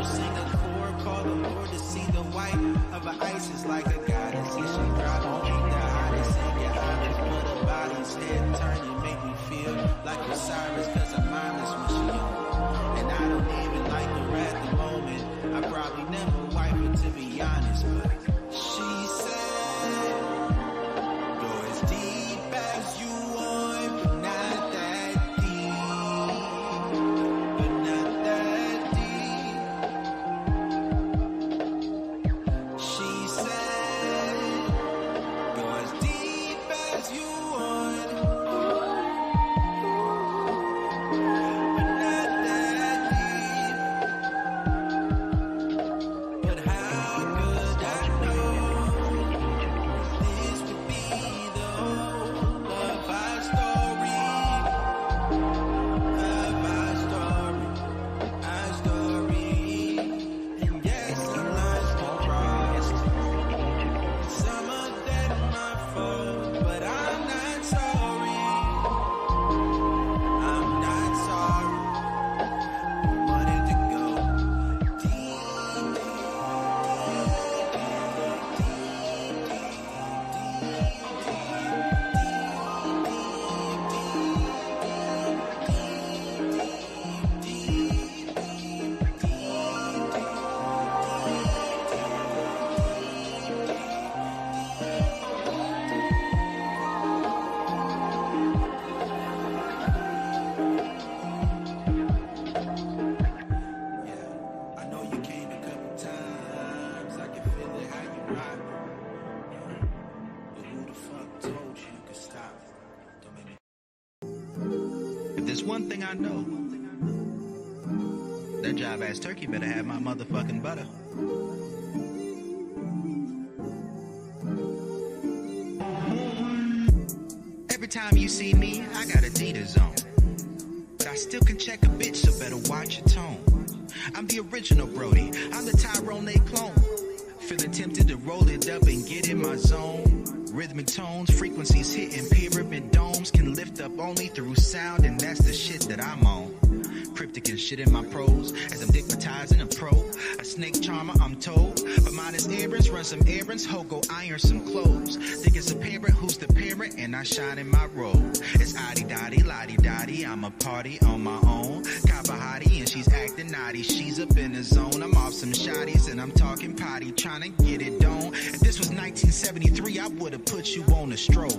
sing a chord, call the Lord to see the white of her ice is like a goddess. Yeah, she probably ain't the hottest, ain't get honest, but her body's head turning, make me feel like Osiris, cause I'm mindless when she on. And I don't even like her at the moment. I probably never wipe her to be honest, but she said, go as deep as you want, but not that deep, but not that deep. She said, go as deep as you want, but not that deep. But how could I know this would be the whole of our story? Of our story, our story. And yes, I'm not surprised. Some of them my fault, but I'm not sorry. I'm not sorry. Wanted to go deep. I know you came a couple times. I can feel it how you rock. But who the fuck told you could stop? Don't make me. If there's one thing I know, that jive ass turkey better have my motherfucking butter. Every time you see me, I got Adidas on. But I still can check a bitch, so better watch your tone. I'm the original Brodie, I'm the Tyrone they clone. Feeling tempted to roll it up and get in my zone. Rhythmic tones, frequencies hitting pyramid domes can lift up only through sound, and that's the shit that I'm on. Cryptic and shit in my prose, as I'm digmatizing a pro. A snake charmer, I'm told. But mine is errands, run some errands, ho go iron some clothes. Think it's a parent who's the parent, and I shine in my role. It's oddy-dotty, lottie-dotty, I'm a party on my own. Copper hottie, and she's acting naughty. She's up in the zone, I'm off some shotties, and I'm talking potty, trying to get it done. If this was 1973, I would've put you on a stroll.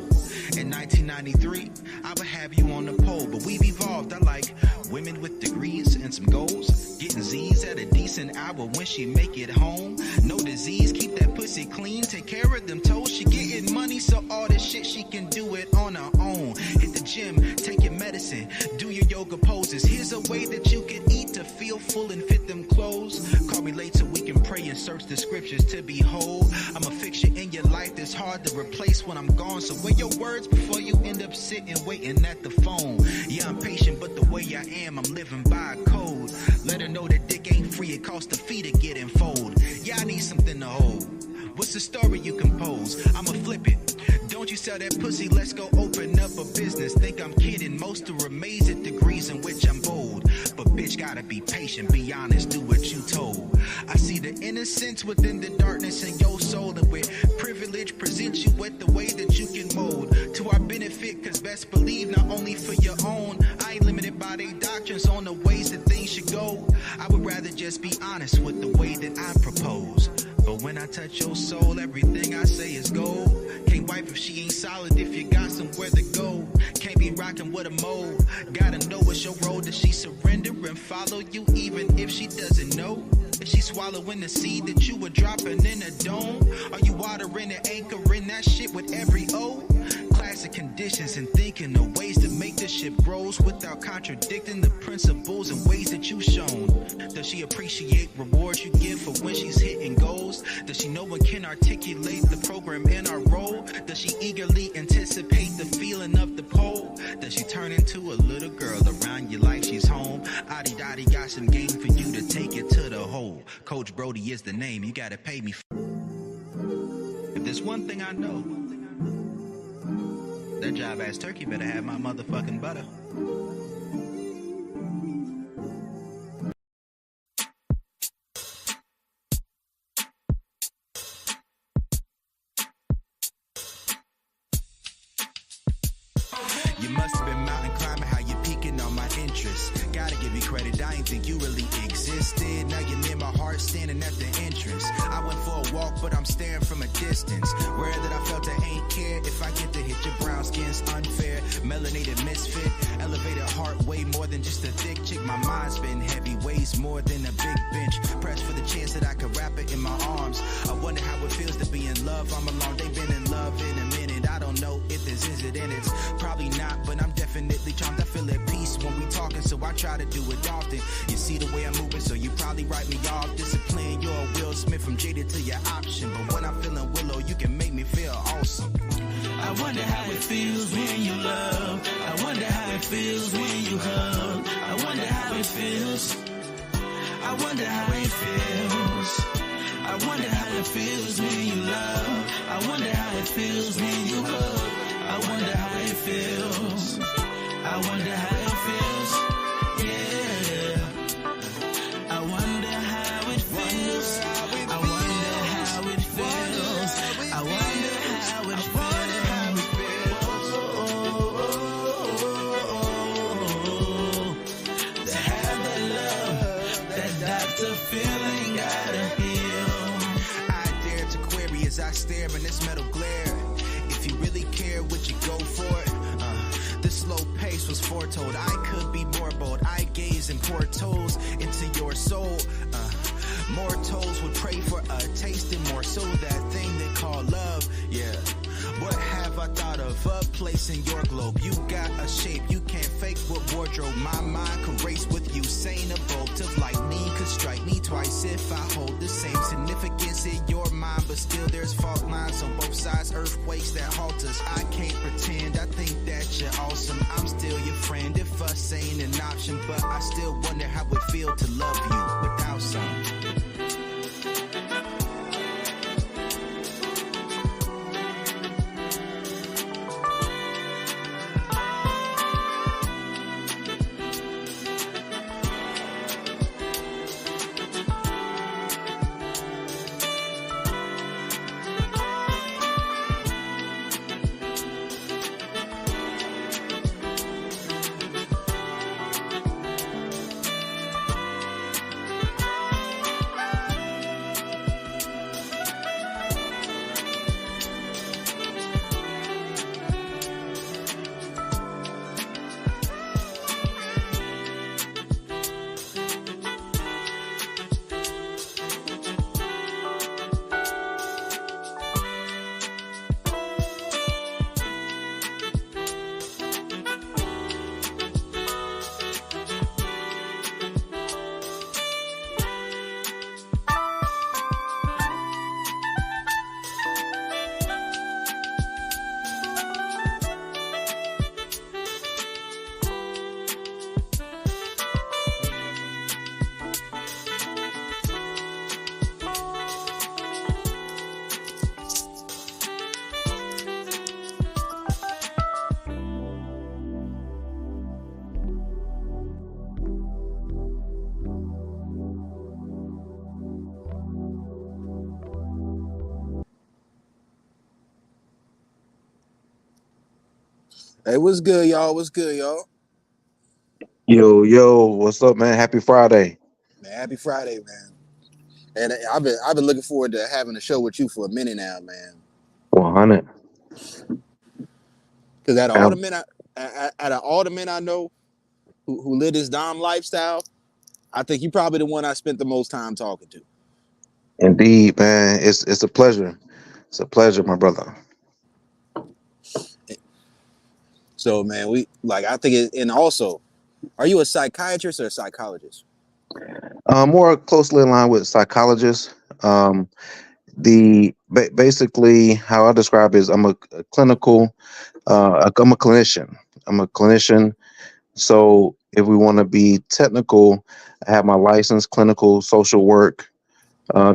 In 1993, I would have you on the pole. But we've evolved, I like women with degrees and some goals. Getting Z's at a decent hour when she make it home. No disease, keep that pussy clean, take care of them toes. She getting money, so all this shit she can do it on her own. Hit the gym, take your medicine, do your yoga poses. Here's a way that you can eat to feel full and fit them clothes. Call me late so we can pray and search the scriptures to be whole. I'm a fixture in your life that's hard to replace when I'm gone. So weigh your words before you end up sitting waiting at the phone. Yeah, I'm patient, but the way I am, I'm living by a code. Let her know that dick ain't free, it costs a fee to get infold. Yeah, I need something to hold. What's the story you compose? I'ma flip it. Don't you sell that pussy, let's go open up a business. Think I'm kidding, most are amazed at degrees in which I'm bold. But bitch, gotta be patient, be honest, do what you told. I see the innocence within the darkness in your soul, and with privilege present you with the way that you can mold to our benefit, cause best believe not only for your own. I ain't limited by they doctrines on the ways that things should go. I would rather just be honest with the way that I propose. But when I touch your soul, everything I say is gold. Can't wipe if she ain't solid, if you got somewhere to go. Can't be rocking with a mold. Gotta know it's your role. Does she surrender and follow you even if she doesn't know? Is she swallowing the seed that you were dropping in a dome? Are you watering and anchoring that shit with every O? Classic conditions and thinking of ways to make the ship grows without contradicting the principles and ways that you've shown. Does she appreciate rewards you give for when she's hitting goals? Does she know and can articulate the program in our role? Does she eagerly anticipate the feeling of the pole? Does she turn into a little girl around you like she's home? Adi Dottie got some game for you to take it to the hole. Coach Brodie is the name, you gotta pay me. If there's one thing I know, that jive ass turkey better have my motherfucking butter. give you credit, I ain't think you really existed. Now you're near my heart, standing at the entrance. I went for a walk, but I'm staring from a distance. Rare that I felt I ain't care. If I get to hit your brown skin's unfair. Melanated misfit, elevated heart, way more than just a thick chick. My mind's been heavy, weighs more than a big bench. Pressed for the chance that I could wrap it in my arms. I wonder how it feels to be in love. I'm alone, they've been in love in a minute. I don't know if this is it, and it's probably not, but I'm definitely trying to feel at peace when we talking, so I try to do it often. You see the way I'm moving, so you probably write me off. Discipline, you're a Will Smith, from jaded to your option, but when I'm feeling Willow, you can make me feel awesome. I wonder how it feels when you love. I wonder how it feels when you hug. I wonder how it feels. I wonder how it feels. I wonder how it feels when you love. I wonder how it feels when you hug. I wonder how it feels. I wonder how it feels. Yeah. I wonder how it feels. I wonder how it feels. I wonder how it feels. To have that love, that doctor feeling gotta heal. I dare to query as I stare in this metal glare. If you really care, would you go for it? This slow pace was foretold. I could be more bold. I gaze and pour toes into your soul. More toes would pray for a taste and more so that thing they call love. Yeah. What have I thought of? A place in your globe. You got a shape you can't fake with wardrobe. My mind could race with you. Sane a bolt of lightning could strike me twice if I hold the same significance in your mind. But still there's fault lines on both sides. Earthquakes that halt us. I can't pretend. I think that you're awesome. I'm still your friend if us ain't an option. But I still wonder how it feel to love you without some. Hey, what's good, y'all? What's good, y'all? Yo, what's up, man? Happy Friday. Man, happy Friday, man. And I've been looking forward to having a show with you for a minute now, man. 100. Because at all the men I know who live this Dom lifestyle, I think you're probably the one I spent the most time talking to. Indeed, man. It's a pleasure. It's a pleasure, my brother. So, man, I think it, and also, are you a psychiatrist or a psychologist? More closely aligned with psychologists. Basically how I describe it is I'm a clinical. I'm a clinician. So if we want to be technical, I have my licensed clinical social work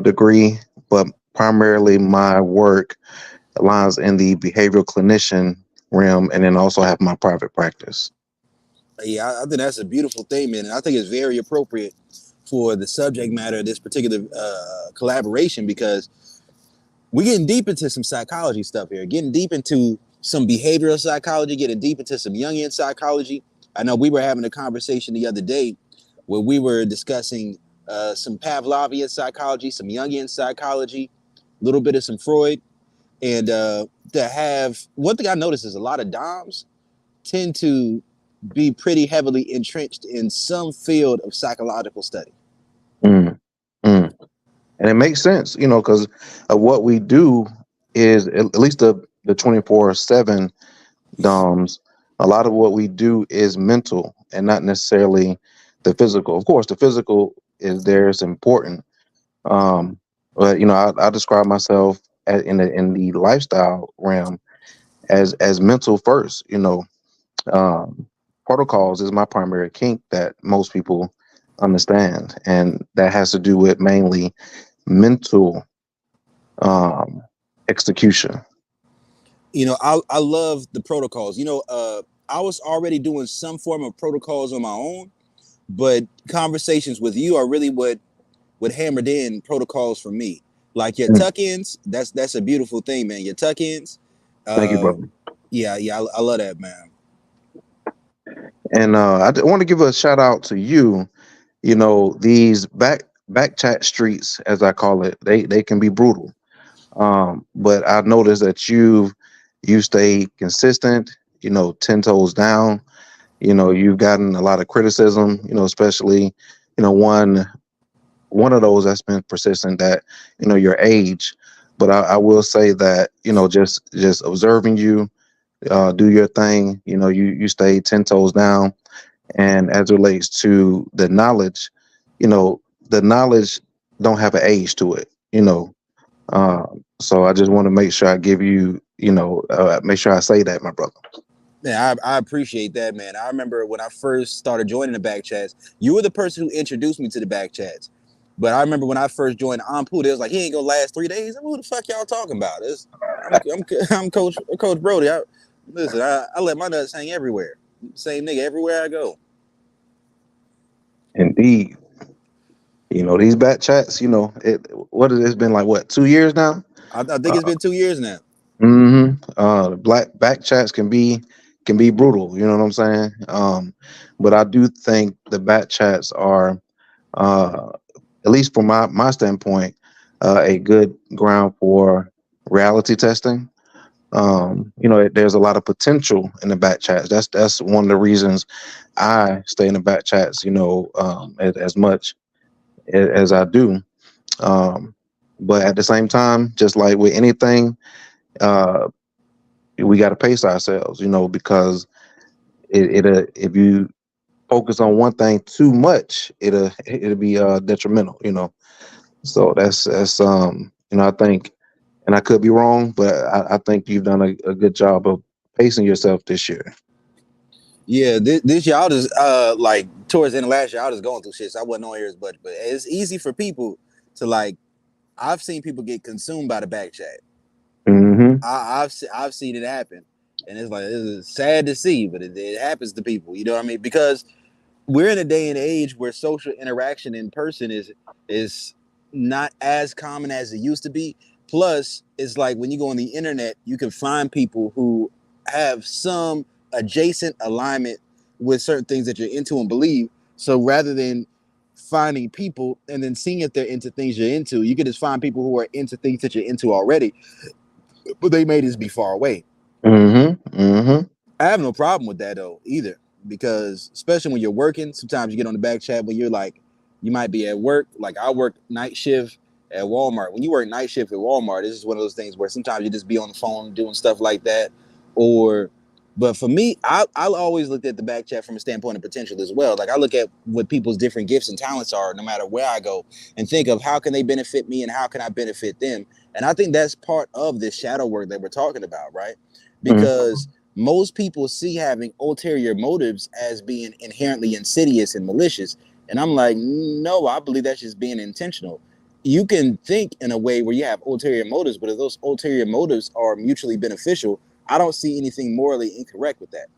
degree, but primarily my work aligns in the behavioral clinician realm, and then also have my private practice. Yeah, I think that's a beautiful thing, man, and I think it's very appropriate for the subject matter of this particular collaboration, because we're getting deep into some psychology stuff here, getting deep into some behavioral psychology, getting deep into some Jungian psychology. I know we were having a conversation the other day where we were discussing some Pavlovian psychology, some Jungian psychology, a little bit of some Freud. And to have, one thing I noticed is a lot of Doms tend to be pretty heavily entrenched in some field of psychological study. Mm, mm. And it makes sense, because what we do is, at least the 24/7 DOMs, a lot of what we do is mental and not necessarily the physical. Of course, the physical is there, it's important. But I describe myself in the lifestyle realm as mental first. Protocols is my primary kink that most people understand, and that has to do with mainly mental execution. I love the protocols. I was already doing some form of protocols on my own, but conversations with you are really what hammered in protocols for me. Like your tuck-ins, that's a beautiful thing, man. Your tuck-ins. Thank you, brother. Yeah, I love that, man. And I want to give a shout out to you. These back chat streets, as I call it, they can be brutal. But I noticed that you stay consistent, 10 toes down. You've gotten a lot of criticism, especially, one of those that's been persistent, that, your age. But I will say that, just observing you do your thing, you stay 10 toes down. And as it relates to the knowledge, the knowledge don't have an age to it, so I just want to make sure I give you, make sure I say that, my brother. Yeah, I appreciate that, man. I remember when I first started joining the back chats, you were the person who introduced me to the back chats. But I remember when I first joined Ampu, they was like, he ain't gonna last 3 days. Who the fuck y'all talking about? I'm Coach Brodie. Listen, I let my nuts hang everywhere. Same nigga everywhere I go. Indeed. These back chats, it's been like, what, 2 years now? I think it's been 2 years now. Black back chats can be brutal, you know what I'm saying? But I do think the back chats are, at least from my standpoint, a good ground for reality testing. There's a lot of potential in the back chats. That's one of the reasons I stay in the back chats, as much as I do. But at the same time, just like with anything, we got to pace ourselves, because if you focus on one thing too much, it'll be detrimental, So that's I think, and I could be wrong, but I think you've done a good job of pacing yourself this year. Yeah, this year I was like towards the end of last year, I was going through shit, so I wasn't on here as much. But it's easy for people to like. I've seen people get consumed by the back chat. Mm-hmm. I've seen it happen, and it's sad to see, but it happens to people. You know what I mean? Because we're in a day and age where social interaction in person is not as common as it used to be. Plus, it's like when you go on the internet, you can find people who have some adjacent alignment with certain things that you're into and believe. So rather than finding people and then seeing if they're into things you're into, you can just find people who are into things that you're into already, but they may just be far away. Mm-hmm. Mm-hmm. I have no problem with that though either, because especially when you're working, sometimes you get on the back chat when you're like, you might be at work. Like I work night shift at Walmart. When you work night shift at Walmart, this is one of those things where sometimes you just be on the phone doing stuff like that. But for me, I always looked at the back chat from a standpoint of potential as well. Like I look at what people's different gifts and talents are, no matter where I go, and think of how can they benefit me and how can I benefit them. And I think that's part of this shadow work that we're talking about, right? Because most people see having ulterior motives as being inherently insidious and malicious. And I'm like, no, I believe that's just being intentional. You can think in a way where you have ulterior motives, but if those ulterior motives are mutually beneficial, I don't see anything morally incorrect with that.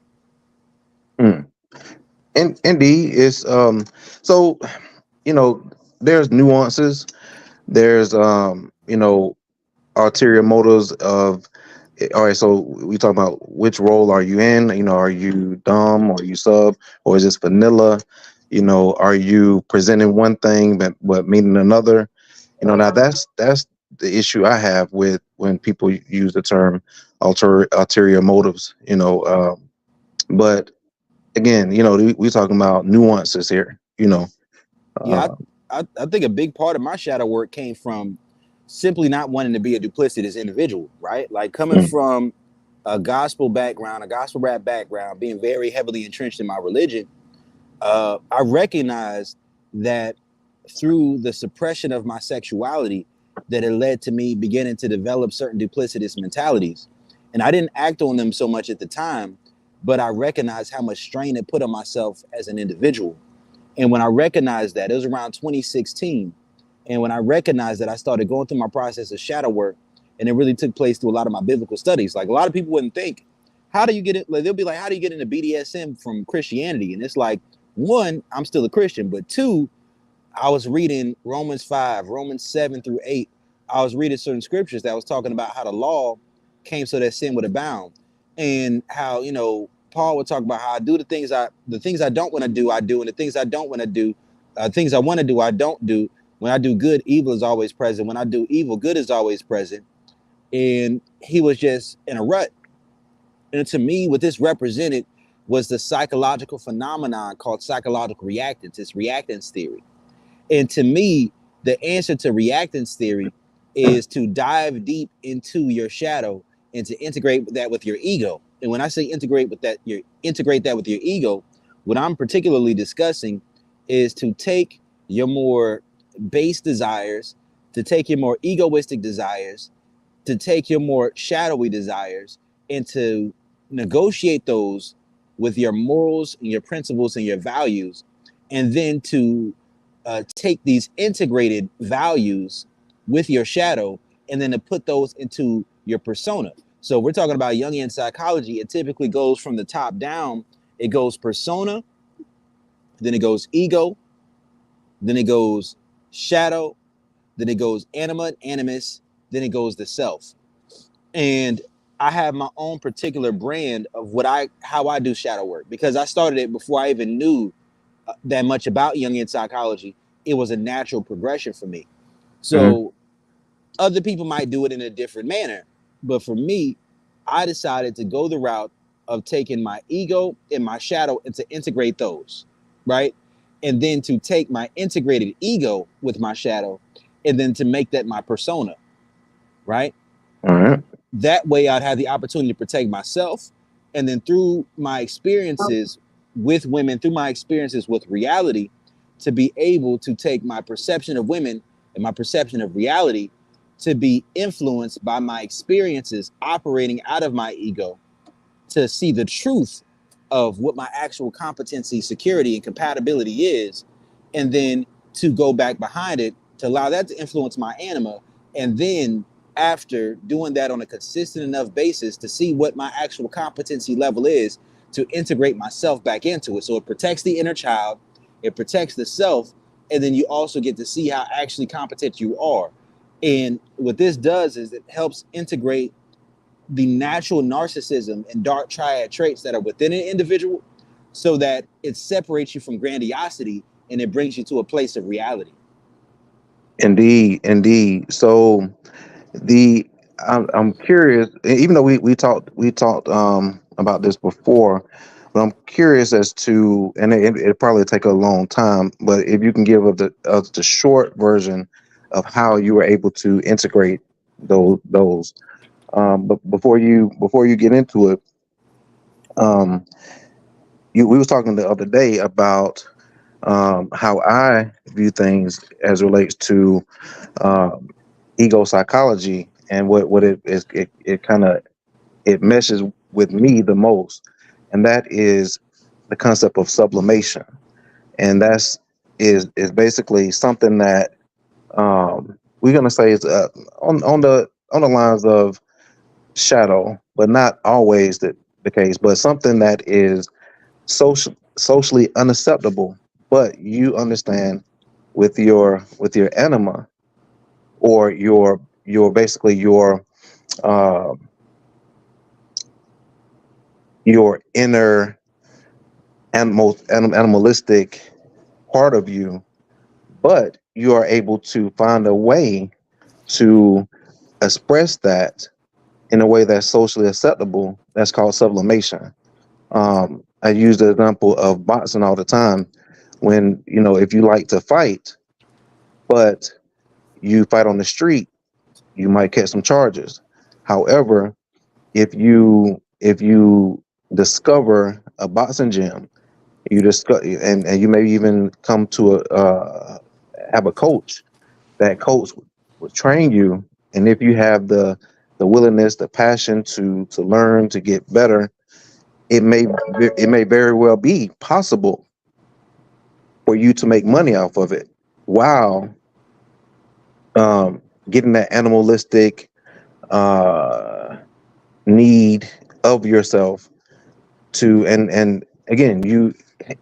And indeed, it's so there's nuances. There's ulterior motives of. All right, so we talk about which role are you in? Are you dumb, or are you sub, or is this vanilla? You know, are you presenting one thing but meaning another? You know, now that's the issue I have with when people use the term ulterior motives. You know, but again, you know, we're talking about nuances here. You know, Yeah, uh, I think a big part of my shadow work came from simply not wanting to be a duplicitous individual, right? Like coming mm, from a gospel background, a gospel rap background, being very heavily entrenched in my religion, I recognized that through the suppression of my sexuality, that it led to me beginning to develop certain duplicitous mentalities. And I didn't act on them so much at the time, but I recognized how much strain it put on myself as an individual. And when I recognized that, it was around 2016. And when I recognized that, I started going through my process of shadow work, and it really took place through a lot of my biblical studies. Like a lot of people wouldn't think, how do you get it? Like, they'll be like, how do you get into BDSM from Christianity? And it's like, one, I'm still a Christian, but two, I was reading Romans 5, Romans 7 through 8. I was reading certain scriptures that was talking about how the law came so that sin would abound. And how, you know, Paul would talk about how I do the things I don't want to do, I do, and the things I don't want to do, things I want to do, I don't do. When I do good, evil is always present. When I do evil, good is always present. And he was just in a rut. And to me, what this represented was the psychological phenomenon called psychological reactance. It's reactance theory. And to me, the answer to reactance theory is to dive deep into your shadow and to integrate that with your ego. And when I say integrate that with your ego, what I'm particularly discussing is to take your more base desires, to take your more egoistic desires, to take your more shadowy desires, and to negotiate those with your morals and your principles and your values, and then to take these integrated values with your shadow, and then to put those into your persona. So we're talking about Jungian psychology. It typically goes from the top down. It goes persona, then it goes ego, then it goes shadow, then it goes anima, animus, then it goes the self. And I have my own particular brand of how I do shadow work, because I started it before I even knew that much about Jungian psychology. It was a natural progression for me. mm, So other people might do it in a different manner, but for me, I decided to go the route of taking my ego and my shadow and to integrate those, right? And then to take my integrated ego with my shadow and then to make that my persona, right? all right. That way I'd have the opportunity to protect myself. And then through my experiences with women, through my experiences with reality, to be able to take my perception of women and my perception of reality to be influenced by my experiences operating out of my ego, to see the truth of what my actual competency, security, and compatibility is, and then to go back behind it to allow that to influence my anima, and then after doing that on a consistent enough basis to see what my actual competency level is, to integrate myself back into it. So it protects the inner child, it protects the self, and then you also get to see how actually competent you are. And what this does is it helps integrate the natural narcissism and dark triad traits that are within an individual, so that it separates you from grandiosity and it brings you to a place of reality. Indeed, indeed. So the I'm curious, even though we talked about this before, but I'm curious as to, and it probably take a long time, but if you can give of the short version of how you were able to integrate those. But before you get into it, um, we was talking the other day about how I view things as relates to um, ego psychology, and what it is, it kind of it meshes with me the most, and that is the concept of sublimation. And is basically something that we're gonna say is on the lines of shadow, but not always the case, but something that is socially unacceptable, but you understand with your anima, or your basically uh, your inner animalistic part of you, but you are able to find a way to express that in a way that's socially acceptable. That's called sublimation. I use the example of boxing all the time. When, if you like to fight, but you fight on the street, you might catch some charges. However, if you discover a boxing gym, you discover, and you may even come to have a coach. That coach will train you, and if you have the willingness, the passion to learn, to get better, it may very well be possible for you to make money off of it, while getting that animalistic uh, need of yourself to, and again,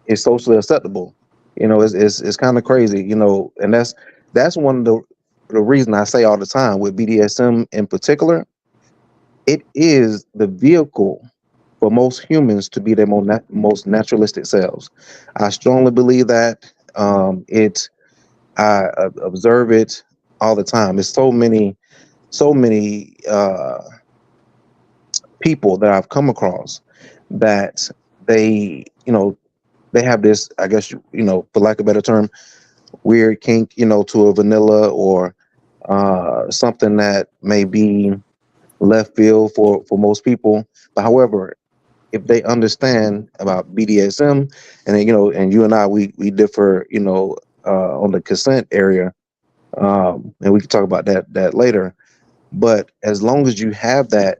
it's socially acceptable. It's kind of crazy, and that's one of the reason I say all the time with BDSM in particular. It is the vehicle for most humans to be their most naturalistic selves. I strongly believe that. I observe it all the time. There's so many people that I've come across that they, they have this, I guess, for lack of a better term, weird kink, to a vanilla, or something that may be left field for most people. But however, if they understand about BDSM, and then, and you and I, we differ, on the consent area, and we can talk about that later. But as long as you have that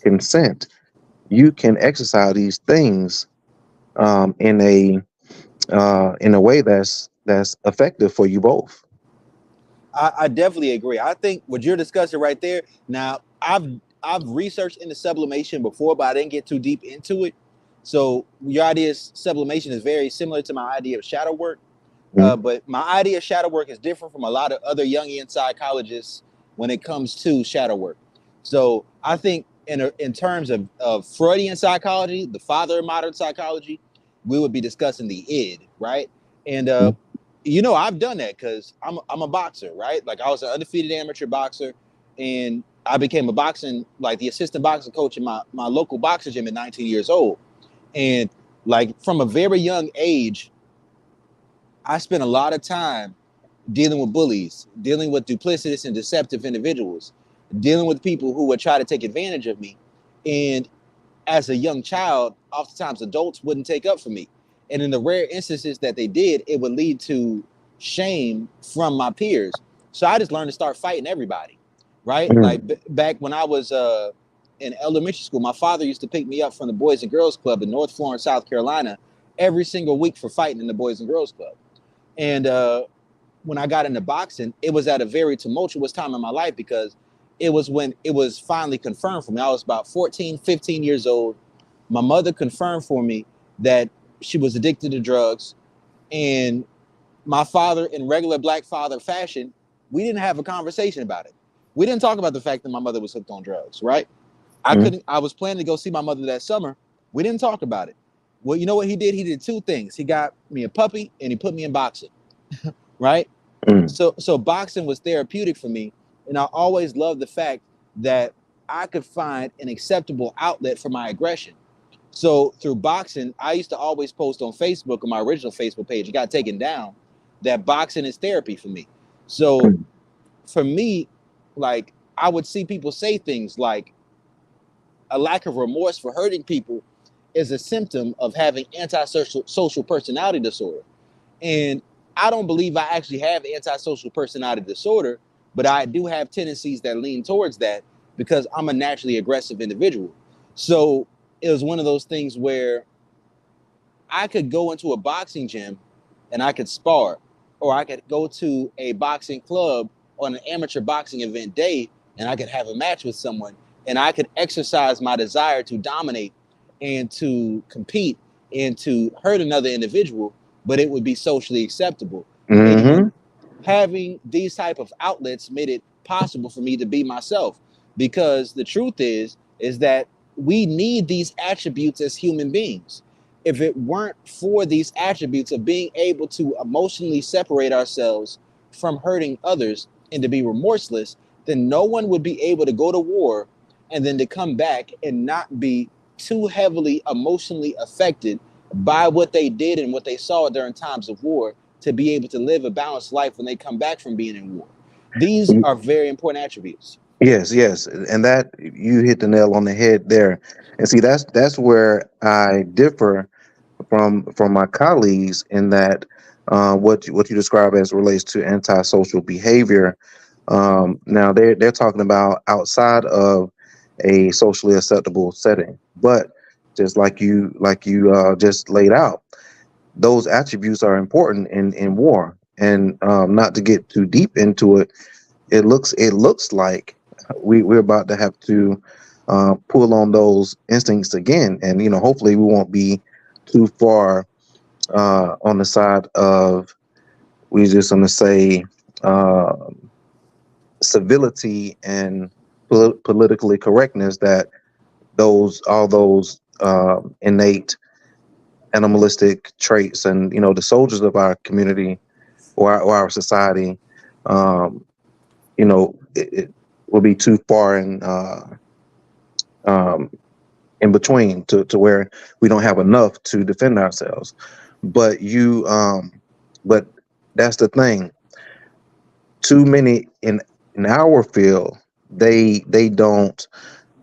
consent, you can exercise these things in a way that's effective for you both. I definitely agree. I think what you're discussing right there. Now, I've researched into sublimation before, but I didn't get too deep into it. So your idea of sublimation is very similar to my idea of shadow work. But my idea of shadow work is different from a lot of other Jungian psychologists when it comes to shadow work. So I think in terms of Freudian psychology, the father of modern psychology, we would be discussing the id, right? And I've done that because I'm a boxer, right? Like I was an undefeated amateur boxer, and I became the assistant boxing coach in my local boxing gym at 19 years old. And like from a very young age, I spent a lot of time dealing with bullies, dealing with duplicitous and deceptive individuals, dealing with people who would try to take advantage of me. And as a young child, oftentimes adults wouldn't take up for me. And in the rare instances that they did, it would lead to shame from my peers. So I just learned to start fighting everybody, right? Like back when I was in elementary school, my father used to pick me up from the Boys and Girls Club in North Florence, South Carolina, every single week for fighting in the Boys and Girls Club. And when I got into boxing, it was at a very tumultuous time in my life, because it was when it was finally confirmed for me. I was about 14, 15 years old. My mother confirmed for me that she was addicted to drugs. And my father, in regular Black father fashion, we didn't have a conversation about it. We didn't talk about the fact that my mother was hooked on drugs, right? I was planning to go see my mother that summer. We didn't talk about it. Well, you know what he did? He did two things. He got me a puppy and he put me in boxing, right? So boxing was therapeutic for me. And I always loved the fact that I could find an acceptable outlet for my aggression. So through boxing, I used to always post on Facebook, on my original Facebook page, it got taken down, that boxing is therapy for me. So for me, like, I would see people say things like a lack of remorse for hurting people is a symptom of having antisocial personality disorder. And I don't believe I actually have antisocial personality disorder, but I do have tendencies that lean towards that because I'm a naturally aggressive individual. So it was one of those things where I could go into a boxing gym and I could spar, or I could go to a boxing club on an amateur boxing event day and I could have a match with someone, and I could exercise my desire to dominate and to compete and to hurt another individual, but it would be socially acceptable. And having these type of outlets made it possible for me to be myself, because the truth is that we need these attributes as human beings. if it weren't for these attributes of being able to emotionally separate ourselves from hurting others and to be remorseless, then no one would be able to go to war and then to come back and not be too heavily emotionally affected by what they did and what they saw during times of war to be able to live a balanced life when they come back from being in war. These are very important attributes. Yes, yes, and that you hit the nail on the head there. And see, that's where I differ from my colleagues in that what you describe as relates to antisocial behavior. Now they're talking about outside of a socially acceptable setting, but just like you just laid out, those attributes are important in war. And not to get too deep into it, it looks like we're about to have to pull on those instincts again, and hopefully we won't be too far on the side of, we just going to say, uh, civility and politically correctness, that all those innate animalistic traits, and the soldiers of our community or our society, um, it will be too far um, in between to where we don't have enough to defend ourselves. But but that's the thing. Too many in our field, they don't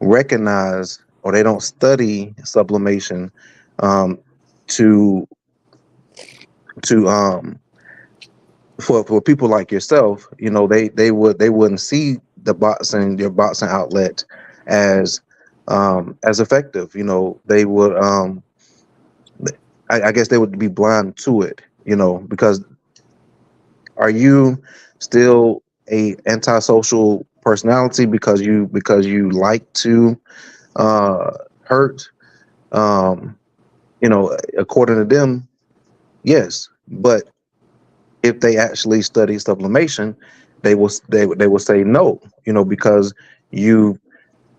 recognize, or they don't study sublimation, um, to to for people like yourself. They wouldn't see your boxing outlet as effective. They would, I guess they would be blind to it. Because, are you still a antisocial personality because you like to hurt? Um, According to them, yes. But if they actually study sublimation, they will say no. Because you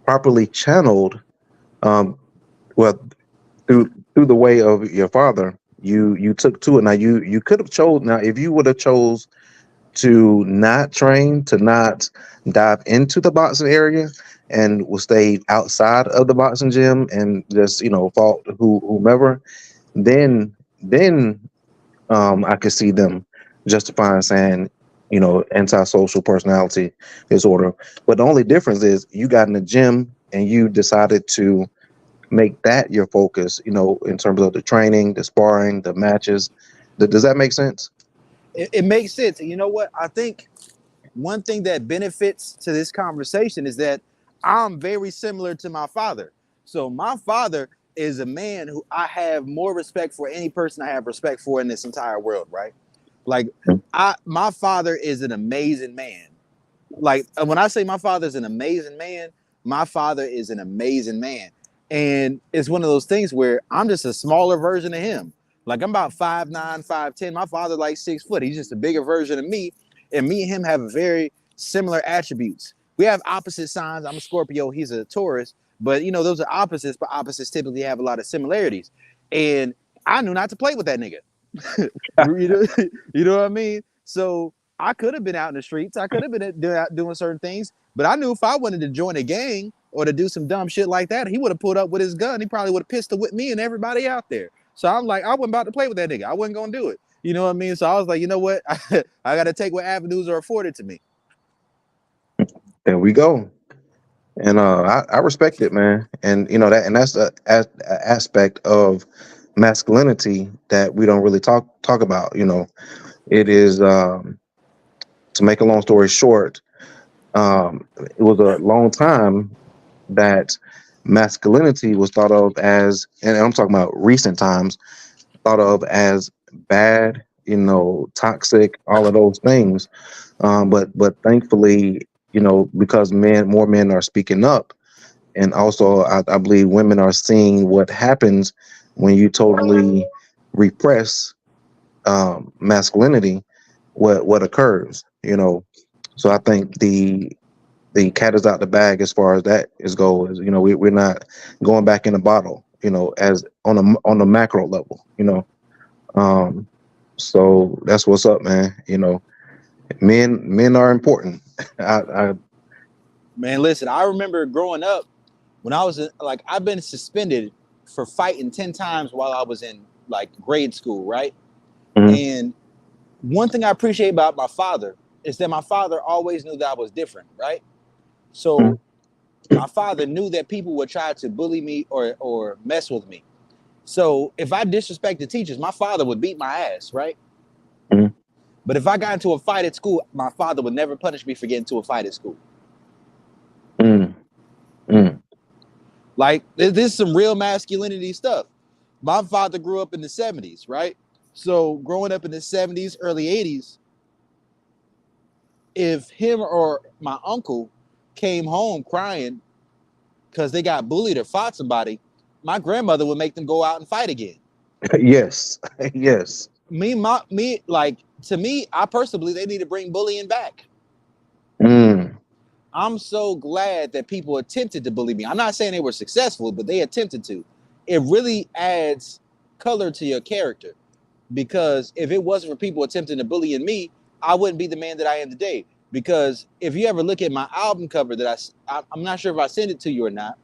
properly channeled, um, well, through the way of your father, you took to it. Now you could have chose. Now, if you would have chose to not train, to not dive into the boxing area, and will stay outside of the boxing gym and just fought whomever, then I could see them justifying saying antisocial personality disorder. But the only difference is you got in the gym and you decided to make that your focus, in terms of the training, the sparring, the matches. Does that make sense? It makes sense. And you know what? I think one thing that benefits to this conversation is that I'm very similar to my father. So my father is a man who I have more respect for any person I have respect for in this entire world, right? Like, my father is an amazing man. Like, when I say my father is an amazing man, my father is an amazing man. And it's one of those things where I'm just a smaller version of him. Like, I'm about 5'9", 5'10". My father like 6 foot. He's just a bigger version of me. And me and him have very similar attributes. We have opposite signs. I'm a Scorpio. He's a Taurus. But, those are opposites. But opposites typically have a lot of similarities. And I knew not to play with that nigga. You know what I mean? So I could have been out in the streets. I could have been doing certain things. But I knew if I wanted to join a gang or to do some dumb shit like that, he would have pulled up with his gun. He probably would have pistol whipped me and everybody out there. So I'm like, I wasn't about to play with that nigga. I wasn't going to do it. You know what I mean? So I was like, you know what? I got to take what avenues are afforded to me. There we go. And I respect it, man. And that's the aspect of masculinity that we don't really talk about. It is, to make a long story short, it was a long time that masculinity was thought of as, and I'm talking about recent times, thought of as bad, toxic, all of those things. But thankfully, because more men are speaking up, and also I believe women are seeing what happens when you totally repress masculinity, what occurs. So I think the cat is out the bag as far as that is goes. We're not going back in the bottle. as on the macro level, so that's what's up, man. Men are important. Man, listen, I remember growing up when I was like, I've been suspended for fighting 10 times while I was in like grade school, right? Mhm. And one thing I appreciate about my father is that my father always knew that I was different, right? So my father knew that people would try to bully me or mess with me. So if I disrespected teachers, my father would beat my ass, right? Mhm. But if I got into a fight at school, my father would never punish me for getting into a fight at school. Mm. Mm. Like, this is some real masculinity stuff. My father grew up in the 70s, right? So growing up in the 70s, early 80s, if him or my uncle came home crying because they got bullied or fought somebody, my grandmother would make them go out and fight again. Yes. Yes. To me, I personally believe they need to bring bullying back. Mm. I'm so glad that people attempted to bully me. I'm not saying they were successful, but they attempted to. It really adds color to your character, because if it wasn't for people attempting to bully me, I wouldn't be the man that I am today. Because if you ever look at my album cover that I'm not sure if I sent it to you or not.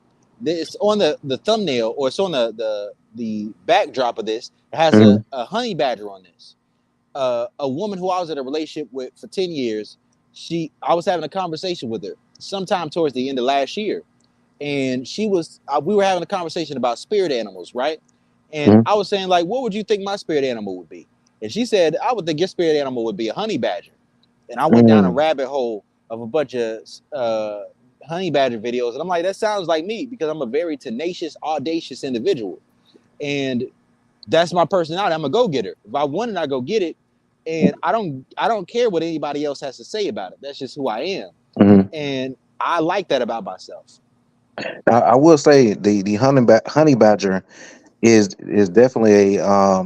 It's on the thumbnail, or it's on the backdrop of this. It has Mhm. a honey badger on this. A woman who I was in a relationship with for 10 years. I was having a conversation with her sometime towards the end of last year, and we were having a conversation about spirit animals, right? And Mhm. I was saying, like, what would you think my spirit animal would be? And she said, I would think your spirit animal would be a honey badger. And I went down a Mm. rabbit hole of a bunch of honey badger videos, and I'm like, that sounds like me, because I'm a very tenacious, audacious individual, and that's my personality. I'm a go-getter. If I want it, I go get it, and I don't care what anybody else has to say about it. That's just who I am, Mhm. and I like that about myself. I will say the honey badger is definitely a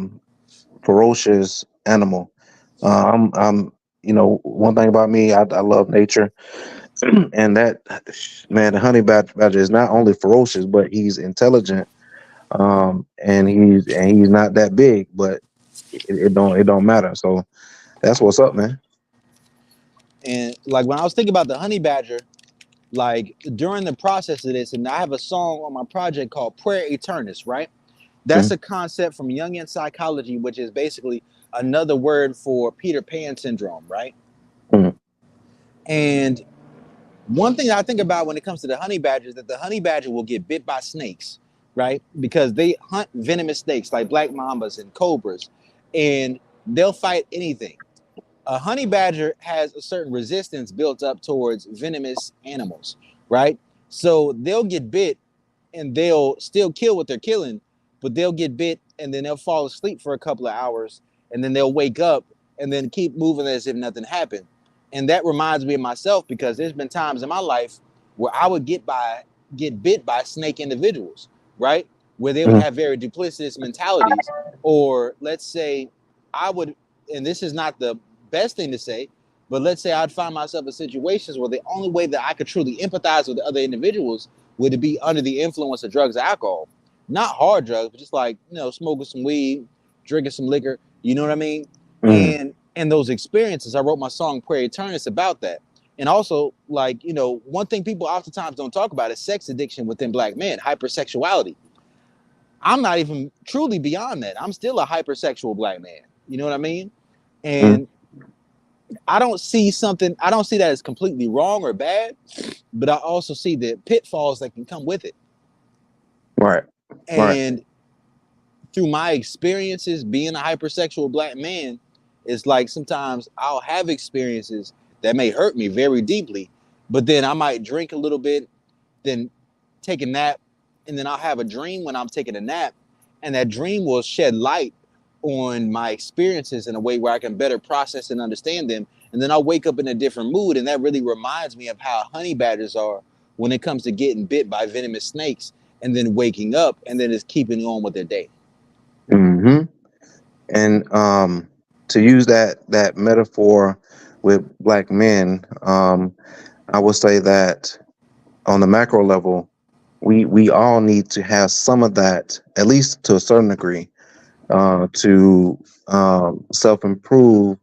ferocious animal. I'm one thing about me, I love nature, and that man, the honey badger is not only ferocious, but he's intelligent. And he's not that big, but it don't matter. So that's what's up, man. And like, when I was thinking about the honey badger, like during the process of this, and I have a song on my project called Prayer Eternus, right? That's Mhm. a concept from Jungian psychology, which is basically another word for Peter Pan syndrome, right? Mhm. And one thing I think about when it comes to the honey badger is that the honey badger will get bit by snakes, right? Because they hunt venomous snakes like black mambas and cobras, and they'll fight anything. A honey badger has a certain resistance built up towards venomous animals, right? So they'll get bit and they'll still kill what they're killing, but they'll get bit and then they'll fall asleep for a couple of hours, and then they'll wake up and then keep moving as if nothing happened. And that reminds me of myself, because there's been times in my life where I would get bit by snake individuals, right? Where they would Mhm. have very duplicitous mentalities. Or let's say I would, and this is not the best thing to say, but let's say I'd find myself in situations where the only way that I could truly empathize with other individuals would be under the influence of drugs or alcohol. Not hard drugs, but just like, smoking some weed, drinking some liquor, you know what I mean? Mhm. And those experiences, I wrote my song Prayer Eternus about that. And also, like, one thing people oftentimes don't talk about is sex addiction within black men, hypersexuality. I'm not even truly beyond that. I'm still a hypersexual black man. You know what I mean? Mhm. And I don't see that as completely wrong or bad, but I also see the pitfalls that can come with it. Right. Right. And through my experiences being a hypersexual black man, it's like sometimes I'll have experiences that may hurt me very deeply, but then I might drink a little bit, then take a nap, and then I'll have a dream when I'm taking a nap, and that dream will shed light on my experiences in a way where I can better process and understand them. And then I'll wake up in a different mood, and that really reminds me of how honey badgers are when it comes to getting bit by venomous snakes, and then waking up, and then just keeping on with their day. Hmm. And to use that metaphor with black men, I would say that on the macro level, we all need to have some of that, at least to a certain degree, to self improve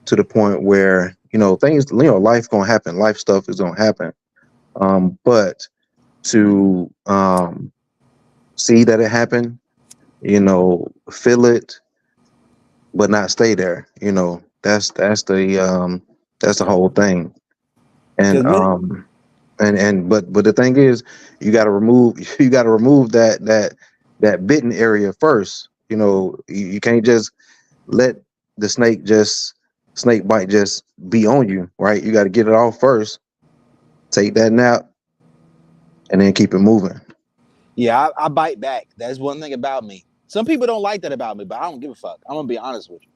to the point where things, life gonna happen, life stuff is gonna happen, but to see that it happened, feel it, but not stay there. That's the whole thing. And but the thing is, you got to remove that bitten area first. You can't just let the snake bite just be on you, right? You got to get it off first, take that nap, and then keep it moving. Yeah, I bite back. That's one thing about me. Some people don't like that about me, but I don't give a fuck. I'm gonna be honest with you.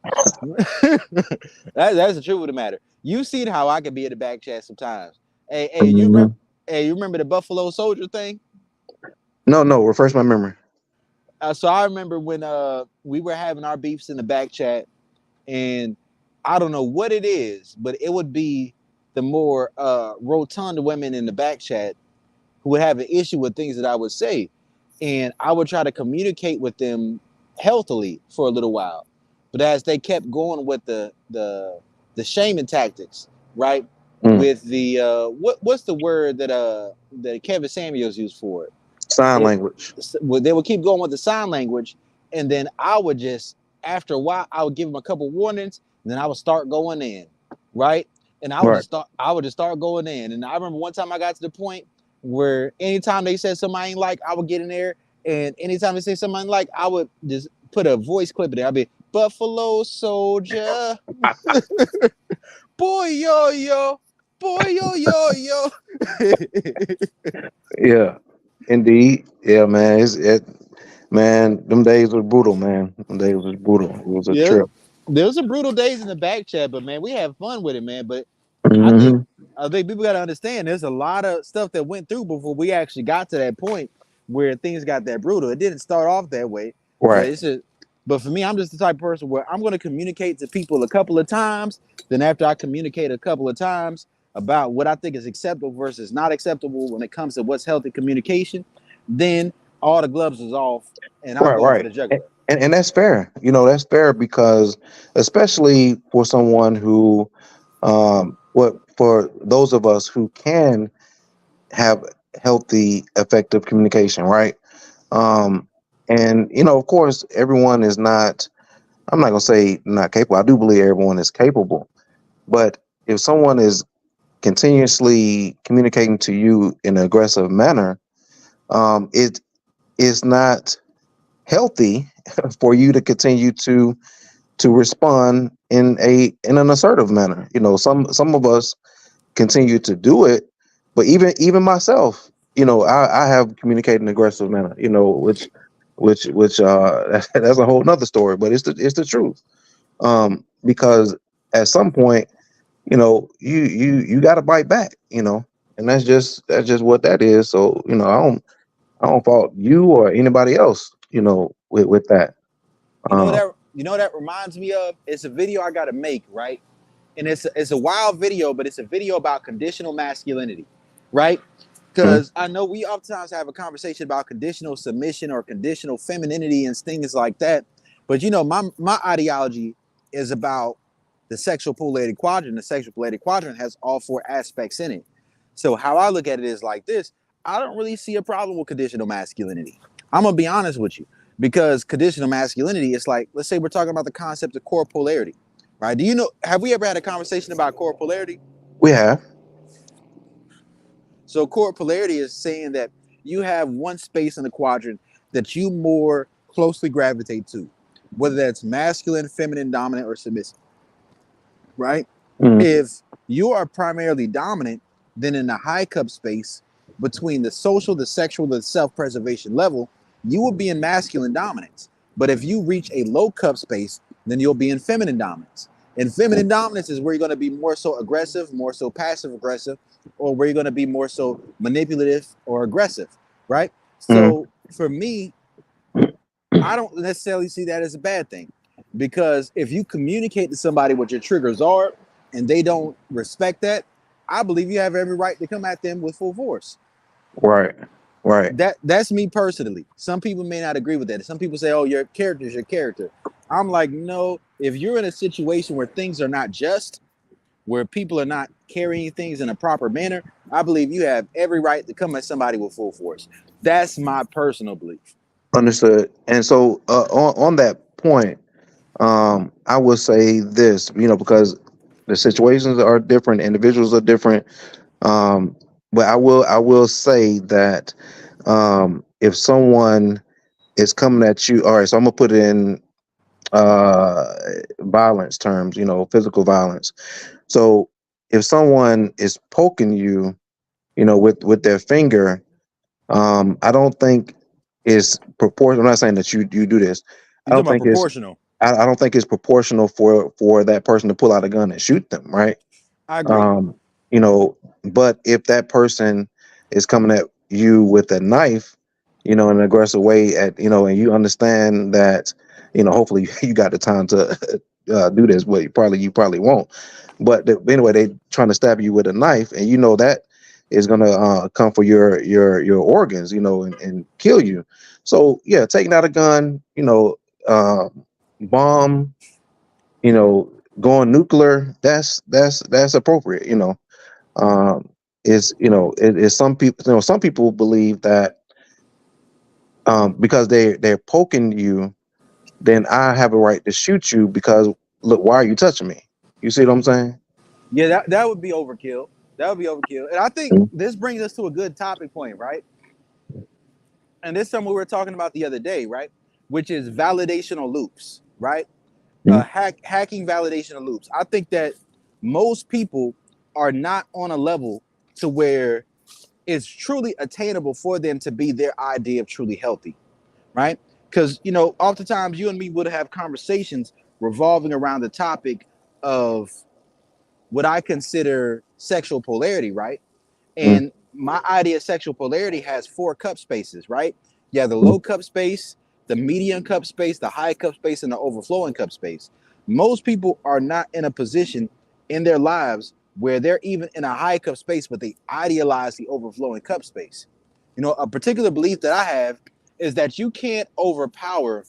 That's the truth of the matter. You seen how I can be in the back chat sometimes. Hey, you remember? Hey, you remember the Buffalo Soldier thing? No, refresh my memory. So I remember when we were having our beefs in the back chat, and I don't know what it is, but it would be the more rotund women in the back chat who would have an issue with things that I would say. And I would try to communicate with them healthily for a little while. But as they kept going with the shaming tactics, right? With the what's the word that Kevin Samuels used for it? Sign language. They would keep going with the sign language, and then I would just, after a while, I would give them a couple warnings, and then I would start going in, right? And I would just start going in. And I remember one time I got to the point where anytime they said something I ain't like, I would get in there, and anytime they say something I ain't like, I would just put a voice clip in there. I'd be Buffalo Soldier, boy yo yo, boy yo yo yo. Yeah, indeed. Yeah, man. Man, them days were brutal, man. Them days was brutal. It was a trip. There was some brutal days in the back chat, but man, we have fun with it, man. But Mm-hmm. I think people got to understand there's a lot of stuff that went through before we actually got to that point where things got that brutal. It didn't start off that way, Right. but for me, I'm just the type of person where I'm going to communicate to people a couple of times. Then after I communicate a couple of times about what I think is acceptable versus not acceptable when it comes to what's healthy communication, then all the gloves is off, and I'm going for the jugular. And that's fair. That's fair because especially for someone who, for those of us who can have healthy, effective communication, right? And of course, everyone is not. I'm not gonna say not capable. I do believe everyone is capable, but if someone is continuously communicating to you in an aggressive manner, it is not healthy for you to continue to respond in an assertive manner. Some of us continue to do it, but even myself, I have communicated in an aggressive manner, which that's a whole nother story, but it's the truth. Because at some point, you got to bite back, and that's just what that is. So, I don't fault you or anybody else, with that. You know that reminds me of? It's a video I got to make, right? And it's a wild video, but it's a video about conditional masculinity, right? Because I know we oftentimes have a conversation about conditional submission or conditional femininity and things like that. But my ideology is about the sexual polarity quadrant. The sexual polarity quadrant has all four aspects in it. So how I look at it is like this. I don't really see a problem with conditional masculinity. I'm gonna be honest with you, because conditional masculinity is like, let's say we're talking about the concept of core polarity, right? Have we ever had a conversation about core polarity? We have. So core polarity is saying that you have one space in the quadrant that you more closely gravitate to, whether that's masculine, feminine, dominant, or submissive, right? If you are primarily dominant, then in the high cup space between the social, the sexual, the self-preservation level, you will be in masculine dominance. But if you reach a low cup space, then you'll be in feminine dominance. And feminine dominance is where you're going to be more so aggressive, more so passive aggressive, or where you're going to be more so manipulative or aggressive, right? So for me, I don't necessarily see that as a bad thing, because if you communicate to somebody what your triggers are and they don't respect that, I believe you have every right to come at them with full force. Right. Right. That's me personally. Some people may not agree with that. Some people say, "Oh, your character is your character." I'm like, no. If you're in a situation where things are not just, where people are not carrying things in a proper manner, I believe you have every right to come at somebody with full force. That's my personal belief. Understood. And so on that point, I would say this, because the situations are different, individuals are different. Um, but I will say that if someone is coming at you, all right, so I'm gonna put it in uh violence terms, physical violence. So if someone is poking you, with their finger, I don't think it's proportional. I'm not saying that you do this. I You're talking don't about think it's proportional. I don't think it's proportional for that person to pull out a gun and shoot them, right? I agree. Um, you know, but if that person is coming at you with a knife, in an aggressive way, and you understand that, hopefully you got the time to do this, but you probably won't. But anyway, they trying to stab you with a knife, and that is gonna come for your organs, and kill you. So yeah, taking out a gun, uh, bomb, going nuclear, that's appropriate. Um, is some people, some people believe that because they're poking you, then I have a right to shoot you because look, why are you touching me? You see what I'm saying? Yeah, that would be overkill. That would be overkill. And I think Mhm. this brings us to a good topic point, right? And this is something we were talking about the other day, right? Which is validational loops, right? Hacking validational loops. I think that most people are not on a level to where it's truly attainable for them to be their idea of truly healthy, right? Because oftentimes you and me would have conversations revolving around the topic of what I consider sexual polarity, right? Mhm. And my idea of sexual polarity has 4 cup spaces, right? You have the Mhm. low cup space, the medium cup space, the high cup space, and the overflowing cup space. Most people are not in a position in their lives where they're even in a high cup space, but they idealize the overflowing cup space. A particular belief that I have is that you can't overpower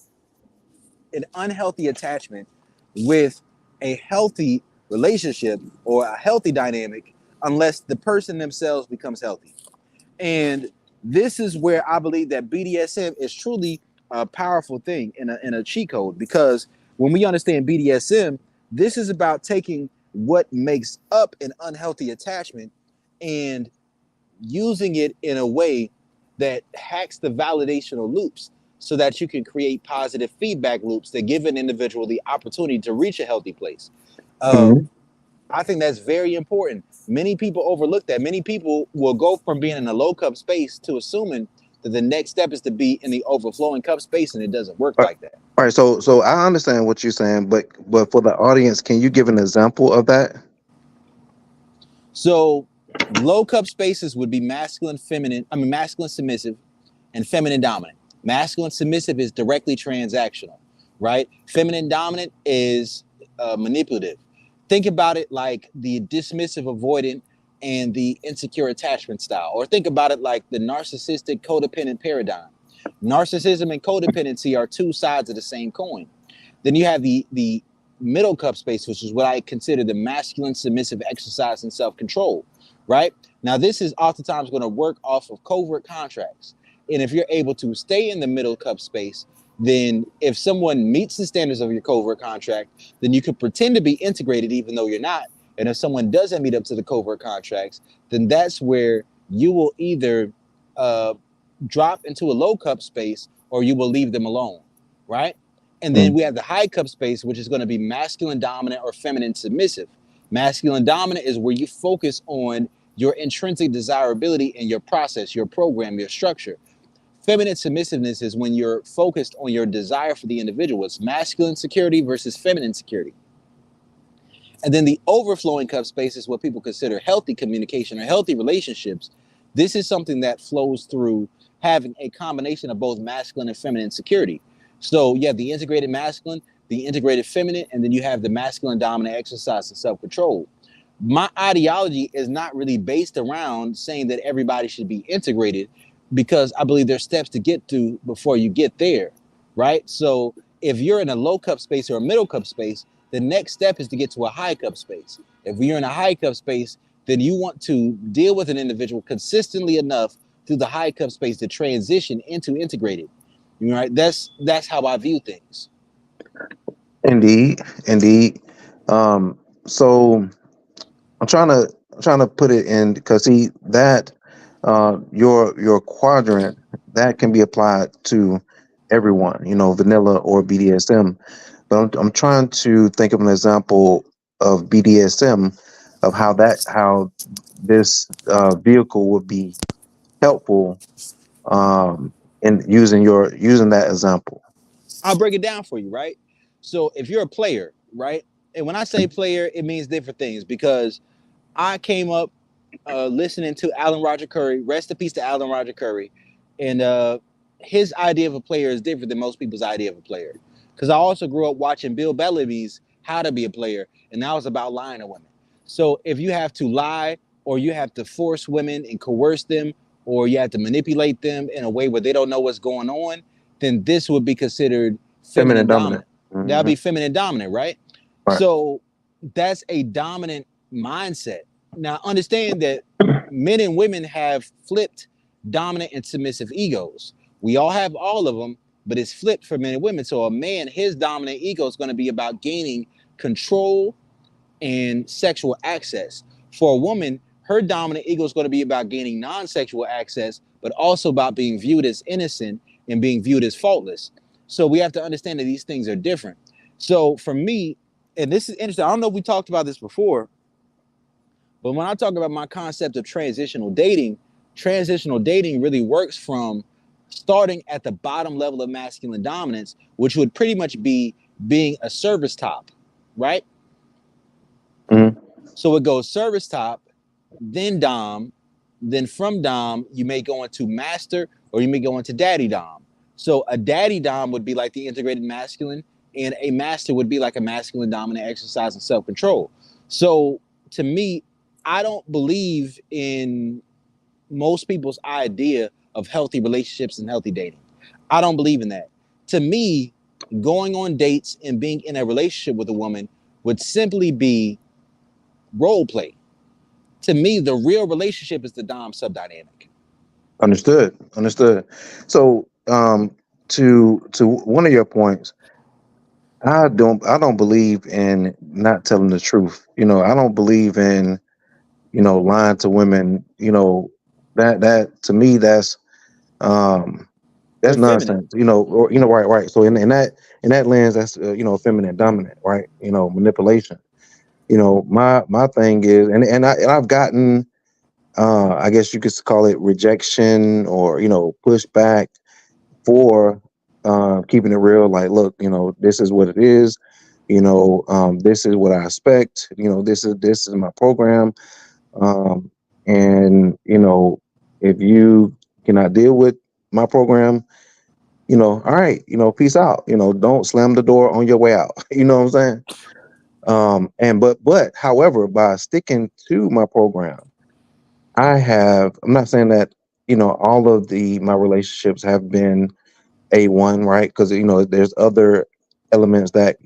an unhealthy attachment with a healthy relationship or a healthy dynamic unless the person themselves becomes healthy. And this is where I believe that BDSM is truly a powerful thing in a cheat code, because when we understand BDSM, this is about taking what makes up an unhealthy attachment and using it in a way that hacks the validational loops so that you can create positive feedback loops that give an individual the opportunity to reach a healthy place. Mhm. I think that's very important. Many people overlook that. Many people will go from being in a low cup space to assuming that the next step is to be in the overflowing cup space, and it doesn't work All like that. right, so I understand what you're saying, but for the audience, can you give an example of that? So, low cup spaces would be masculine, feminine, masculine submissive, and feminine dominant. Masculine submissive is directly transactional, right? Feminine dominant is manipulative. Think about it like the dismissive avoidant and the insecure attachment style, or think about it like the narcissistic codependent paradigm. Narcissism and codependency are 2 sides of the same coin. Then you have the middle cup space, which is what I consider the masculine submissive exercise and self-control, right? Now, this is oftentimes going to work off of covert contracts. And if you're able to stay in the middle cup space, then if someone meets the standards of your covert contract, then you could pretend to be integrated even though you're not. And if someone doesn't meet up to the covert contracts, then that's where you will either uh, drop into a low cup space or you will leave them alone, right? And then Mhm. we have the high cup space, which is going to be masculine dominant or feminine submissive. Masculine dominant is where you focus on your intrinsic desirability in your process, your program, your structure. Feminine submissiveness is when you're focused on your desire for the individual. It's masculine security versus feminine security. And then the overflowing cup space is what people consider healthy communication or healthy relationships. This is something that flows through having a combination of both masculine and feminine security. So you have the integrated masculine, the integrated feminine, and then you have the masculine dominant exercise and self-control. My ideology is not really based around saying that everybody should be integrated. because I believe there's steps to get to before you get there, right? So if you're in a low cup space or a middle cup space, the next step is to get to a high cup space. If you're in a high cup space, then you want to deal with an individual consistently enough through the high cup space to transition into integrated. Right? That's how I view things. Indeed, indeed. So I'm trying to put it in because see that your quadrant that can be applied to everyone, vanilla or BDSM. But I'm trying to think of an example of BDSM of how this vehicle would be helpful in using that example. I'll break it down for you, right? So if you're a player, right? And when I say player, it means different things because I came up listening to Alan Roger Curry. Rest in peace to Alan Roger Curry. And his idea of a player is different than most people's idea of a player. Because I also grew up watching Bill Bellamy's How to Be a Player, and that was about lying to women. So if you have to lie, or you have to force women and coerce them, or you have to manipulate them in a way where they don't know what's going on, then this would be considered Feminine feminine dominant. dominant. That'll Hmm. be feminine dominant, right? Right. So that's a dominant mindset. Now, understand that men and women have flipped dominant and submissive egos. We all have all of them, but it's flipped for men and women. So a man, his dominant ego is going to be about gaining control and sexual access. For a woman, her dominant ego is going to be about gaining non-sexual access, but also about being viewed as innocent and being viewed as faultless. So we have to understand that these things are different. So for me, and this is interesting, I don't know if we talked about this before, but when I talk about my concept of transitional dating really works from starting at the bottom level of masculine dominance, which would pretty much be being a service top, right? Hmm. So it goes service top, then dom, then from dom, you may go into master or you may go into daddy dom. So a daddy dom would be like the integrated masculine, and a master would be like a masculine dominant exercise and self-control. So to me, I don't believe in most people's idea of healthy relationships and healthy dating. I don't believe in that. To me, going on dates and being in a relationship with a woman would simply be role play. To me, the real relationship is the dom sub dynamic. Understood. Understood. So, to one of your points, I don't believe in not telling the truth. I don't believe in lying to women. That to me um You're that's feminine. nonsense. Or right. So in that lens, that's feminine dominant, right? Manipulation. My thing is, and I've gotten I guess you could call it rejection or pushback for keeping it real. Like, look, this is what it is. This is what I expect. This is my program. Um, and if you cannot deal with my program, all right, peace out. Don't slam the door on your way out. You know what I'm saying? But however, by sticking to my program, I'm not saying that, all of my relationships have been A1, right? Because, there's other elements that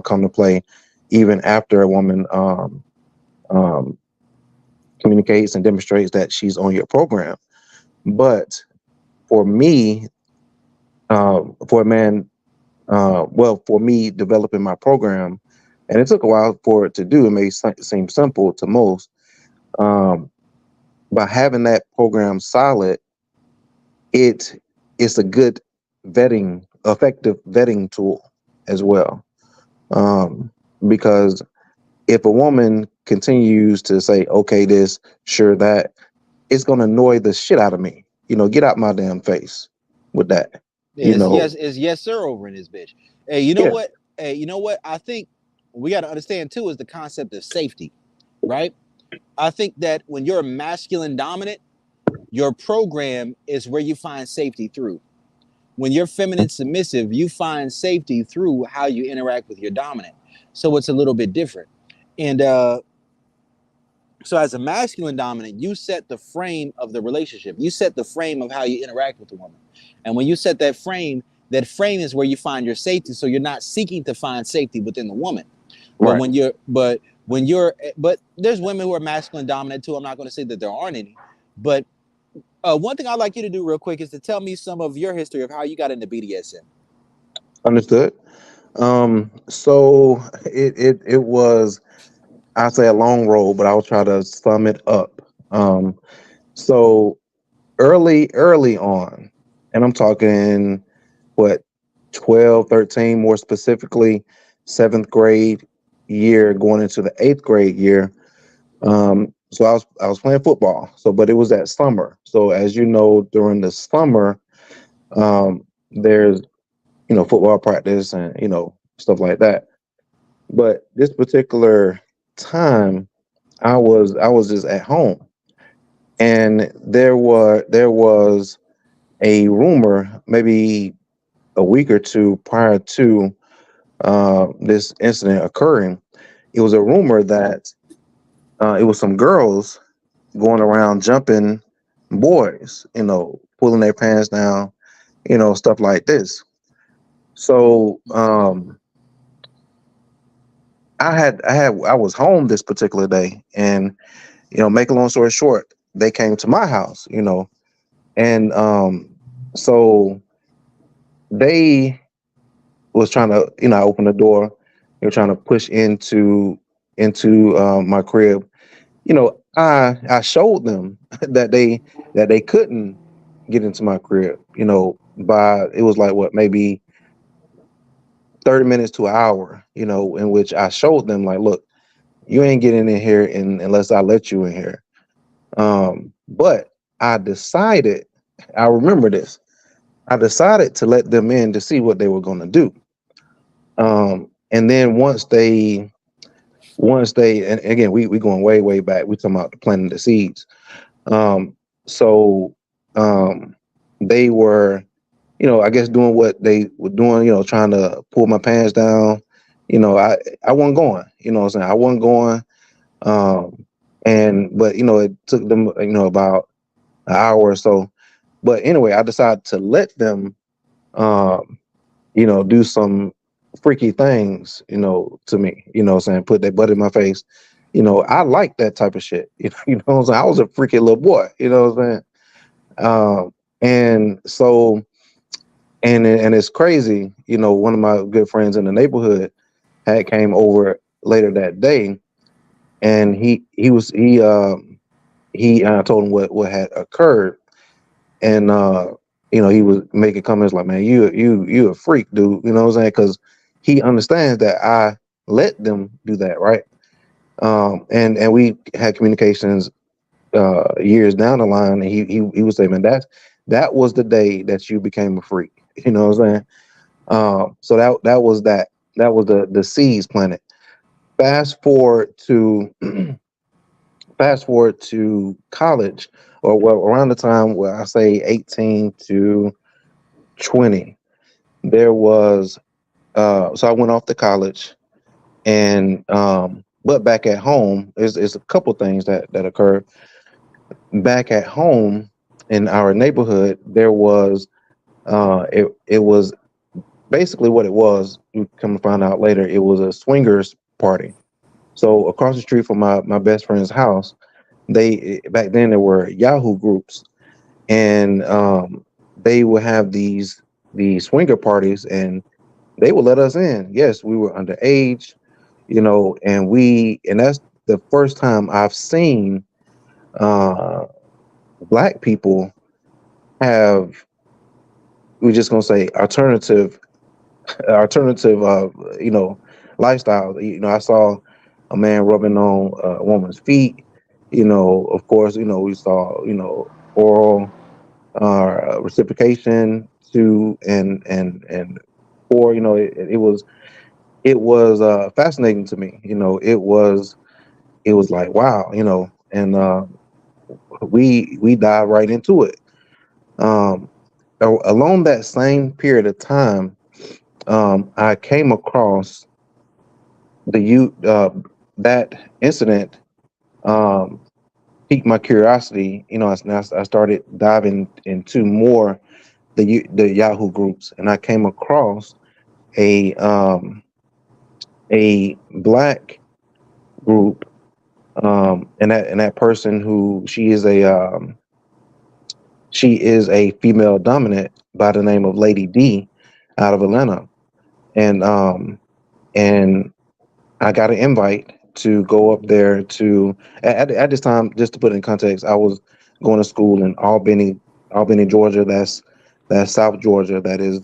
come to play even after a woman um, communicates and demonstrates that she's on your program. But for me, for a man, well, for me developing my program, and it took a while for it to do, it may seem simple to most. Um, by having that program solid, it it's a good effective vetting tool as well. Um, because if a woman continues to say, okay, this, sure, that, it's going to annoy the shit out of me. Get out my damn face with that. Yeah, You know, it's yes sir over in this bitch. Hey, you know yeah, what? Hey, you know what? I think we got to understand too is the concept of safety, right? I think that when you're masculine dominant, your program is where you find safety through. When you're feminine submissive, you find safety through how you interact with your dominant. So it's a little bit different. And So as a masculine dominant, you set the frame of the relationship. You set the frame of how you interact with the woman. And when you set that frame is where you find your safety. So you're not seeking to find safety within the woman. But Right. but there's women who are masculine dominant too. I'm not going to say that there aren't any. But one thing I'd like you to do real quick is to tell me some of your history of how you got into BDSM. Understood. So it was, I'd say, a long road, but I'll try to sum it up. So early on, and I'm talking what, 12, 13, more specifically, seventh grade year going into the eighth grade year. So I was playing football. So, but it was that summer. So as you know, during the summer, there's, football practice and, stuff like that. But this particular time, I was just at home, and there was a rumor maybe a week or two prior to this incident occurring. It was a rumor that it was some girls going around jumping boys, pulling their pants down, stuff like this. So I was home this particular day, and make a long story short, they came to my house, and so they was trying to, I opened the door. They were trying to push into my crib. I showed them that they couldn't get into my crib. By it was like what, maybe 30 minutes to an hour. In which I showed them like, look, you ain't getting in here unless I let you in here. But I decided, I remember this. I decided to let them in to see what they were going to do. And then and again, we going way back. We talking about planting the seeds. So they were, I guess doing what they were doing, trying to pull my pants down. I wasn't going, what I'm saying? I wasn't going. But it took them, about an hour or so. But anyway, I decided to let them, do some freaky things, to me, what I'm saying, put their butt in my face. I like that type of shit. What I'm saying? I was a freaky little boy, what I'm saying? And so, and it's crazy, one of my good friends in the neighborhood had came over later that day, and he told him what had occurred, and he was making comments like, man, you a freak, dude, what I'm saying? Because he understands that I let them do that, right? And we had communications years down the line, and he would say, man, that was the day that you became a freak, what I'm saying? So that was the seeds planted. Fast forward to college, or well, around the time where I say 18 to 20, there was so I went off to college, and but back at home, there's a couple things that occurred. Back at home in our neighborhood, there was it was basically what it was. You come to find out later, it was a swingers party. So across the street from my best friend's house, back then there were Yahoo groups, and they would have these swinger parties, and they would let us in. Yes, we were underage, and that's the first time I've seen black people have, we're just gonna say, alternative lifestyle. I saw a man rubbing on a woman's feet. Of course, we saw, oral reciprocation to and or, it was fascinating to me. It was like, wow, and we dive right into it. Along that same period of time, I came across that incident um, piqued my curiosity. You know, I started diving into more the Yahoo groups, and I came across a um, a black group, and that person who she is a female dominant by the name of Lady D out of Atlanta, and and I got an invite to go up there to at this time. Just to put it in context, I was going to school in Albany, Georgia. That's South Georgia. That is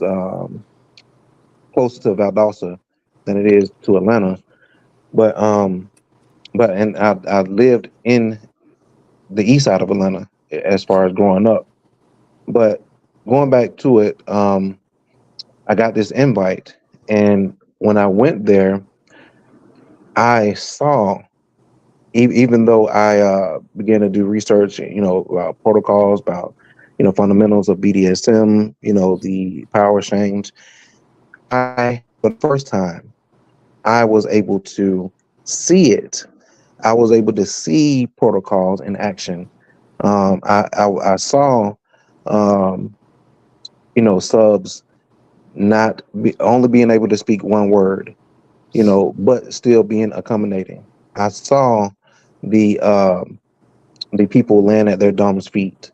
closer to Valdosta than it is to Atlanta. But and I lived in the east side of Atlanta as far as growing up. But going back to it, I got this invite, and when I went there, I saw, even though I began to do research, about protocols, about fundamentals of BDSM, the power exchange. For the first time, I was able to see it. I was able to see protocols in action. I saw, um, subs only being able to speak one word, but still being accommodating. I saw the um, the people laying at their dom's feet.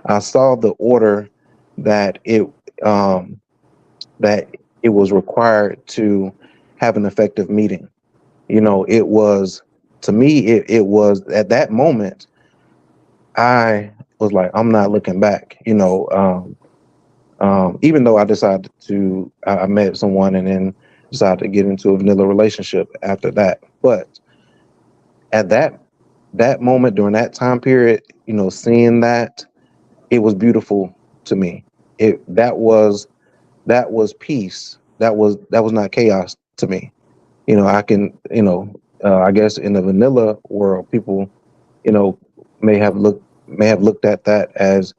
I saw the order that um, that it was required to have an effective meeting. It was, to me, it was at that moment I was like, I'm not looking back. Even though I met someone and then decided to get into a vanilla relationship after that, but at that moment during that time period, seeing that, it was beautiful to me. It that was peace. That was not chaos to me. I can, I guess in the vanilla world, people, you know, may have looked at that as,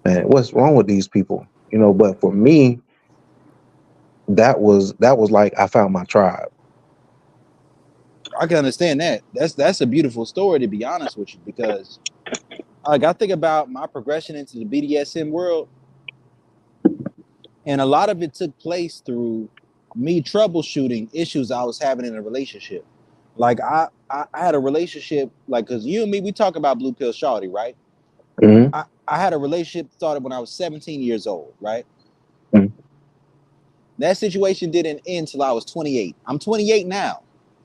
man, what's wrong with these people? But for me, that was like I found my tribe. I can understand that. That's a beautiful story, to be honest with you, because like I think about my progression into the BDSM world, and a lot of it took place through me troubleshooting issues I was having in a relationship. Like I had a relationship, like, because you and me, we talk about blue pill shawty, right? Hmm. I had a relationship started when I was 17 years old, right? Hmm. That situation didn't end till I was 28. I'm 28 now,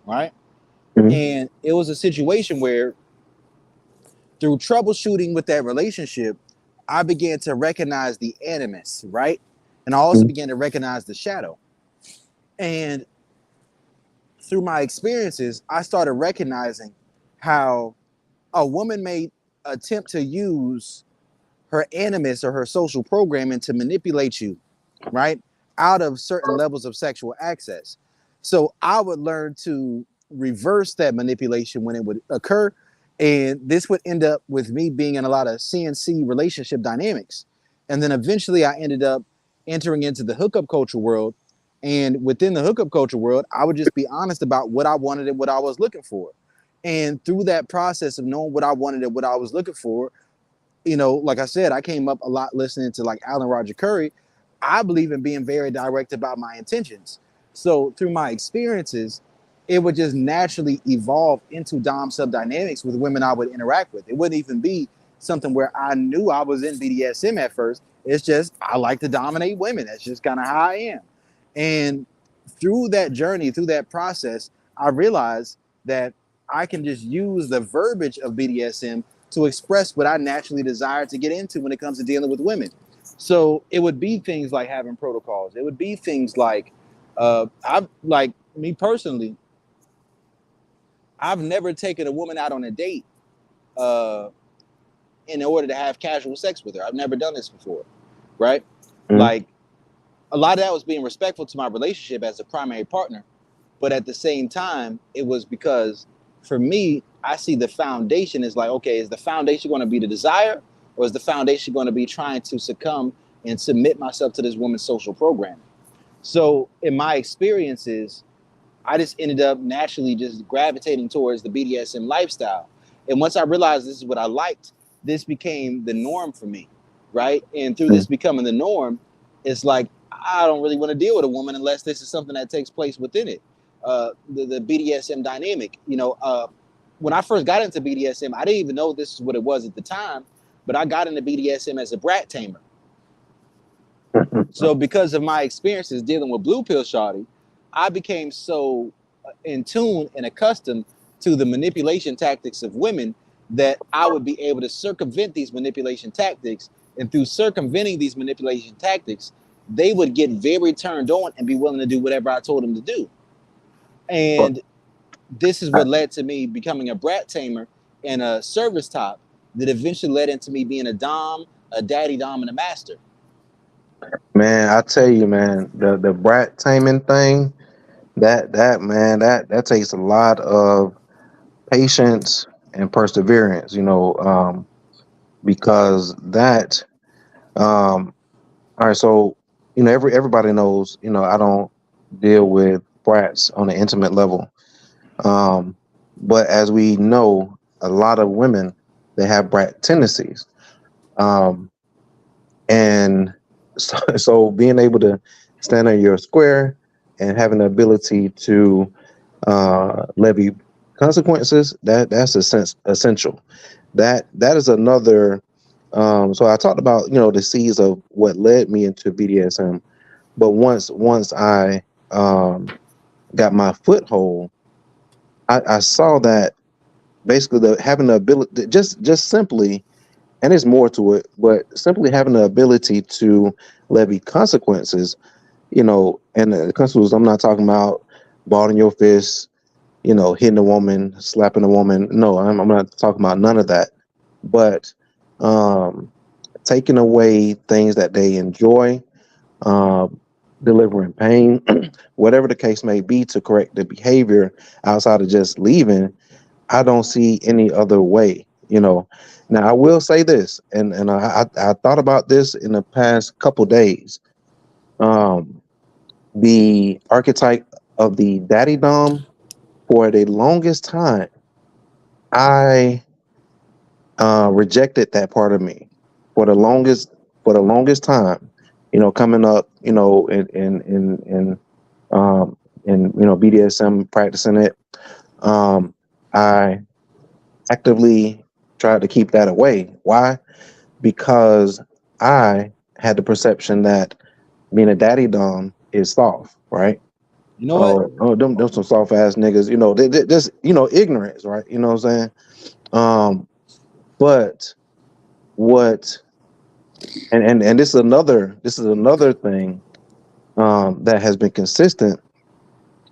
right? Hmm. And it was a situation where through troubleshooting with that relationship, I began to recognize the animus, right? And I also began to recognize the shadow. And through my experiences, I started recognizing how a woman may attempt to use her animus or her social programming to manipulate you, right? Out of certain levels of sexual access. So I would learn to reverse that manipulation when it would occur. And this would end up with me being in a lot of CNC relationship dynamics. And then eventually I ended up entering into the hookup culture world. And within the hookup culture world, I would just be honest about what I wanted and what I was looking for. And through that process of knowing what I wanted and what I was looking for, like I said, I came up a lot listening to like Alan Roger Curry. I believe in being very direct about my intentions. So through my experiences, it would just naturally evolve into Dom sub dynamics with women I would interact with. It wouldn't even be something where I knew I was in BDSM at first. It's just I like to dominate women. That's just kind of how I am. And through that journey, through that process, I realized that I can just use the verbiage of BDSM to express what I naturally desire to get into when it comes to dealing with women. So it would be things like having protocols. It would be things like, I like me personally, I've never taken a woman out on a date uh, in order to have casual sex with her. I've never done this before, right? Hmm. Like a lot of that was being respectful to my relationship as a primary partner. But at the same time, it was because for me, I see the foundation is like, okay, is the foundation going to be the desire, or is the foundation going to be trying to succumb and submit myself to this woman's social programming? So in my experiences, I just ended up naturally just gravitating towards the BDSM lifestyle. And once I realized this is what I liked, this became the norm for me, right? And through this becoming the norm, it's like, I don't really want to deal with a woman unless this is something that takes place within it. The BDSM dynamic, when I first got into BDSM, I didn't even know this is what it was at the time, but I got into BDSM as a brat tamer. So because of my experiences dealing with Blue Pill Shawty, I became so in tune and accustomed to the manipulation tactics of women that I would be able to circumvent these manipulation tactics. And through circumventing these manipulation tactics, they would get very turned on and be willing to do whatever I told them to do. And this is what led to me becoming a brat tamer and a service top that eventually led into me being a dom, a daddy dom, and a master. Man, I tell you, man, the brat taming thing, that takes a lot of patience and perseverance, because that all right, so everybody knows, I don't deal with brats on an intimate level. But as we know, a lot of women, they have brat tendencies. And so being able to stand on your square and having the ability to levy consequences, that's essential. That is another. So I talked about the seeds of what led me into BDSM, but once I got my foothold, I saw that basically having the ability just simply, and there's more to it, but simply having the ability to levy consequences, and the consequences, I'm not talking about balling your fist, hitting a woman, slapping a woman. No, I'm not talking about none of that. But taking away things that they enjoy, delivering pain, whatever the case may be, to correct the behavior outside of just leaving, I don't see any other way. Now I will say this, and I thought about this in the past couple days. The archetype of the daddy dom, for the longest time, I rejected that part of me for the longest time. Coming up, in BDSM, practicing it, I actively tried to keep that away. Why? Because I had the perception that being a daddy dom is soft, right? You know what? Oh, them some soft ass niggas. They just ignorance, right? You know what I'm saying? But what? And this is another thing that has been consistent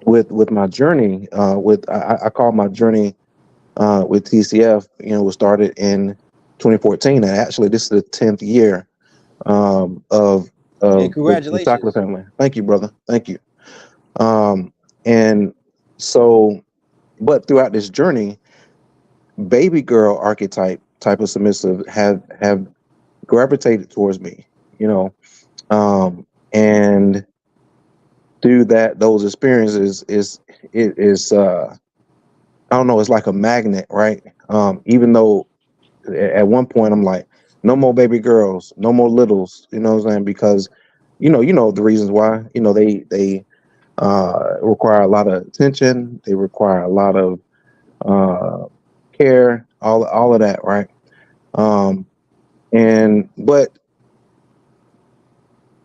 with my journey. I call my journey with TCF. Was started in 2014, and actually this is the 10th year of Congratulations. the chocolate family. Thank you, brother. Thank you. And so, but throughout this journey, baby girl archetype type of submissive have gravitated towards me, and through those experiences I don't know, it's like a magnet, right? Even though at one point I'm like, no more baby girls, no more littles, you know what I'm saying? Because you know the reasons why. They require a lot of attention, they require a lot of care, all of that, right? But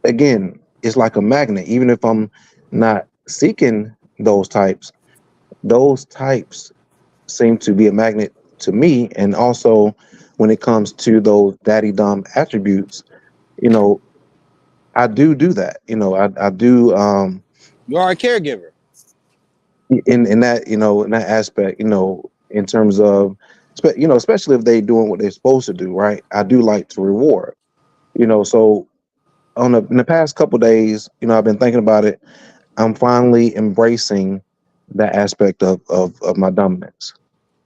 again, it's like a magnet. Even if I'm not seeking those types seem to be a magnet to me. And also when it comes to those daddy dom attributes, I do that. I do. You are a caregiver. In that in that aspect, in terms of especially if they doing what they're supposed to do, right? I do like to reward. So in the past couple of days, I've been thinking about it. I'm finally embracing that aspect of my dominance.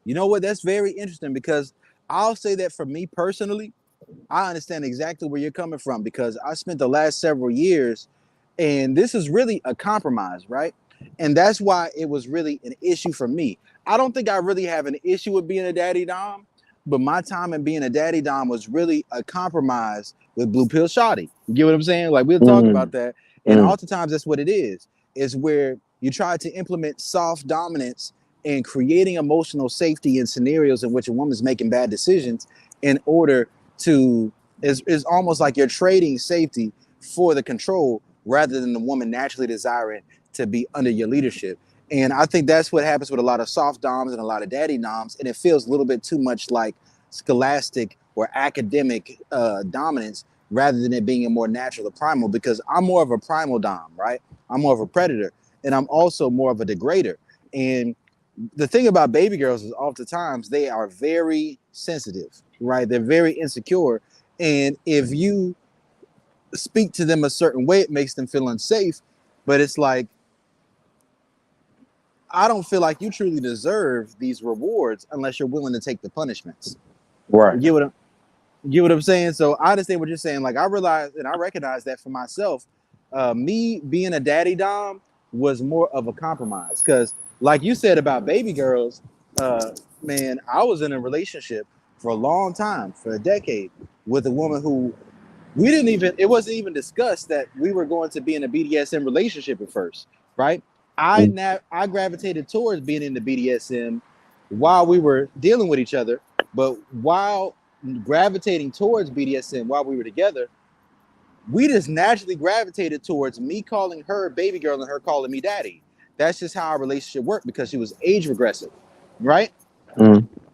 You know what? That's very interesting, because I'll say that for me personally, I understand exactly where you're coming from, because I spent the last several years, and this is really a compromise, right? And that's why it was really an issue for me. I don't think I really have an issue with being a daddy dom, but my time in being a daddy dom was really a compromise with Blue Pill Shawty. You get what I'm saying? Like we'll talk about that. And oftentimes that's what it is where you try to implement soft dominance and creating emotional safety in scenarios in which a woman's making bad decisions in order to, is almost like you're trading safety for the control rather than the woman naturally desiring to be under your leadership. And I think that's what happens with a lot of soft doms and a lot of daddy doms. And it feels a little bit too much like scholastic or academic dominance rather than it being a more natural or primal, because I'm more of a primal dom, right? I'm more of a predator, and I'm also more of a degrader. And the thing about baby girls is oftentimes they are very sensitive, right? They're very insecure. And if you speak to them a certain way, it makes them feel unsafe. But it's like, I don't feel like you truly deserve these rewards unless you're willing to take the punishments. Right. You get what I'm saying? So I understand what you're saying. Like I realize and I recognize that for myself, me being a daddy dom was more of a compromise. Because like you said about baby girls, man, I was in a relationship for a long time, for a decade, with a woman who it wasn't even discussed that we were going to be in a BDSM relationship at first, right? I gravitated towards being in the BDSM while we were dealing with each other, but while gravitating towards BDSM while we were together, we just naturally gravitated towards me calling her baby girl and her calling me daddy. That's just how our relationship worked because she was age regressive, right?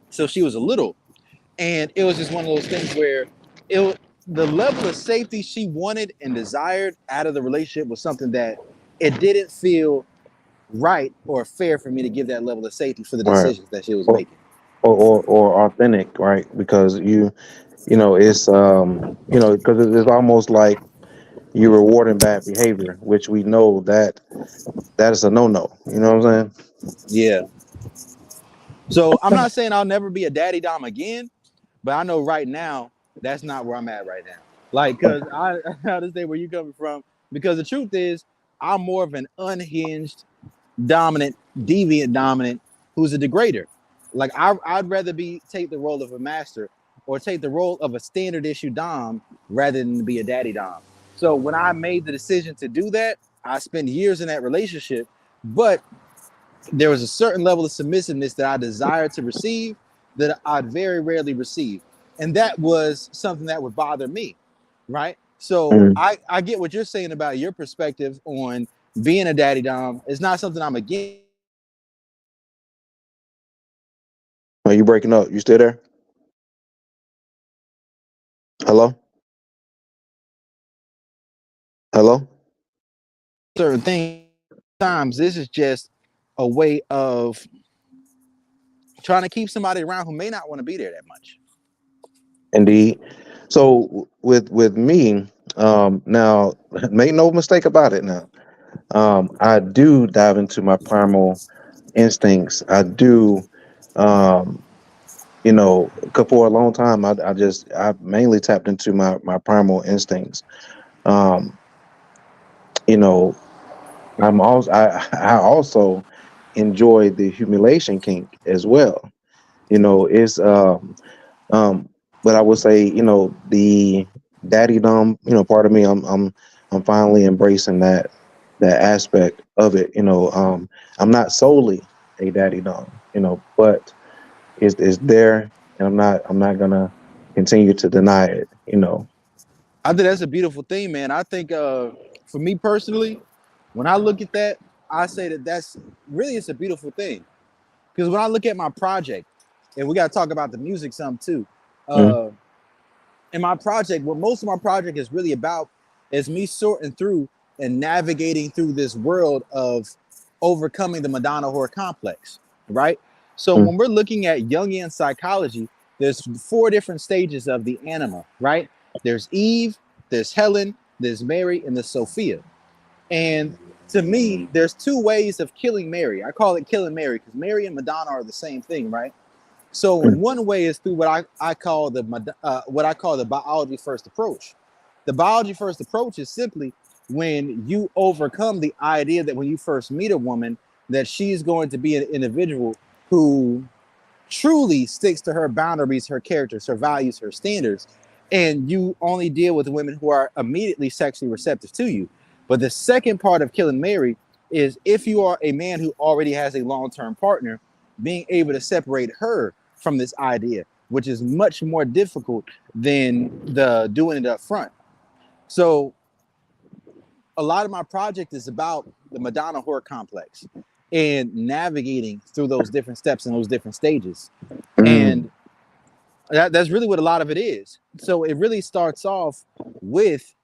So she was a little, and it was just one of those things where the level of safety she wanted and desired out of the relationship was something that it didn't feel right or fair for me to give that level of safety for the decisions that she was making. Or authentic, right? Because you know, it's because it's almost like you're rewarding bad behavior, which we know that is a no. You know what I'm saying? Yeah. So I'm not saying I'll never be a daddy dom again, but I know right now that's not where I'm at right now. Like, because I understand where you're coming from. Because the truth is, I'm more of an unhinged, dominant, deviant dominant who's a degrader. Like, I'd rather take the role of a master or take the role of a standard issue dom rather than be a daddy dom. So when I made the decision to do that, I spent years in that relationship, but there was a certain level of submissiveness that I desired to receive that I'd very rarely receive. And that was something that would bother me, right? So I get what you're saying about your perspective on being a daddy dom. It's not something I'm against. Are you breaking up? You still there? Hello? Hello? Certain things. Sometimes this is just a way of trying to keep somebody around who may not want to be there that much. Indeed. So with me, now make no mistake about it. Now, I do dive into my primal instincts. I do, for a long time, I mainly tapped into my primal instincts. You know, I also enjoy the humiliation kink as well. It's but I would say, the daddy dom, part of me, I'm finally embracing that aspect of it. I'm not solely a daddy dom, but it's there, and I'm not gonna continue to deny it. I think that's a beautiful thing, man. I think for me personally, when I look at that, I say that's really, it's a beautiful thing. Because when I look at my project, and we got to talk about the music some too. In my project, what most of my project is really about is me sorting through and navigating through this world of overcoming the Madonna whore complex, right? So when we're looking at Jungian psychology, there's 4 different stages of the anima, right? There's Eve, there's Helen, there's Mary, and there's Sophia. And to me, there's 2 ways of killing Mary. I call it killing Mary because Mary and Madonna are the same thing, right? So one way is through what I call the biology first approach. The biology first approach is simply when you overcome the idea that when you first meet a woman, that she's going to be an individual who truly sticks to her boundaries, her characters, her values, her standards, and you only deal with women who are immediately sexually receptive to you. But the second part of killing Mary is if you are a man who already has a long-term partner, being able to separate her from this idea, which is much more difficult than the doing it up front. So a lot of my project is about the Madonna horror complex and navigating through those different steps and those different stages. And that's really what a lot of it is. So it really starts off with,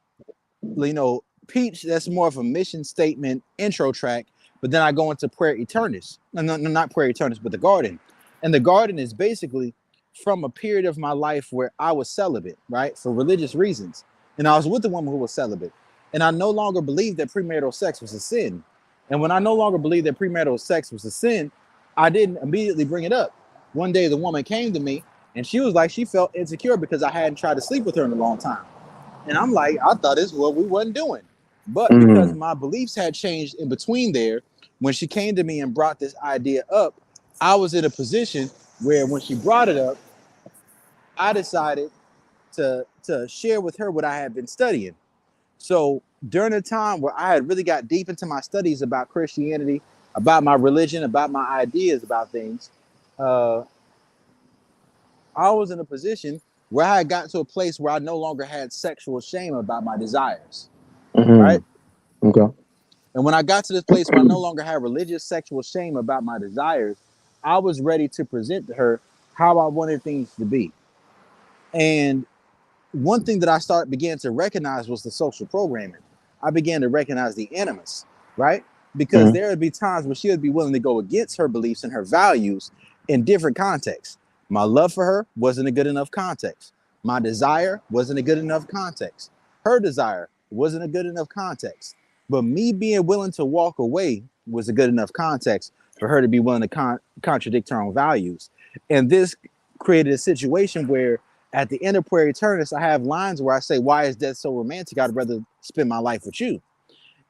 you know, Peach, that's more of a mission statement intro track, but then I go into Prayer Eternis. No, not Prayer Eternis, but the Garden. And the Garden is basically from a period of my life where I was celibate, right? For religious reasons. And I was with a woman who was celibate. And I no longer believed that premarital sex was a sin. And when I no longer believed that premarital sex was a sin, I didn't immediately bring it up. One day the woman came to me and she was like, she felt insecure because I hadn't tried to sleep with her in a long time. And I'm like, I thought this is what we wasn't doing. But because my beliefs had changed in between there, when she came to me and brought this idea up, I was in a position where when she brought it up, I decided to share with her what I had been studying. So during a time where I had really got deep into my studies about Christianity, about my religion, about my ideas about things, I was in a position where I had gotten to a place where I no longer had sexual shame about my desires, right? Okay. And when I got to this place where I no longer had religious sexual shame about my desires, I was ready to present to her how I wanted things to be. And one thing that I began to recognize was the social programming. I began to recognize the animus, right? Because there would be times where she would be willing to go against her beliefs and her values in different contexts. My love for her wasn't a good enough context. My desire wasn't a good enough context. Her desire wasn't a good enough context. But me being willing to walk away was a good enough context for her to be willing to contradict her own values. And this created a situation where at the end of Prayer Eternis, I have lines where I say, why is death so romantic? I'd rather spend my life with you.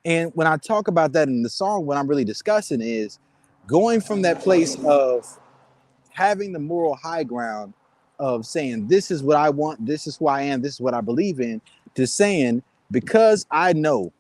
And when I talk about that in the song, what I'm really discussing is going from that place of having the moral high ground of saying, this is what I want, this is who I am, this is what I believe in, to saying, because I know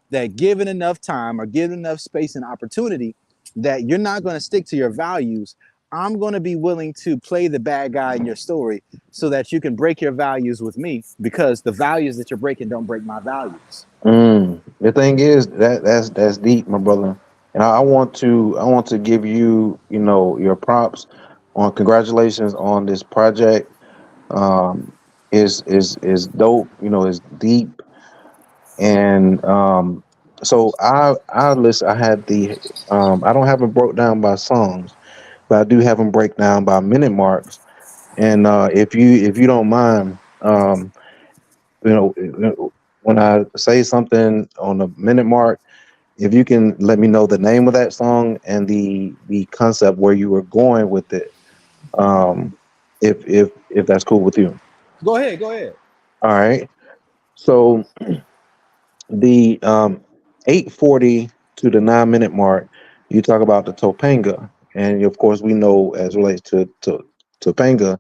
that given enough time or given enough space and opportunity, that you're not going to stick to your values, I'm going to be willing to play the bad guy in your story so that you can break your values with me, because the values that you're breaking don't break my values. The thing is that's deep, my brother. And I want to give you, you know, your props on congratulations on this project. Is dope, you know, is deep. And so I listen, I had the I don't have them broke down by songs, but I do have them break down by minute marks. And if you don't mind, you know, when I say something on the minute mark, if you can let me know the name of that song and the concept where you were going with it, if that's cool with you. Go ahead. All right. So the 8:40 to the 9 minute mark, you talk about the Topanga, and of course we know as relates to Topanga,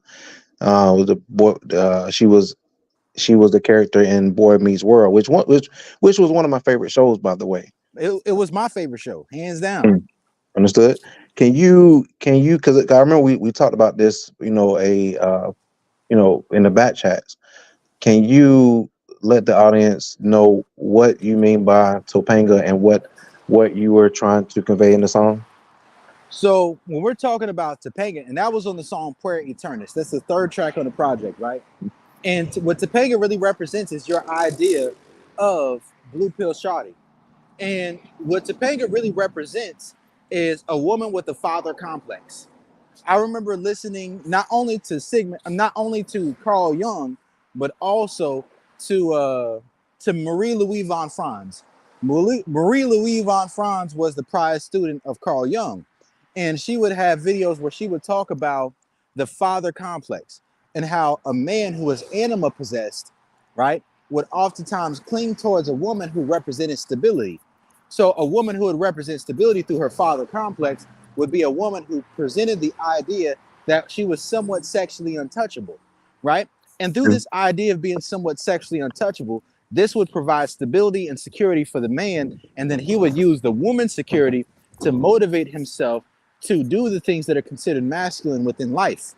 was the boy. She was the character in Boy Meets World, which was one of my favorite shows, by the way. It was my favorite show, hands down. Understood. Can you because I remember we talked about this, you know, you know, in the back chats. Can you let the audience know what you mean by Topanga and what you were trying to convey in the song? So when we're talking about Topanga, and that was on the song Prayer Eternis, that's the third track on the project, right? And what Topanga really represents is your idea of blue pill shawty. And what Topanga really represents is a woman with a father complex. I remember listening not only to Carl Jung, but also to Marie Louise von Franz. Marie Louise von Franz was the prize student of Carl Jung, and she would have videos where she would talk about the father complex and how a man who was anima possessed, right, would oftentimes cling towards a woman who represented stability. So a woman who would represent stability through her father complex would be a woman who presented the idea that she was somewhat sexually untouchable, right? And through this idea of being somewhat sexually untouchable, this would provide stability and security for the man, and then he would use the woman's security to motivate himself to do the things that are considered masculine within life.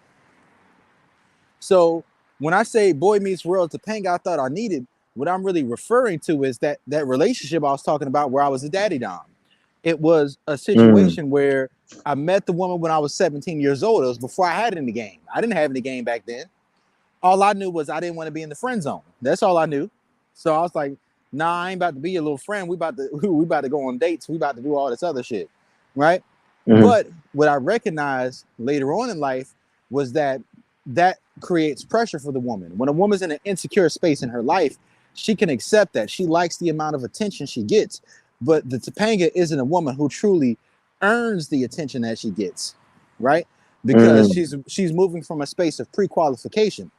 So when I say boy meets world, Topanga I thought I needed, what I'm really referring to is that relationship I was talking about where I was a daddy dom. It was a situation where I met the woman when I was 17 years old. It was before I had any game. I didn't have any game back then. All I knew was I didn't want to be in the friend zone. That's all I knew. So I was like, nah, I ain't about to be your little friend. We about to go on dates. We about to do all this other shit, right? But what I recognized later on in life was that creates pressure for the woman. When a woman's in an insecure space in her life, she can accept that. She likes the amount of attention she gets. But the Topanga isn't a woman who truly earns the attention that she gets, right? Because she's moving from a space of pre-qualification.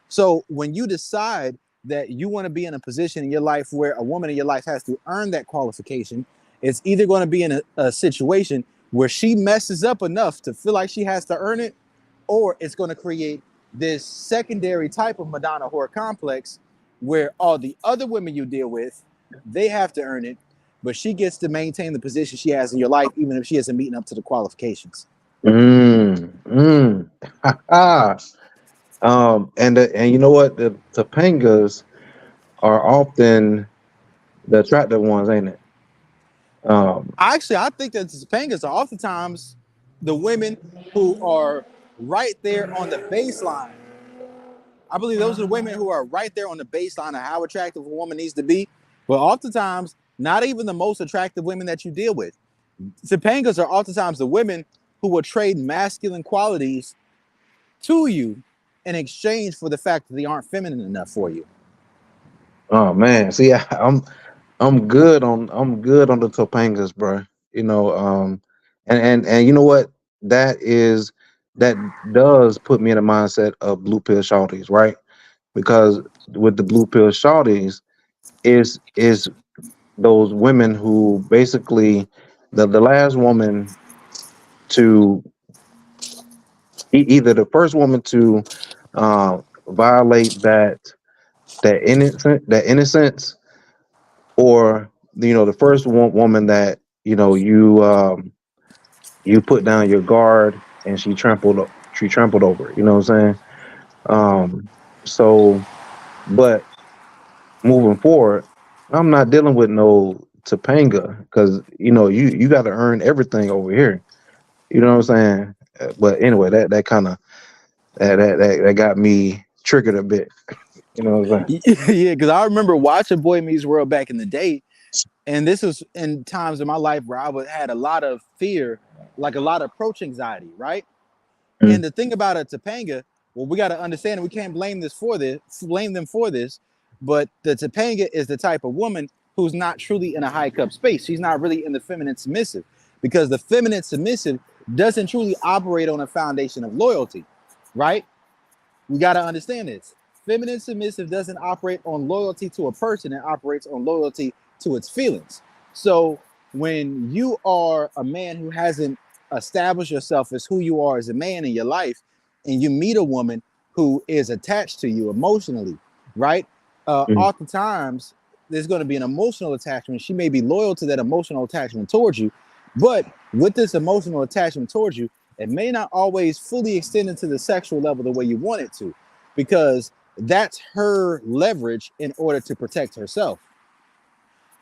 So when you decide that you want to be in a position in your life where a woman in your life has to earn that qualification, it's either going to be in a situation where she messes up enough to feel like she has to earn it, or it's going to create this secondary type of Madonna whore complex where all the other women you deal with, they have to earn it, but she gets to maintain the position she has in your life, even if she isn't meeting up to the qualifications. And you know what? The Topangas are often the attractive ones, ain't it? Actually, I think that the Topangas are oftentimes the women who are right there on the baseline. I believe those are the women who are right there on the baseline of how attractive a woman needs to be. But oftentimes, not even the most attractive women that you deal with. Topangas are oftentimes the women who will trade masculine qualities to you in exchange for the fact that they aren't feminine enough for you. Oh man, see, I'm good on the Topangas, bro. You know, and you know what? That does put me in a mindset of blue pill shawties, right? Because with the blue pill shawties is those women who basically the last woman to either the first woman to violate that innocence, or the first woman that you put down your guard and she trampled over it, you know what I'm saying? So but moving forward, I'm not dealing with no Topanga, because you got to earn everything over here, you know what I'm saying? But anyway, that kind of that got me triggered a bit, you know what I'm saying? Yeah, because I remember watching Boy Meets World back in the day, and this was in times in my life where I had a lot of fear, like a lot of approach anxiety, right? And the thing about a Topanga, well, we got to understand, and we can't blame them for this, but the Topanga is the type of woman who's not truly in a high cup space. She's not really in the feminine submissive, because the feminine submissive doesn't truly operate on a foundation of loyalty, right? We got to understand this. Feminine submissive doesn't operate on loyalty to a person. It operates on loyalty to its feelings. So when you are a man who hasn't established yourself as who you are as a man in your life, and you meet a woman who is attached to you emotionally, right? Oftentimes there's going to be an emotional attachment. She may be loyal to that emotional attachment towards you, but with this emotional attachment towards you, it may not always fully extend into the sexual level the way you want it to, because that's her leverage in order to protect herself.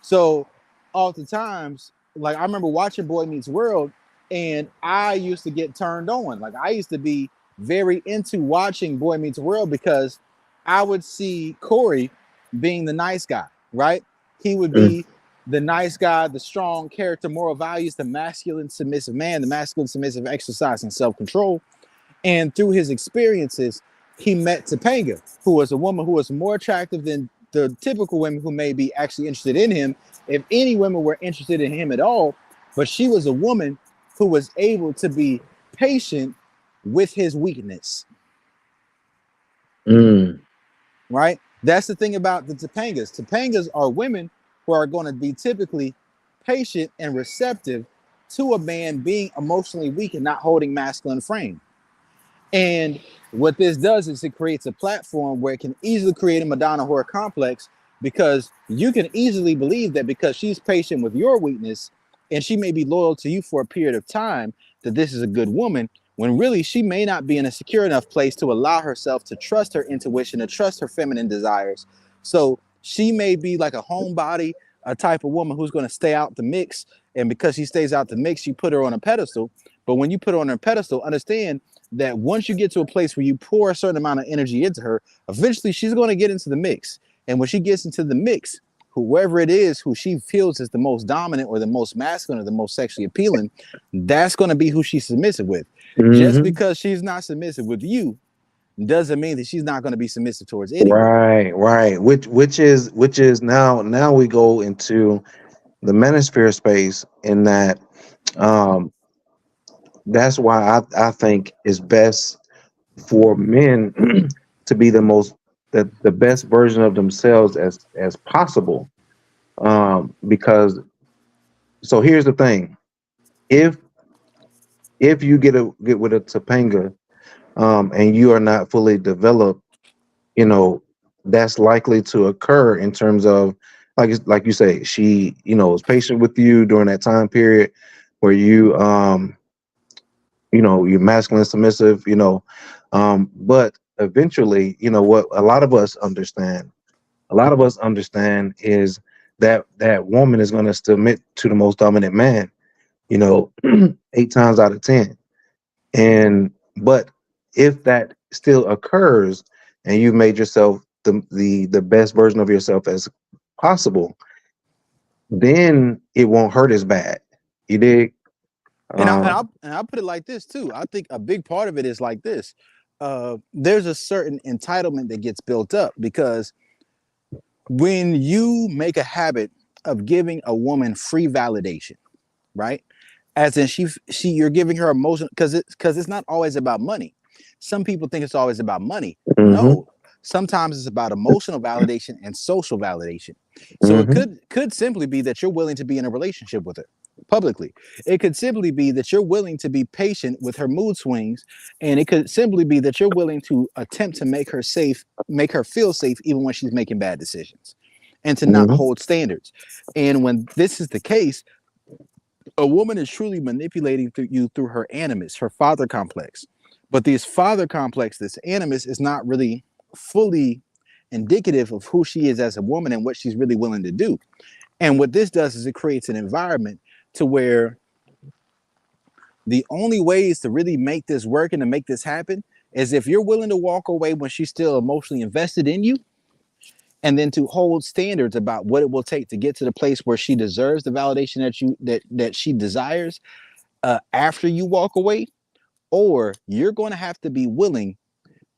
So oftentimes, like I remember watching Boy Meets World, and I used to get turned on. Like I used to be very into watching Boy Meets World because I would see Corey being the nice guy, right? He would be the nice guy, the strong character, moral values, the masculine submissive man, the masculine submissive exercise and self-control. And through his experiences, he met Topanga, who was a woman who was more attractive than the typical women who may be actually interested in him, if any women were interested in him at all. But she was a woman who was able to be patient with his weakness. Right? That's the thing about the Topangas. Topangas are women who are going to be typically patient and receptive to a man being emotionally weak and not holding masculine frame. And what this does is it creates a platform where it can easily create a Madonna whore complex, because you can easily believe that because she's patient with your weakness and she may be loyal to you for a period of time, that this is a good woman, when really she may not be in a secure enough place to allow herself to trust her intuition, to trust her feminine desires. So she may be like a homebody, a type of woman who's going to stay out the mix. And because she stays out the mix, you put her on a pedestal. But when you put her on a pedestal, understand that once you get to a place where you pour a certain amount of energy into her, eventually she's going to get into the mix. And when she gets into the mix, whoever it is who she feels is the most dominant or the most masculine or the most sexually appealing, that's going to be who she's submissive with. Just because she's not submissive with you doesn't mean that she's not going to be submissive towards anyone. Right. Which is now we go into the manosphere space, in that um that's why I think it's best for men to be the best version of themselves as possible. Because so here's the thing. If you get with a Topanga, and you are not fully developed, that's likely to occur in terms of, like you say, she, is patient with you during that time period where you're masculine submissive, but eventually, what a lot of us understand is that that woman is going to submit to the most dominant man, 8 times out of 10. But if that still occurs and you've made yourself the best version of yourself as possible, then it won't hurt as bad. You dig? I'll put it like this too. I think a big part of it is like this. There's a certain entitlement that gets built up, because when you make a habit of giving a woman free validation, right? As in you're giving her emotion, because it's not always about money. Some people think it's always about money. No, sometimes it's about emotional validation and social validation. So it could simply be that you're willing to be in a relationship with her publicly. It could simply be that you're willing to be patient with her mood swings, and it could simply be that you're willing to attempt to make her feel safe even when she's making bad decisions, and to not hold standards. And when this is the case, a woman is truly manipulating you through her animus, her father complex. But this father complex, this animus, is not really fully indicative of who she is as a woman and what she's really willing to do. And what this does is it creates an environment to where the only ways to really make this work and to make this happen is if you're willing to walk away when she's still emotionally invested in you, and then to hold standards about what it will take to get to the place where she deserves the validation that she desires after you walk away. Or you're going to have to be willing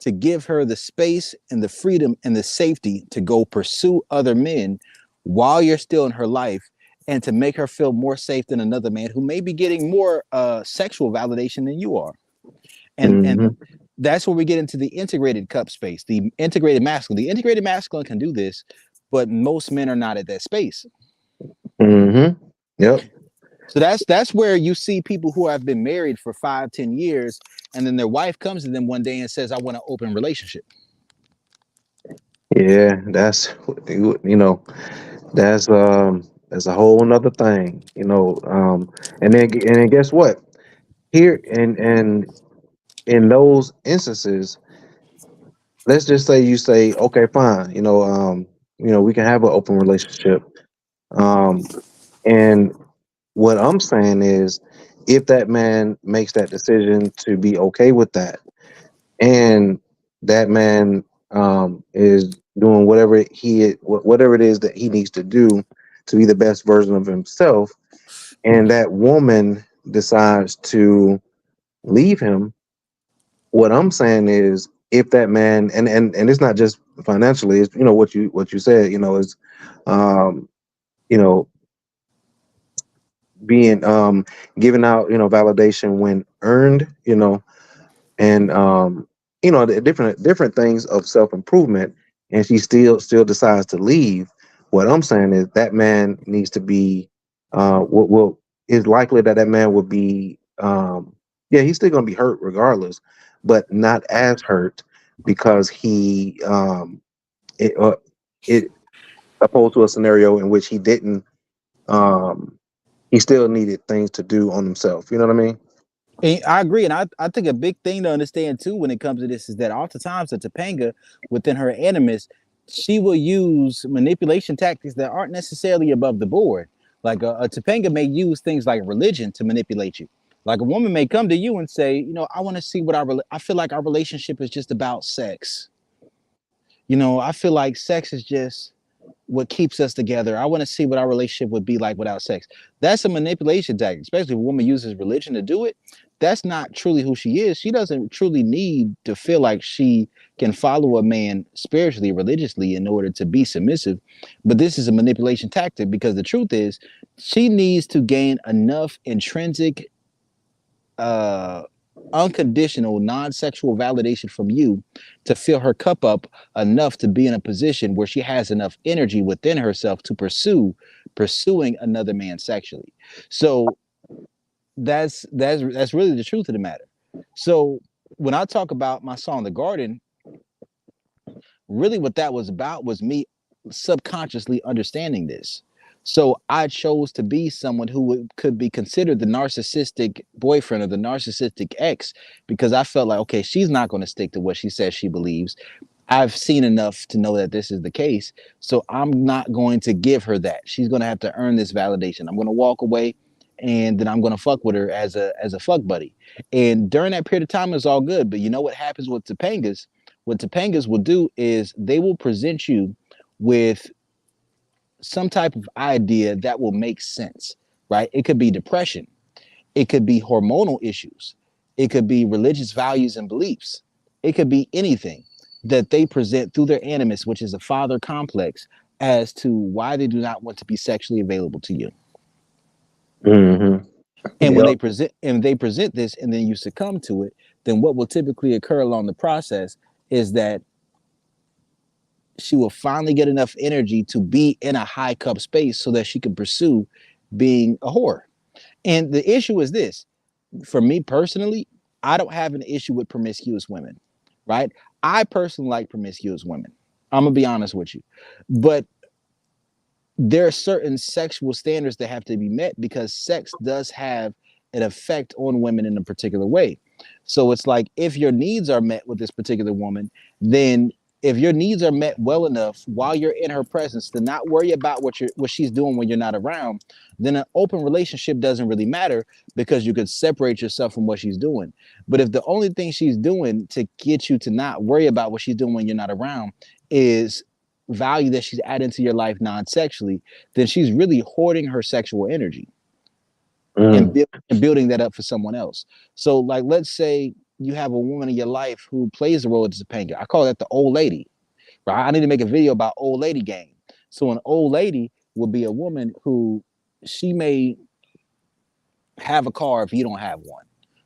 to give her the space and the freedom and the safety to go pursue other men while you're still in her life, and to make her feel more safe than another man who may be getting more sexual validation than you are. And that's where we get into the integrated cup space, the integrated masculine. The integrated masculine can do this, but most men are not at that space. Yep. So that's where you see people who have been married for 5-10 years, and then their wife comes to them one day and says, I want an open relationship. Yeah, that's that's a whole nother thing, and then guess what? Here and in those instances, let's just say you say, okay, fine, we can have an open relationship. And what I'm saying is, if that man makes that decision to be okay with that, and that man is doing whatever it is that he needs to do to be the best version of himself, and that woman decides to leave him, what I'm saying is, if that man, and it's not just financially, it's what you said, is you know being given out validation when earned, and the different things of self-improvement, and she still decides to leave. What I'm saying is that man needs to be what it's likely that that man would be, yeah, he's still going to be hurt regardless, but not as hurt because it, uh, it opposed to a scenario in which he didn't, um, he still needed things to do on himself. You know what I mean? And I agree, and I think a big thing to understand too when it comes to this is that oftentimes the Topanga within her animus, she will use manipulation tactics that aren't necessarily above the board. Like a Topanga may use things like religion to manipulate you. Like a woman may come to you and say, you know, I want to see what I feel like our relationship is just about sex. You know, I feel like sex is just what keeps us together. I want to see what our relationship would be like without sex. That's a manipulation tactic, especially if a woman uses religion to do it. That's not truly who she is. She doesn't truly need to feel like she can follow a man spiritually, religiously in order to be submissive. But this is a manipulation tactic because the truth is she needs to gain enough intrinsic uh unconditional non-sexual validation from you to fill her cup up enough to be in a position where she has enough energy within herself to pursuing another man sexually. So that's really the truth of the matter. So when I talk about my song The Garden, really what that was about was me subconsciously understanding this. So I chose to be someone who could be considered the narcissistic boyfriend or the narcissistic ex because I felt like, okay, she's not going to stick to what she says she believes. I've seen enough to know that this is the case. So I'm not going to give her that. She's going to have to earn this validation. I'm going to walk away and then I'm going to fuck with her as a fuck buddy. And during that period of time, it's all good. But you know what happens with Topangas? What Topangas will do is they will present you with some type of idea that will make sense, right? It could be depression. It could be hormonal issues. It could be religious values and beliefs. It could be anything that they present through their animus, which is a father complex, as to why they do not want to be sexually available to you. Mm-hmm. And when Yep. they present this and then you succumb to it, then what will typically occur along the process is that she will finally get enough energy to be in a high cup space so that she can pursue being a whore. And the issue is this, for me personally, I don't have an issue with promiscuous women, right? I personally like promiscuous women. I'm gonna be honest with you. But there are certain sexual standards that have to be met because sex does have an effect on women in a particular way. So it's like if your needs are met with this particular woman, then if your needs are met well enough while you're in her presence to not worry about what she's doing when you're not around, then an open relationship doesn't really matter because you could separate yourself from what she's doing. But if the only thing she's doing to get you to not worry about what she's doing when you're not around is value that she's adding to your life non-sexually, then she's really hoarding her sexual energy and, Mm. and building that up for someone else. So like, let's say you have a woman in your life who plays the role of Topanga. I call that the old lady, right? I need to make a video about old lady game. So an old lady will be a woman who she may have a car if you don't have one,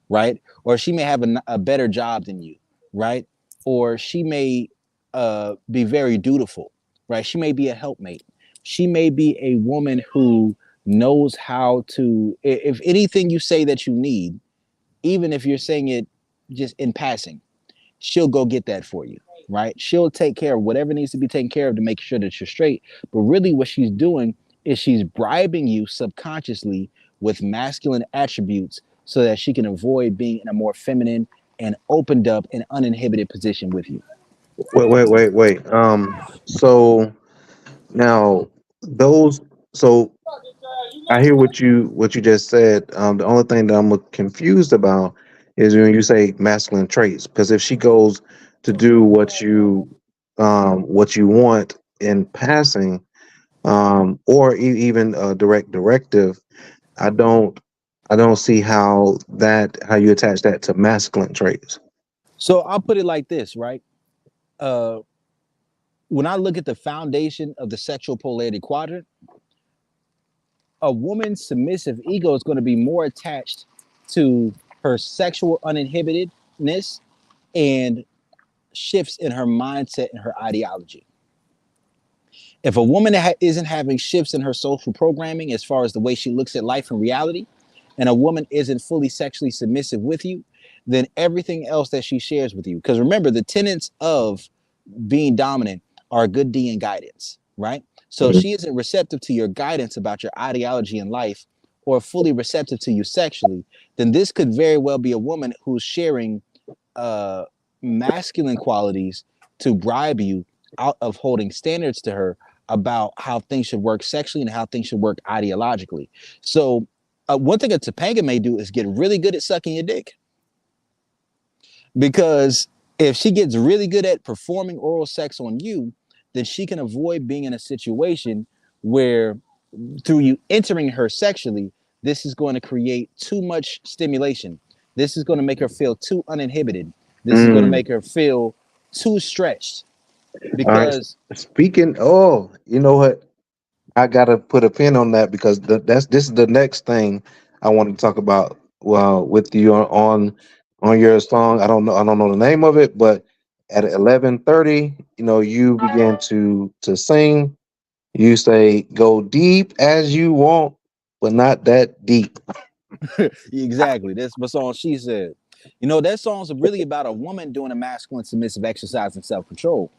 right? Or she may have a better job than you, right? Or she may be very dutiful, right? She may be a helpmate. She may be a woman who knows how to, if anything you say that you need, even if you're saying it just in passing, she'll go get that for you, right? She'll take care of whatever needs to be taken care of to make sure that you're straight. But really what she's doing is she's bribing you subconsciously with masculine attributes so that she can avoid being in a more feminine and opened up and uninhibited position with you. Wait. So now those. So I hear what you just said. The only thing that I'm confused about is when you say masculine traits. Because if she goes to do what you want in passing, or even a direct directive, I don't I don't see how you attach that to masculine traits. So I'll put it like this, right? Uh, when I look at the foundation of the sexual polarity quadrant, a woman's submissive ego is going to be more attached to her sexual uninhibitedness and shifts in her mindset and her ideology. If a woman isn't having shifts in her social programming as far as the way she looks at life and reality, and a woman isn't fully sexually submissive with you, then everything else that she shares with you, because remember, the tenets of being dominant are good D and guidance, right? So if she isn't receptive to your guidance about your ideology in life or fully receptive to you sexually, then this could very well be a woman who's sharing masculine qualities to bribe you out of holding standards to her about how things should work sexually and how things should work ideologically. So one thing a Topanga may do is get really good at sucking your dick. Because if she gets really good at performing oral sex on you, then she can avoid being in a situation where through you entering her sexually, this is going to create too much stimulation. This is going to make her feel too uninhibited. This is going to make her feel too stretched. Because Speaking, you know what? I gotta put a pin on that because this is the next thing I want to talk about. Well, with you on your song, I don't know the name of it, but at 11:30, you begin to sing. You say, "Go deep as you want, but not that deep." exactly, that's what song she said. That song's really about a woman doing a masculine submissive exercise and self-control.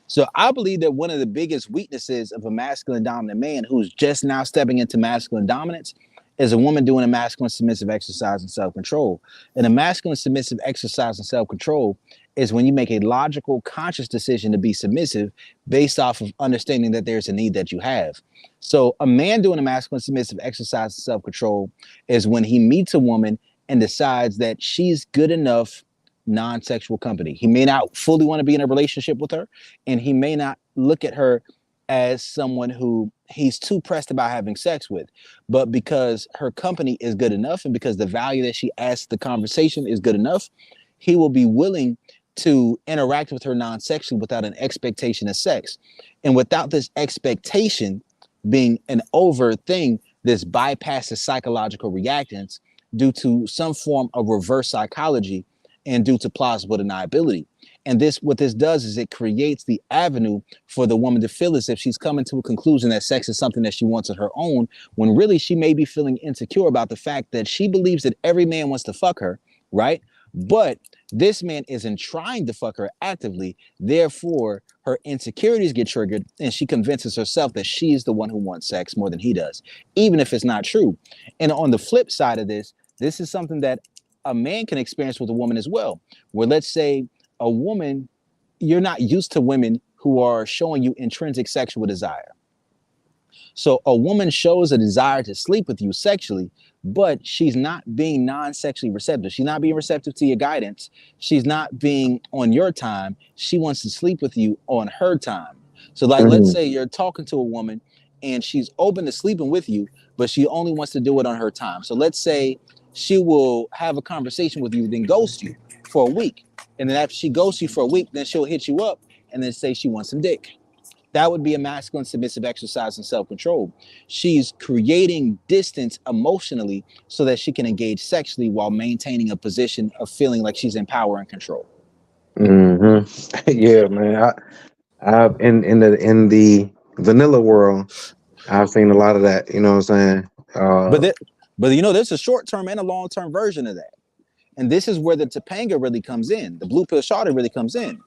So I believe that one of the biggest weaknesses of a masculine dominant man who's just now stepping into masculine dominance is a woman doing a masculine submissive exercise and self-control. And a masculine submissive exercise and self-control is when you make a logical, conscious decision to be submissive based off of understanding that there's a need that you have. So a man doing a masculine submissive exercise and self-control is when he meets a woman and decides that she's good enough non-sexual company. He may not fully want to be in a relationship with her, and he may not look at her as someone who he's too pressed about having sex with, but because her company is good enough and because the value that she adds to the conversation is good enough, he will be willing to interact with her non-sexually without an expectation of sex. And without this expectation being an overt thing, this bypasses psychological reactance due to some form of reverse psychology and due to plausible deniability. And what this does is it creates the avenue for the woman to feel as if she's coming to a conclusion that sex is something that she wants of her own, when really she may be feeling insecure about the fact that she believes that every man wants to fuck her, right? But this man isn't trying to fuck her actively. Therefore, her insecurities get triggered and she convinces herself that she's the one who wants sex more than he does, even if it's not true. And on the flip side of this is something that a man can experience with a woman as well, where let's say a woman, you're not used to women who are showing you intrinsic sexual desire. So a woman shows a desire to sleep with you sexually, but she's not being non-sexually receptive. She's not being receptive to your guidance. She's not being on your time. She wants to sleep with you on her time. So like, let's say you're talking to a woman and she's open to sleeping with you, but she only wants to do it on her time. So let's say she will have a conversation with you, then ghost you for a week. And then after she ghosts you for a week, then she'll hit you up and then say she wants some dick. That would be a masculine submissive exercise in self-control. She's creating distance emotionally so that she can engage sexually while maintaining a position of feeling like she's in power and control. Yeah, man. I in the vanilla world, I've seen a lot of that. You know what I'm saying? But there's a short-term and a long-term version of that. And this is where the Topanga really comes in. The blue pill shawty really comes in.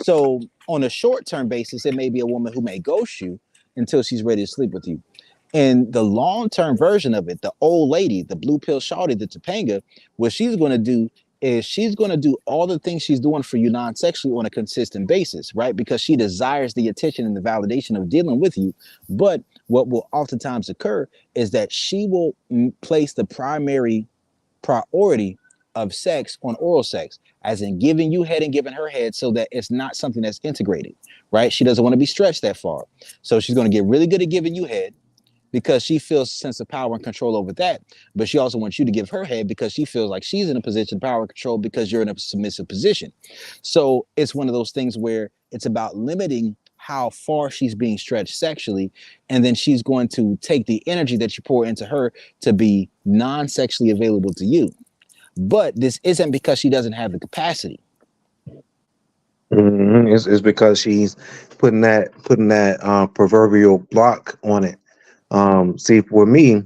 So on a short-term basis, it may be a woman who may ghost you until she's ready to sleep with you. And the long-term version of it, the old lady, the blue pill shawty, the Topanga, what she's going to do is she's going to do all the things she's doing for you non-sexually on a consistent basis, right? Because she desires the attention and the validation of dealing with you. But what will oftentimes occur is that she will place the primary priority of sex on oral sex, as in giving you head and giving her head, so that it's not something that's integrated, right? She doesn't want to be stretched that far. So she's going to get really good at giving you head because she feels a sense of power and control over that. But she also wants you to give her head because she feels like she's in a position of power and control because you're in a submissive position. So it's one of those things where it's about limiting how far she's being stretched sexually. And then she's going to take the energy that you pour into her to be non-sexually available to you. But this isn't because she doesn't have the capacity. It's because she's putting that proverbial block on it. See, for me,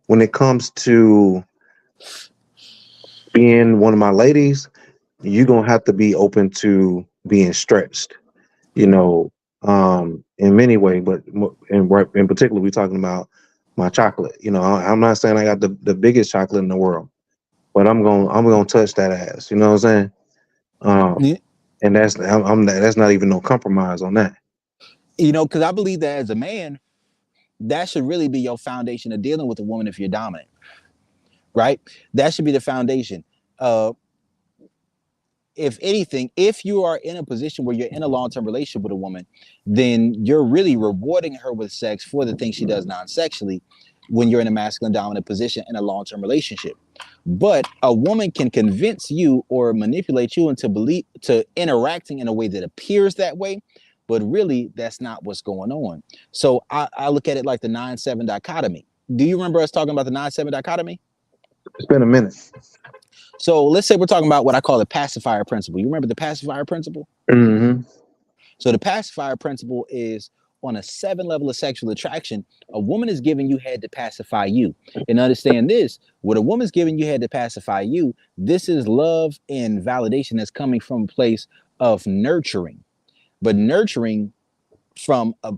when it comes to Being one of my ladies, you're gonna have to be open to being stretched, you know, in many ways, but in particular, we're talking about my chocolate. You know, I'm not saying I got the biggest chocolate in the world, but I'm gonna touch that ass. You know what I'm saying? Um, Yeah. and that's not even no compromise on that. You know, because I believe that as a man, that should really be your foundation of dealing with a woman if you're dominant, right? That should be the foundation. Uh, if anything, if you are in a position where you're in a long-term relationship with a woman, then you're really rewarding her with sex for the things she does non-sexually when you're in a masculine dominant position in a long-term relationship. But a woman can convince you or manipulate you into belief to interacting in a way that appears that way, but really that's not what's going on. So I look at it like the 9-7 dichotomy. Do you remember us talking about the 9-7 dichotomy? It's been a minute. So let's say we're talking about what I call the pacifier principle. You remember the pacifier principle? Mm-hmm. So the pacifier principle is on a 7 level of sexual attraction, a woman is giving you head to pacify you. And understand this, what a woman's giving you head to pacify you, this is love and validation that's coming from a place of nurturing, but nurturing from a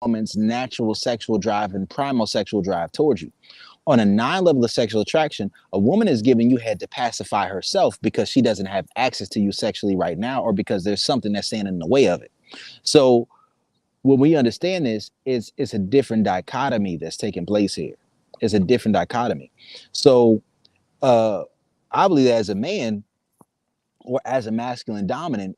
woman's natural sexual drive and primal sexual drive towards you. On a 9 level of sexual attraction, a woman is giving you head to pacify herself because she doesn't have access to you sexually right now, or because there's something that's standing in the way of it. So when we understand this, it's a different dichotomy that's taking place here. It's a different dichotomy. So I believe that as a man or as a masculine dominant,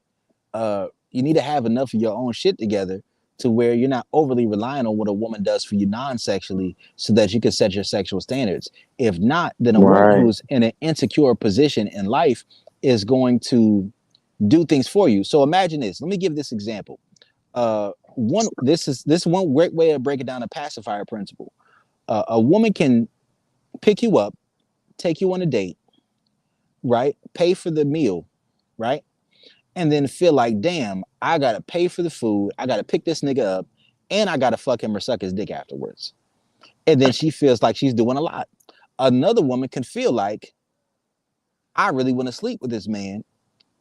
you need to have enough of your own shit together to where you're not overly relying on what a woman does for you non-sexually so that you can set your sexual standards. If not, then a woman Right. who's in an insecure position in life is going to do things for you. So imagine this. Let me give this example. This one great way of breaking down a pacifier principle. A woman can pick you up, take you on a date, right? Pay for the meal, right? And then feel like, damn, I gotta pay for the food, I gotta pick this nigga up, and I gotta fuck him or suck his dick afterwards. And then she feels like she's doing a lot. Another woman can feel like, I really want to sleep with this man.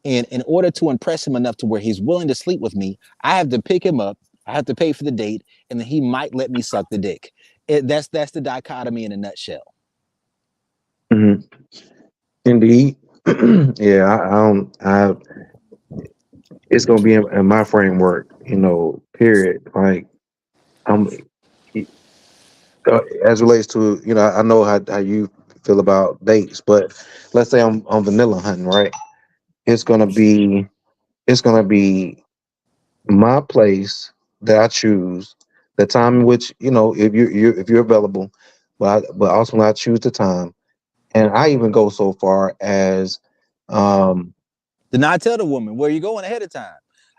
And in order to impress him enough to where he's willing to sleep with me, I have to pick him up, I have to pay for the date, and then he might let me suck the dick. That's the dichotomy in a nutshell. Mm-hmm. Indeed. Yeah, I don't. It's gonna be in my framework. You know. Period. Like I'm. As relates to, you know, I know how you feel about dates, but let's say I'm vanilla hunting, right? It's gonna be it's gonna be my place that I choose, the time in which, you know, if you're available, but also when I choose the time, and I even go so far as um Do not tell the woman where you're going ahead of time.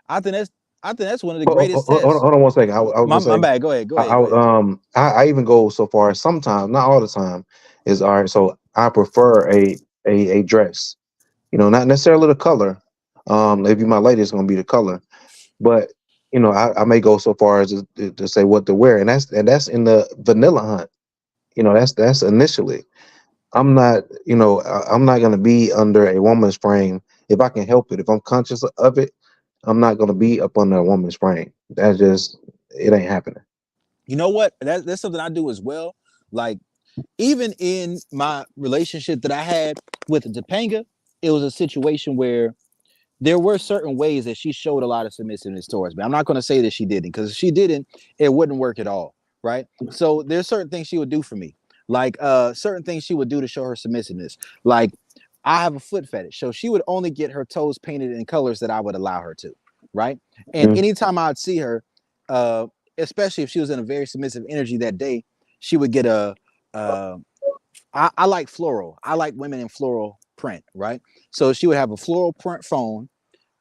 I think that's I think that's one of the greatest hold on, tests. hold on one second. I was My, gonna my say bad. Go ahead. Go ahead. Go ahead. I even go so far as sometimes, not all the time, is all right. So I prefer a dress, you know, not necessarily the color. If you my lady, it's gonna be the color, but you know, I may go so far as to say what to wear, and that's in the vanilla hunt. You know, that's initially. I'm not, you know, I'm not gonna be under a woman's frame if I can help it. If I'm conscious of it, I'm not gonna be up under a woman's frame. That's just it ain't happening. You know what? That's something I do as well. Like even in my relationship that I had with Topanga, it was a situation where there were certain ways that she showed a lot of submissiveness towards me. I'm not going to say that she didn't, because if she didn't, it wouldn't work at all, right? So there's certain things she would do for me, like certain things she would do to show her submissiveness. Like I have a foot fetish, so she would only get her toes painted in colors that I would allow her to, right? And Mm, anytime I'd see her, uh, especially if she was in a very submissive energy that day, she would get a. Uh, I like floral. I like women in floral print, right? So she would have a floral print phone,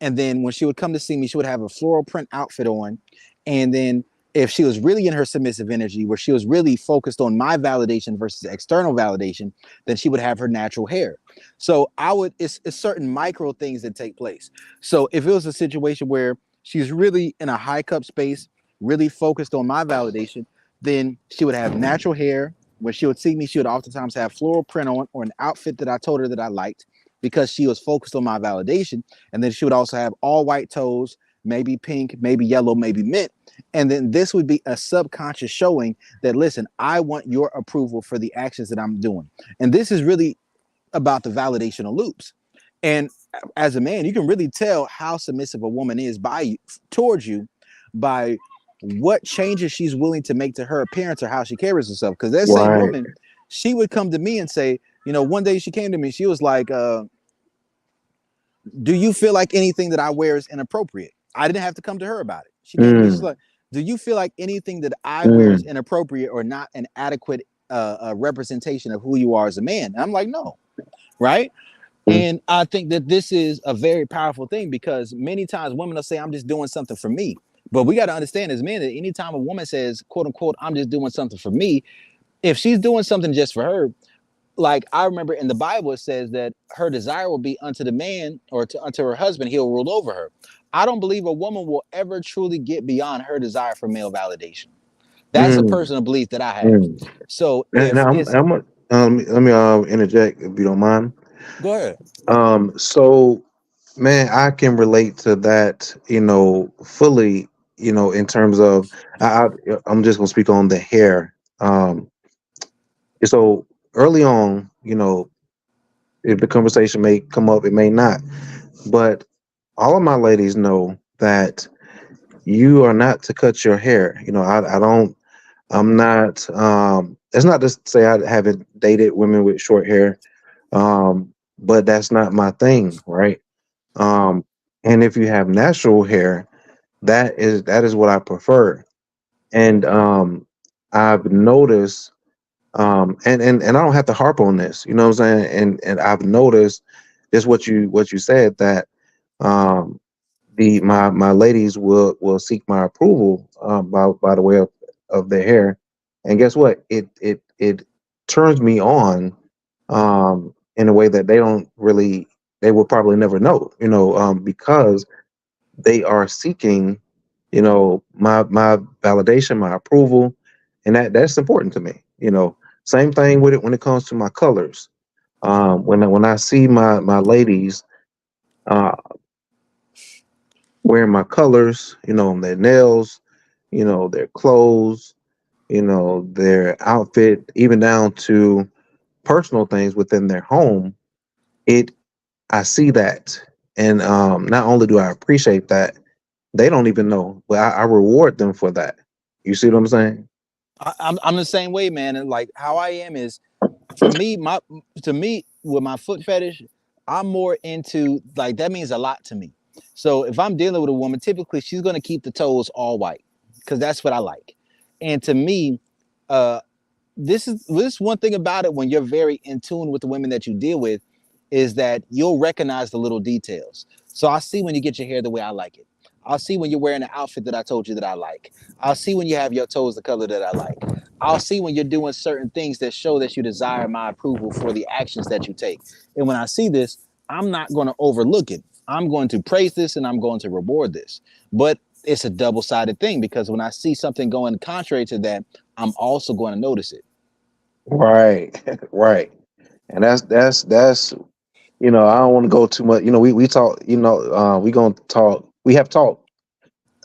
and then when she would come to see me, she would have a floral print outfit on. And then if she was really in her submissive energy, where she was really focused on my validation versus external validation, then she would have her natural hair. So it's certain micro things that take place. So if it was a situation where she's really in a high cup space, really focused on my validation, then she would have natural hair. when she would see me, she would oftentimes have floral print on or an outfit that I told her that I liked because she was focused on my validation. And then she would also have all white toes, maybe pink, maybe yellow, maybe mint. And then this would be a subconscious showing that, listen, I want your approval for the actions that I'm doing. And this is really about the validational loops. And as a man, you can really tell how submissive a woman is towards you by what changes she's willing to make to her appearance or how she carries herself. Because that same woman, she would come to me and say, one day she came to me, she was like, do you feel like anything that I wear is inappropriate? I didn't have to come to her about it. She came to me, she's like, do you feel like anything that I wear is inappropriate or not an adequate representation of who you are as a man? And I'm like, no, right? And I think that this is a very powerful thing because many times women will say, I'm just doing something for me. But we got to understand as men that anytime a woman says, quote unquote, I'm just doing something for me, if she's doing something just for her, like I remember in the Bible, it says that her desire will be unto the man or unto her husband, he'll rule over her. I don't believe a woman will ever truly get beyond her desire for male validation. That's a personal belief that I have. So if let me interject if you don't mind. Go ahead. So man, I can relate to that, fully, in terms of I'm just gonna speak on the hair. So early on, if the conversation may come up, it may not. But all of my ladies know that you are not to cut your hair. I'm not it's not to say I haven't dated women with short hair. But that's not my thing, right? And if you have natural hair, that is what I prefer. And I've noticed and I don't have to harp on this, you know what I'm saying? And I've noticed just what you said, that my ladies will seek my approval by the way of their hair. And guess what? It turns me on in a way that they will probably never know, because they are seeking, my validation, my approval, and that's important to me. Same thing with it when it comes to my colors. When I see my ladies wearing my colors, their nails, their clothes, their outfit, even down to personal things within their home, I see that. And not only do I appreciate that, they don't even know, but I reward them for that. You see what I'm saying? I'm the same way, man. And like how I am is, for me, with my foot fetish, I'm more into, like, that means a lot to me. So if I'm dealing with a woman, typically she's gonna keep the toes all white because that's what I like. And to me, this is one thing about it when you're very in tune with the women that you deal with, is that you'll recognize the little details. So I see when you get your hair the way I like it. I'll see when you're wearing the outfit that I told you that I like. I'll see when you have your toes the color that I like. I'll see when you're doing certain things that show that you desire my approval for the actions that you take. And when I see this, I'm not going to overlook it. I'm going to praise this and I'm going to reward this. But it's a double-sided thing, because when I see something going contrary to that, I'm also going to notice it. Right, right. And that's I don't want to go too much. We talk. We gonna talk. We have talked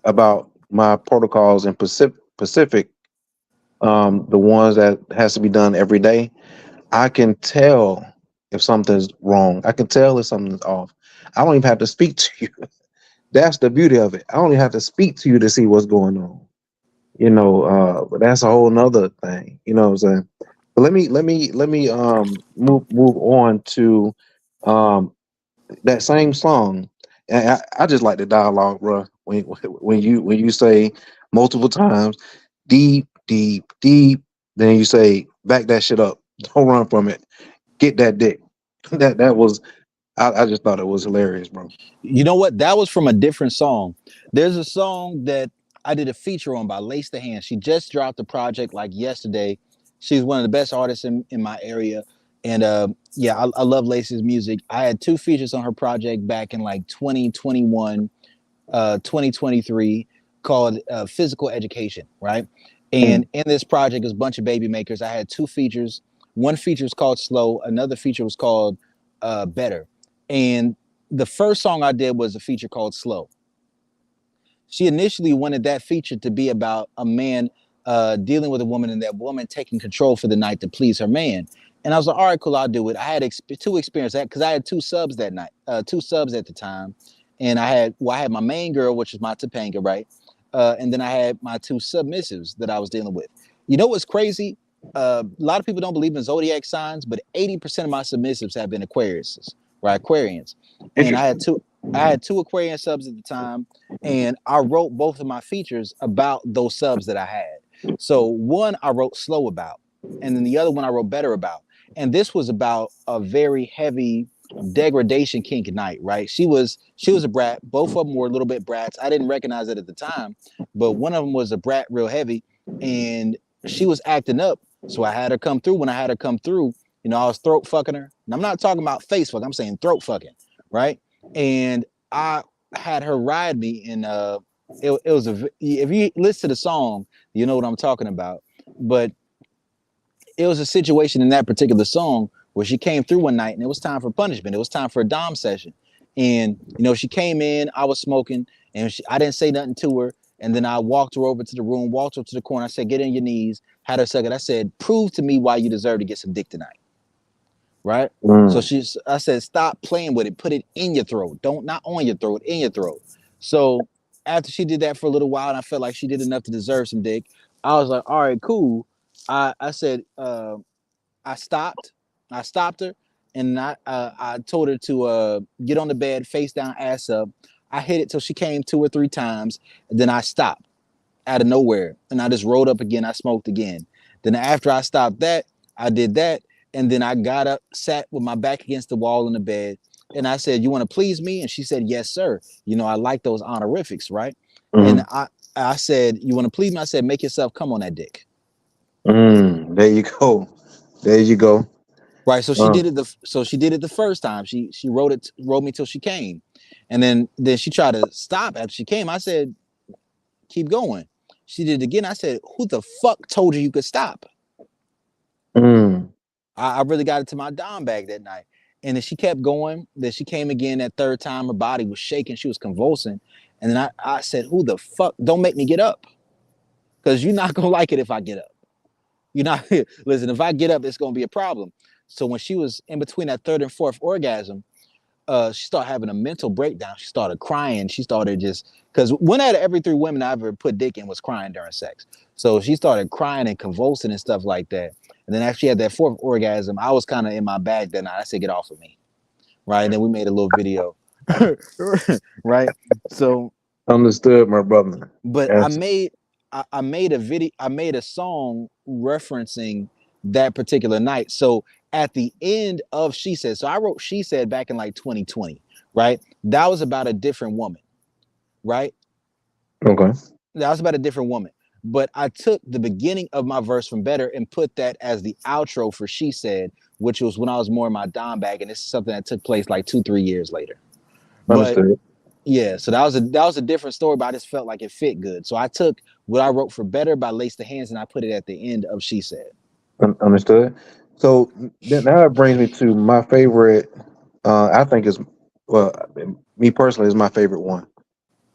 about my protocols in Pacific. The ones that has to be done every day. I can tell if something's wrong. I can tell if something's off. I don't even have to speak to you. That's the beauty of it. I only have to speak to you to see what's going on. But that's a whole nother thing. You know what I'm saying? But let me move on to um that same song. And I just like the dialogue, bro. When you say multiple times, deep, deep, deep, then you say, back that shit up. Don't run from it. Get that dick. That was I just thought it was hilarious, bro. You know what? That was from a different song. There's a song that I did a feature on by Lace the Hand. She just dropped a project like yesterday. She's one of the best artists in my area. And yeah, I love Lace's music. I had 2 features on her project back in like 2021, 2023, called Physical Education, right? And in this project was a bunch of baby makers. I had two features. One feature was called Slow. Another feature was called Better. And the first song I did was a feature called Slow. She initially wanted that feature to be about a man dealing with a woman and that woman taking control for the night to please her man. And I was like, all right, cool, I'll do it. I had two experiences that because I had two subs that night, two subs at the time. And I had my main girl, which is my Topanga, right? And then I had my two submissives that I was dealing with. You know what's crazy? A lot of people don't believe in zodiac signs, but 80% of my submissives have been Aquariuses, right? Aquarians. And I had two Aquarian subs at the time, and I wrote both of my features about those subs that I had. So one I wrote Slow about, and then the other one I wrote Better about. And this was about a very heavy degradation kink night, right? She was a brat. Both of them were a little bit brats. I didn't recognize it at the time, but one of them was a brat real heavy, and she was acting up. So I had her come through. When I had her come through, you know, I was throat fucking her. And I'm not talking about face fuck, I'm saying throat fucking, right? And I had her ride me, and it was if you listen to the song, you know what I'm talking about. But it was a situation in that particular song where she came through one night and it was time for punishment. It was time for a dom session. And, you know, she came in, I was smoking, and I didn't say nothing to her. And then I walked her over to the room, walked her to the corner. I said, get on your knees, had her suck it. I said, prove to me why you deserve to get some dick tonight. Right? So I said, stop playing with it. Put it in your throat. Not on your throat, in your throat. So after she did that for a little while and I felt like she did enough to deserve some dick, I was like, all right, cool. I said, I stopped her, and I told her to get on the bed, face down, ass up. I hit it till she came 2 or 3 times, and then I stopped out of nowhere, and I just rolled up again. I smoked again. Then after I stopped that, I did that, and then I got up, sat with my back against the wall in the bed, and I said, "You want to please me?" And she said, "Yes, sir. You know I like those honorifics, right?" And I said, "You want to please me?" I said, "Make yourself come on that dick." There you go. There you go. Right. So she did it the first time. She rode me till she came. And then she tried to stop after she came. I said, keep going. She did it again. I said, who the fuck told you could stop? I really got into my dime bag that night. And then she kept going. Then she came again that third time. Her body was shaking. She was convulsing. And then I said, who the fuck? Don't make me get up. Because you're not going to like it if I get up. You're not, listen, if I get up, it's going to be a problem. So when she was in between that third and fourth orgasm, she started having a mental breakdown. She started crying. She started because one out of every 3 women I ever put dick in was crying during sex. So she started crying and convulsing and stuff like that. And then after she had that fourth orgasm, I was kind of in my bag that night. I said, get off of me. Right. And then we made a little video. Right. So. Understood, my brother. But I made a video. I made a song referencing that particular night. So at the end of She Said, so I wrote She Said back in like 2020, right? That was about a different woman, right? Okay. That was about a different woman. But I took the beginning of my verse from Better and put that as the outro for She Said, which was when I was more in my dime bag. And this is something that took place like 2-3 years later. Understood. But yeah, so that was a different story, but I just felt like it fit good. So I took what I wrote for Better by Lace the Hands and I put it at the end of She Said. Understood. So now it brings me to my favorite. I think is me personally is my favorite one,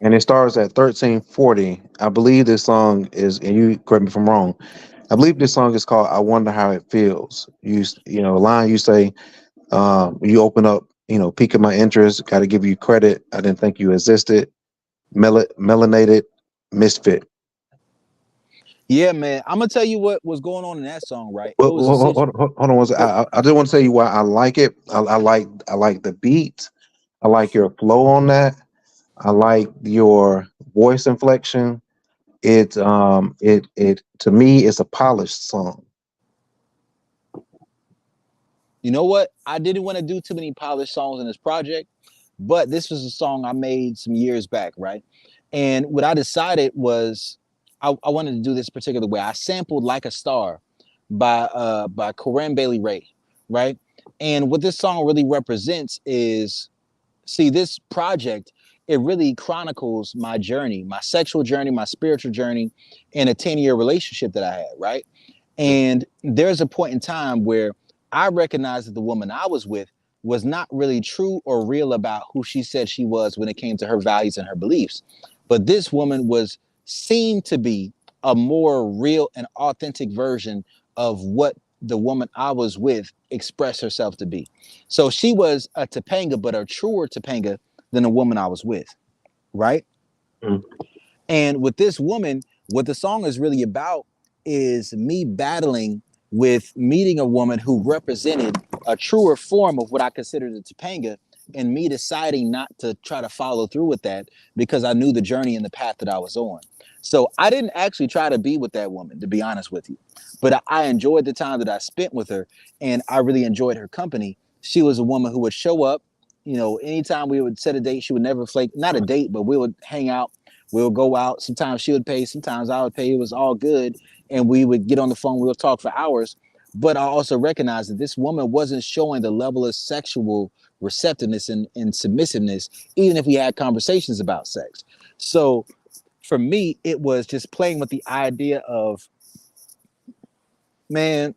and it starts at 1340. I believe this song is, and you correct me if I'm wrong. I believe this song is called "I Wonder How It Feels." You know, a line you say, you open up, you know, piquing my interest. Got to give you credit. I didn't think you existed. Melanated misfit. Yeah, man. I'm gonna tell you what was going on in that song, right? Well, It was hold on one second. I just want to tell you why I like it. I like the beat. I like your flow on that. I like your voice inflection. It to me it's a polished song. You know what? I didn't want to do too many polished songs in this project, but this was a song I made some years back, right? And what I decided was I wanted to do this particular way. I sampled Like a Star by Corinne Bailey Rae, right? And what this song really represents is, see, this project it really chronicles my journey, my sexual journey, my spiritual journey, in a 10-year relationship that I had, right? And there's a point in time where I recognized that the woman I was with was not really true or real about who she said she was when it came to her values and her beliefs. But this woman was seemed to be a more real and authentic version of what the woman I was with expressed herself to be. So she was a Topanga, but a truer Topanga than the woman I was with, right? Mm. And with this woman, what the song is really about is me battling with meeting a woman who represented a truer form of what I considered a Topanga, and me deciding not to try to follow through with that because I knew the journey and the path that I was on. So I didn't actually try to be with that woman, to be honest with you, but I enjoyed the time that I spent with her, and I really enjoyed her company. She was a woman who would show up, you know, anytime we would set a date, she would never flake, not a date, but we would hang out. We'll go out. Sometimes she would pay, sometimes I would pay. It was all good. And we would get on the phone. We'll talk for hours. But I also recognized that this woman wasn't showing the level of sexual receptiveness and submissiveness, even if we had conversations about sex. So for me, it was just playing with the idea of, man,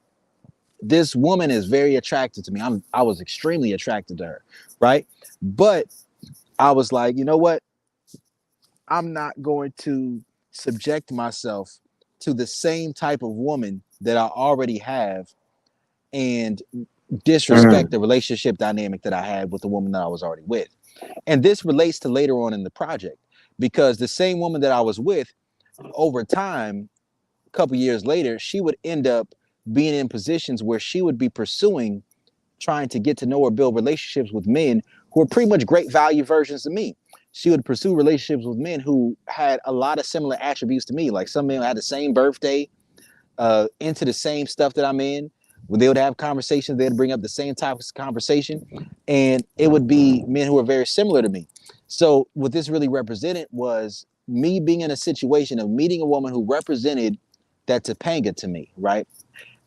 this woman is very attractive to me. I was extremely attracted to her, right? But I was like, you know what? I'm not going to subject myself to the same type of woman that I already have and disrespect the relationship dynamic that I had with the woman that I was already with. And this relates to later on in the project, because the same woman that I was with, over time, a couple years later, she would end up being in positions where she would be pursuing, trying to get to know or build relationships with men who are pretty much great value versions of me. She would pursue relationships with men who had a lot of similar attributes to me. Like some men had the same birthday, into the same stuff that I'm in. When they would have conversations, they'd bring up the same type of conversation, and it would be men who were very similar to me. So what this really represented was me being in a situation of meeting a woman who represented that Topanga to me, right?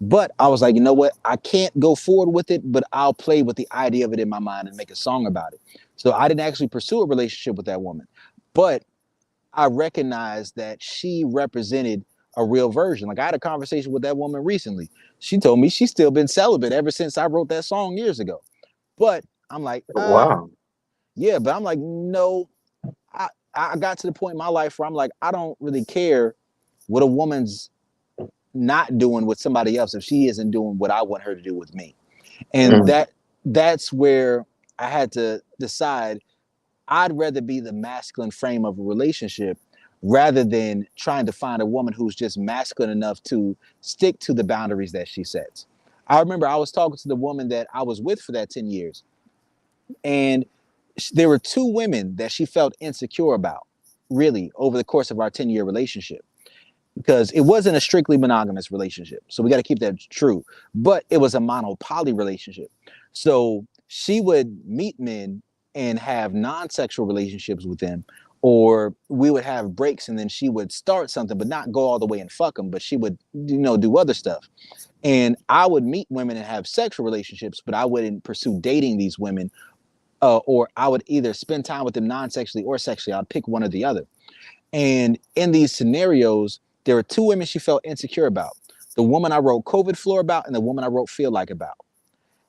But I was like, you know what? I can't go forward with it, but I'll play with the idea of it in my mind and make a song about it. So I didn't actually pursue a relationship with that woman, but I recognized that she represented a real version. Like I had a conversation with that woman recently. She told me she's still been celibate ever since I wrote that song years ago. But I'm like, Wow. yeah, but I'm like, no, I got to the point in my life where I'm like, I don't really care what a woman's not doing with somebody else if she isn't doing what I want her to do with me. And that's where I had to decide I'd rather be the masculine frame of a relationship rather than trying to find a woman who's just masculine enough to stick to the boundaries that she sets. I remember I was talking to the woman that I was with for that 10 years, and there were two women that she felt insecure about, really, over the course of our 10-year relationship, because it wasn't a strictly monogamous relationship. So we got to keep that true. But it was a monopoly relationship. So she would meet men and have non-sexual relationships with them, or we would have breaks and then she would start something, but not go all the way and fuck them, but she would, you know, do other stuff. And I would meet women and have sexual relationships, but I wouldn't pursue dating these women, or I would either spend time with them non-sexually or sexually. I'd pick one or the other. And in these scenarios, there were two women she felt insecure about. The woman I wrote COVID Floor about and the woman I wrote Feel Like about.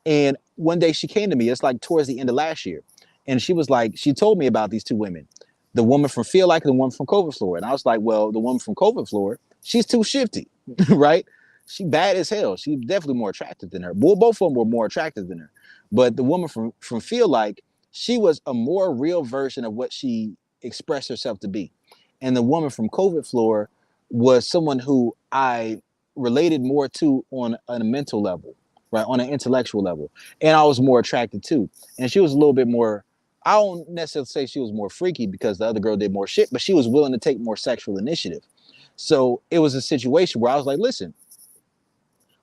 And one day she came to me, it's like towards the end of last year. And she was like, she told me about these two women, the woman from Feel Like and the woman from COVID Floor. And I was like, well, the woman from COVID Floor, she's too shifty, right? She bad as hell. She's definitely more attractive than her. Well, both of them were more attractive than her. But the woman from Feel Like, she was a more real version of what she expressed herself to be. And the woman from COVID Floor was someone who I related more to on a mental level, right? On an intellectual level. And I was more attracted to. And she was a little bit more, I don't necessarily say she was more freaky because the other girl did more shit, but she was willing to take more sexual initiative. So it was a situation where I was like, listen,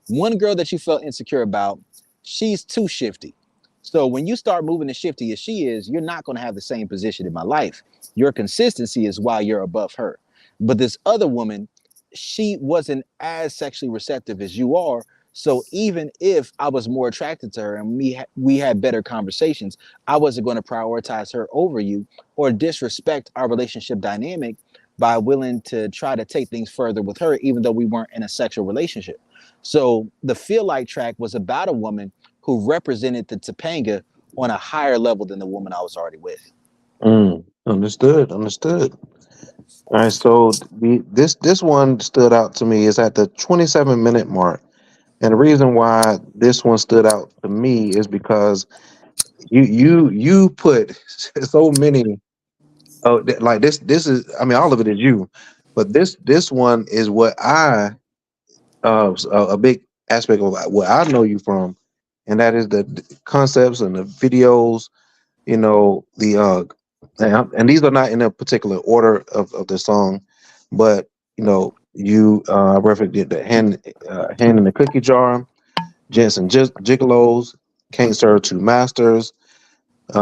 one girl that you felt insecure about, she's too shifty. So when you start moving as shifty as she is, you're not going to have the same position in my life. Your consistency is why you're above her. But this other woman, she wasn't as sexually receptive as you are. So even if I was more attracted to her and we had better conversations, I wasn't going to prioritize her over you or disrespect our relationship dynamic by willing to try to take things further with her, even though we weren't in a sexual relationship. So the Feel Like track was about a woman who represented the Topanga on a higher level than the woman I was already with. Understood. Understood. All right. So this one stood out to me is at the 27-minute mark, and the reason why this one stood out to me is because you put so many. Oh, like this is. I mean, all of it is you, but this one is what I a big aspect of what I know you from, and that is the concepts and the videos. You know and these are not in a particular order of the song, but you referenced the hand in the cookie jar, Jensen Gigolos, Can't Serve Two Masters,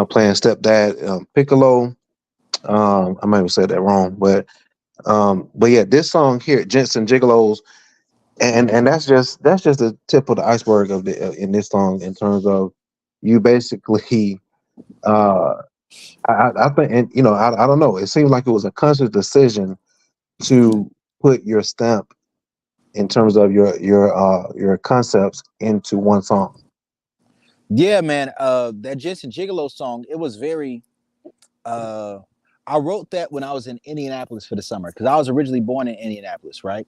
playing stepdad Piccolo. I might have said that wrong, but yeah, this song here, Jensen Gigolos, and that's just the tip of the iceberg of the in this song in terms of you basically uh I think, and I don't know. It seemed like it was a conscious decision to put your stamp in terms of your concepts into one song. Yeah, man. That Jensen Gigolo song, it was very I wrote that when I was in Indianapolis for the summer because I was originally born in Indianapolis, right?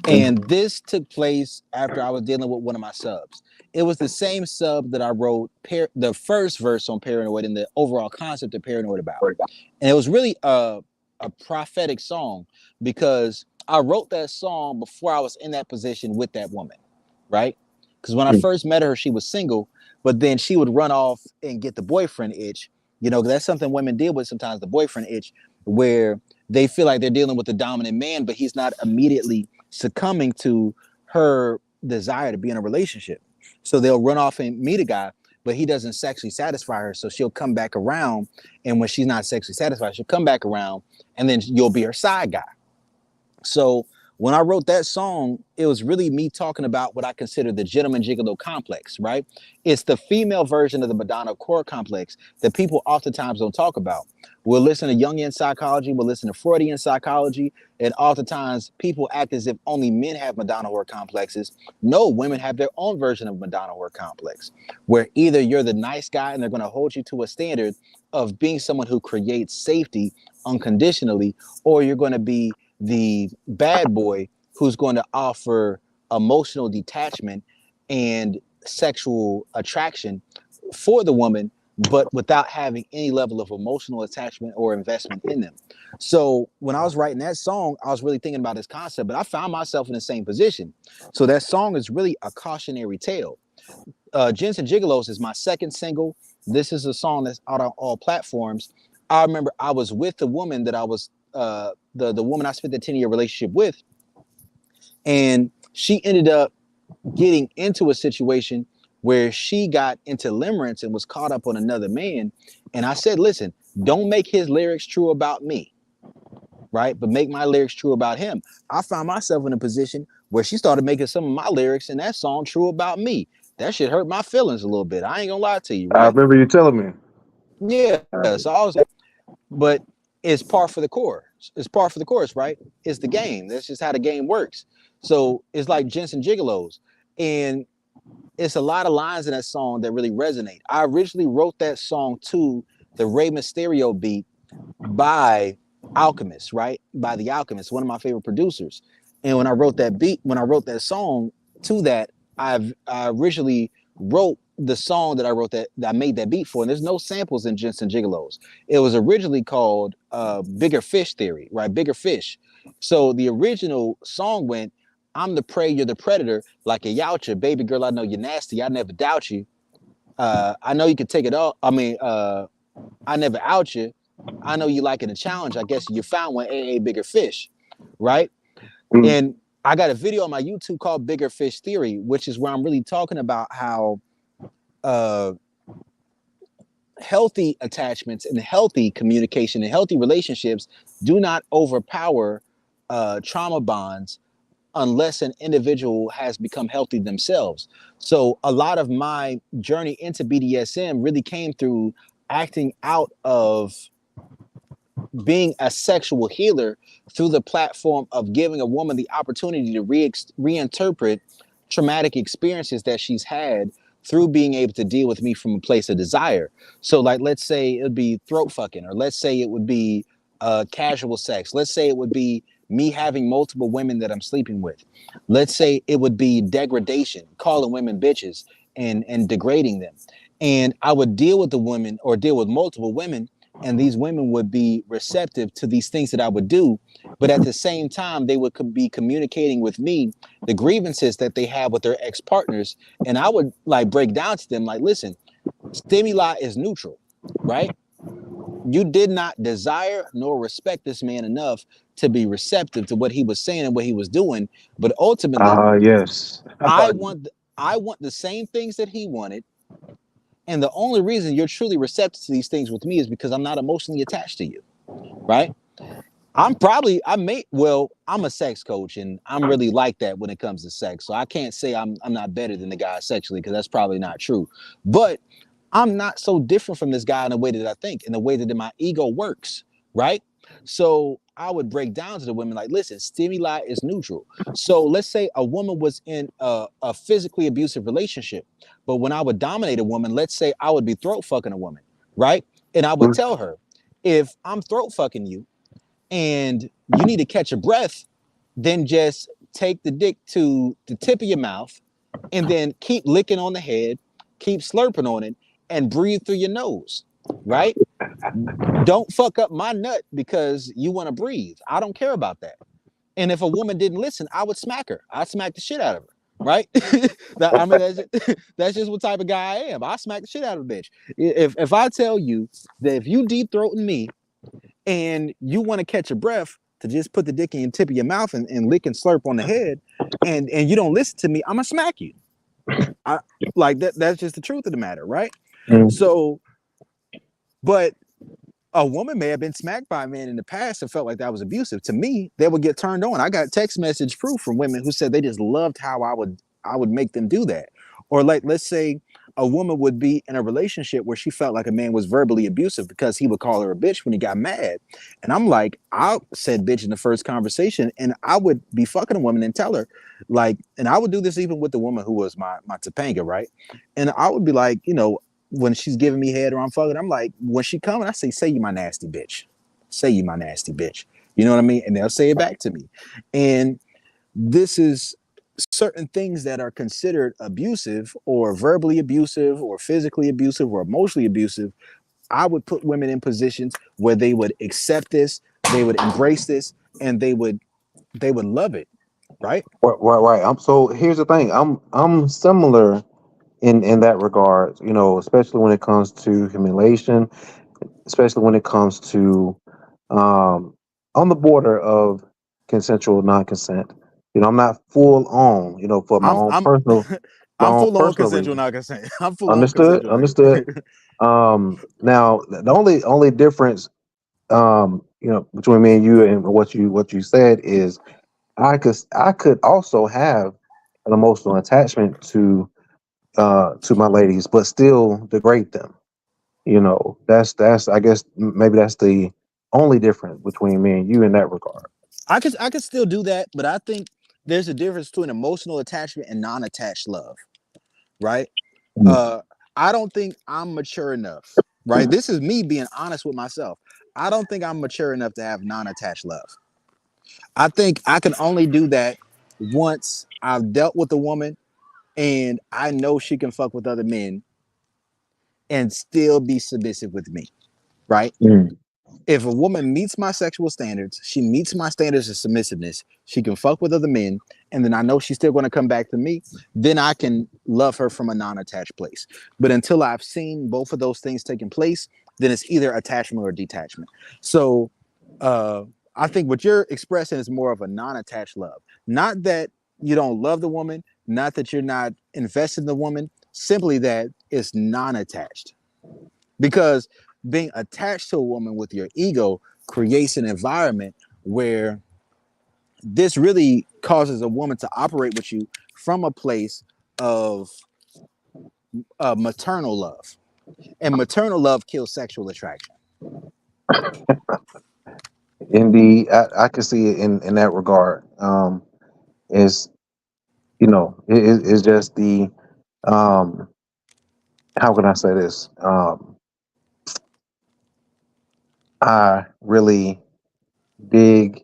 And this took place after I was dealing with one of my subs. It was the same sub that I wrote the first verse on Paranoid and the overall concept of Paranoid about. And it was really a prophetic song because I wrote that song before I was in that position with that woman, right? Because when I first met her, she was single, but then she would run off and get the boyfriend itch. That's something women deal with sometimes, the boyfriend itch, where they feel like they're dealing with the dominant man, but he's not immediately succumbing to her desire to be in a relationship. So they'll run off and meet a guy, but he doesn't sexually satisfy her. So she'll come back around. And when she's not sexually satisfied, she'll come back around and then you'll be her side guy. So when I wrote that song, it was really me talking about what I consider the gentleman gigolo complex, right? It's the female version of the Madonna core complex that people oftentimes don't talk about. We'll listen to Jungian psychology, we'll listen to Freudian psychology, and oftentimes people act as if only men have Madonna horror complexes. No, women have their own version of Madonna horror complex, where either you're the nice guy and they're going to hold you to a standard of being someone who creates safety unconditionally, or you're going to be the bad boy who's going to offer emotional detachment and sexual attraction for the woman, but without having any level of emotional attachment or investment in them. So when I was writing that song, I was really thinking about this concept, but I found myself in the same position. So that song is really a cautionary tale. Jensen Gigolos is my second single. This is a song that's out on all platforms. I remember I was with the woman that I was the woman I spent the 10-year relationship with, and she ended up getting into a situation where she got into limerence and was caught up on another man. And I said, listen, don't make his lyrics true about me, right? But make my lyrics true about him. I found myself in a position where she started making some of my lyrics in that song true about me. That shit hurt my feelings a little bit. I ain't gonna lie to you, I right? remember you telling me. Yeah. So I was like, but it's par for the course. It's par for the course, right? It's the game. That's just how the game works. So it's like Jensen Gigolos. And it's a lot of lines in that song that really resonate. I originally wrote that song to the Rey Mysterio beat by Alchemist, right? By the Alchemist, one of my favorite producers. And when I wrote that song to that, I originally wrote the song that I made that beat for, and there's no samples in Jensen Gigolos. It was originally called Bigger Fish Theory, right? Bigger Fish. So the original song went, I'm the prey, you're the predator, like a youcher. Baby girl, I know you're nasty, I never doubt you. I know you can take it all. I never out you. I know you liking a challenge. I guess you found one, Bigger Fish, right? Mm. And I got a video on my YouTube called Bigger Fish Theory, which is where I'm really talking about how healthy attachments and healthy communication and healthy relationships do not overpower trauma bonds unless an individual has become healthy themselves. So a lot of my journey into BDSM really came through acting out of being a sexual healer through the platform of giving a woman the opportunity to reinterpret traumatic experiences that she's had through being able to deal with me from a place of desire. So like, let's say it would be throat fucking, or let's say it would be casual sex. Let's say it would be me having multiple women that I'm sleeping with. Let's say it would be degradation, calling women bitches and degrading them. And I would deal with the women or deal with multiple women, and these women would be receptive to these things that I would do. But at the same time, they would be communicating with me the grievances that they have with their ex-partners. And I would like break down to them like, listen, stimuli is neutral, right? You did not desire nor respect this man enough to be receptive to what he was saying and what he was doing. But ultimately, Yes. I want the same things that he wanted. And the only reason you're truly receptive to these things with me is because I'm not emotionally attached to you, right? I'm a sex coach, and I'm really like that when it comes to sex. So I can't say I'm not better than the guy sexually, because that's probably not true. But I'm not so different from this guy in the way that I think, in the way that my ego works, right? So I would break down to the women like, listen, stimuli is neutral. So let's say a woman was in a physically abusive relationship, but when I would dominate a woman, let's say I would be throat fucking a woman, right? And I would tell her, if I'm throat fucking you and you need to catch a breath, then just take the dick to the tip of your mouth and then keep licking on the head, keep slurping on it, and breathe through your nose, right? Don't fuck up my nut because you want to breathe. I don't care about that. And if a woman didn't listen, I would smack her. I'd smack the shit out of her, right? That's just what type of guy I am. I smack the shit out of a bitch. If I tell you that if you deep throating me and you want to catch a breath, to just put the dick in the tip of your mouth and lick and slurp on the head, and you don't listen to me, I'm gonna smack you. Like that's just the truth of the matter, right? So, but a woman may have been smacked by a man in the past and felt like that was abusive. To me, they would get turned on. I got text message proof from women who said they just loved how I would make them do that. Or like, let's say a woman would be in a relationship where she felt like a man was verbally abusive because he would call her a bitch when he got mad. And I'm like, I said bitch in the first conversation, and I would be fucking a woman and tell her, like, and I would do this even with the woman who was my Topanga, right? And I would be like, when she's giving me head or I'm fucking, I'm like, when she coming, I say you my nasty bitch. Say you my nasty bitch. You know what I mean? And they'll say it back to me. And this is certain things that are considered abusive or verbally abusive or physically abusive or emotionally abusive. I would put women in positions where they would accept this, they would embrace this, and they would love it. Right? Right. So here's the thing. I'm similar in that regard, especially when it comes to humiliation, especially when it comes to on the border of consensual non-consent. I'm not full on, for my I'm own I'm personal my I'm own full on personal consensual reasons. non-consent. I'm full on Understood, consensual understood. non-consent. Now the only difference between me and you and what you said is I could also have an emotional attachment to my ladies, but still degrade them. That's I guess maybe that's the only difference between me and you in that regard. I could still do that, but I think there's a difference between emotional attachment and non-attached love, right? Mm. Uh, I don't think I'm mature enough, right? This is me being honest with myself. I don't think I'm mature enough to have non-attached love. I think I can only do that once I've dealt with a woman and I know she can fuck with other men and still be submissive with me, right? Mm. If a woman meets my sexual standards, she meets my standards of submissiveness, she can fuck with other men, and then I know she's still going to come back to me, then I can love her from a non-attached place. But until I've seen both of those things taking place, then it's either attachment or detachment. So I think what you're expressing is more of a non-attached love. Not that you don't love the woman, not that you're not invested in the woman, simply that it's non-attached. Because being attached to a woman with your ego creates an environment where this really causes a woman to operate with you from a place of maternal love, and maternal love kills sexual attraction. Indeed, I can see it in that regard. Is it's just the um, how can I say this? I really dig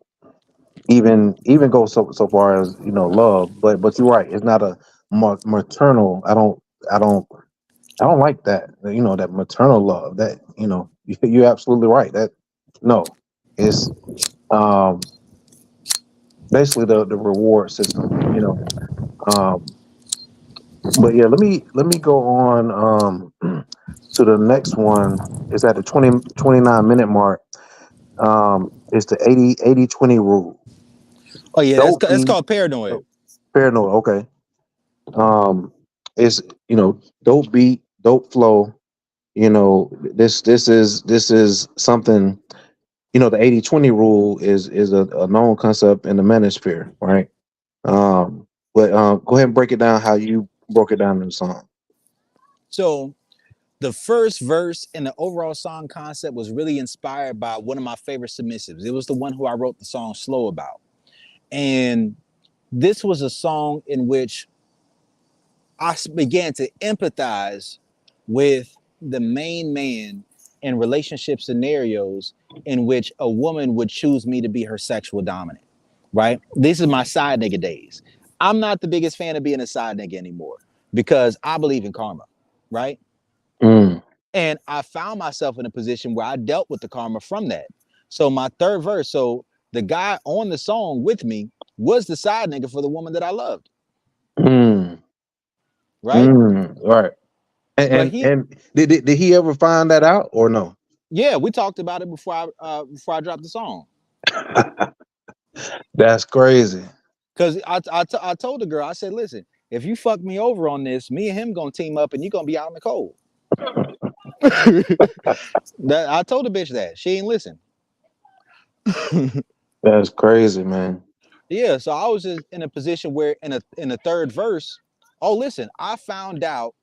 even go so far as love, but you're right. It's not a maternal. I don't like that. That maternal love. That you're absolutely right. That no, it's um basically the reward system. Um, but yeah, let me go on to the next one. It's at the 29 minute mark. It's the 80-20 rule. Oh yeah, Dope that's beat, called paranoid. paranoid. Okay. Um, it's dope beat, dope flow. This is something. The 80-20 rule is a known concept in the manosphere, right? But go ahead and break it down how you broke it down in the song. So the first verse and the overall song concept was really inspired by one of my favorite submissives. It was the one who I wrote the song Slow about. And this was a song in which I began to empathize with the main man in relationship scenarios in which a woman would choose me to be her sexual dominant, right? This is my side nigga days. I'm not the biggest fan of being a side nigga anymore because I believe in karma, right? Mm, And I found myself in a position where I dealt with the karma from that. So my third verse, so the guy on the song with me was the side nigga for the woman that I loved, mm, right? right. And But and, he, and did he ever find that out or no? yeah, we talked about it before I dropped the song. That's crazy. Cause I told the girl, I said, listen, if you fuck me over on this, me and him gonna team up and you gonna be out in the cold. That I told the bitch that. She ain't listen. That's crazy, man. Yeah, so I was just in a position where in the third verse, oh listen, I found out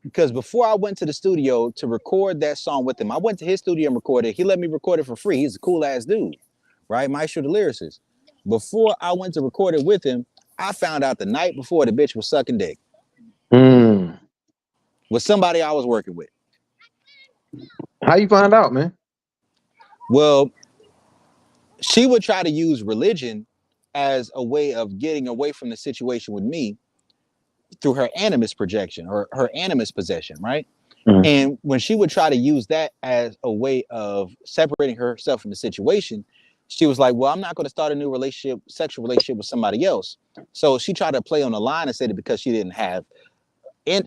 because before I went to the studio to record that song with him, I went to his studio and recorded. He let me record it for free. He's a cool ass dude, right? Maestro the lyricist. Before I went to record it with him, I found out the night before the bitch was sucking dick Mm. with somebody I was working with. How you find out, man? Well, she would try to use religion as a way of getting away from the situation with me through her animus projection or her animus possession, right? Mm. And when she would try to use that as a way of separating herself from the situation, she was like, well, I'm not going to start a new relationship, sexual relationship with somebody else. So she tried to play on the line and said that because she didn't have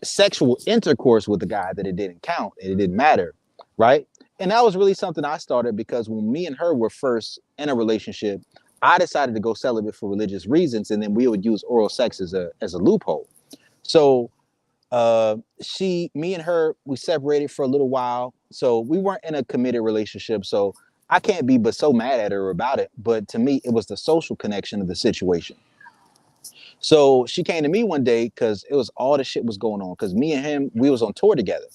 sexual intercourse with the guy, that it didn't count and it didn't matter, right? And that was really something I started because when me and her were first in a relationship, I decided to go celibate for religious reasons, and then we would use oral sex as a loophole. So me and her, we separated for a little while, so we weren't in a committed relationship. So I can't be but so mad at her about it. But to me, it was the social connection of the situation. So she came to me one day because it was all the shit was going on. Because me and him, we was on tour together,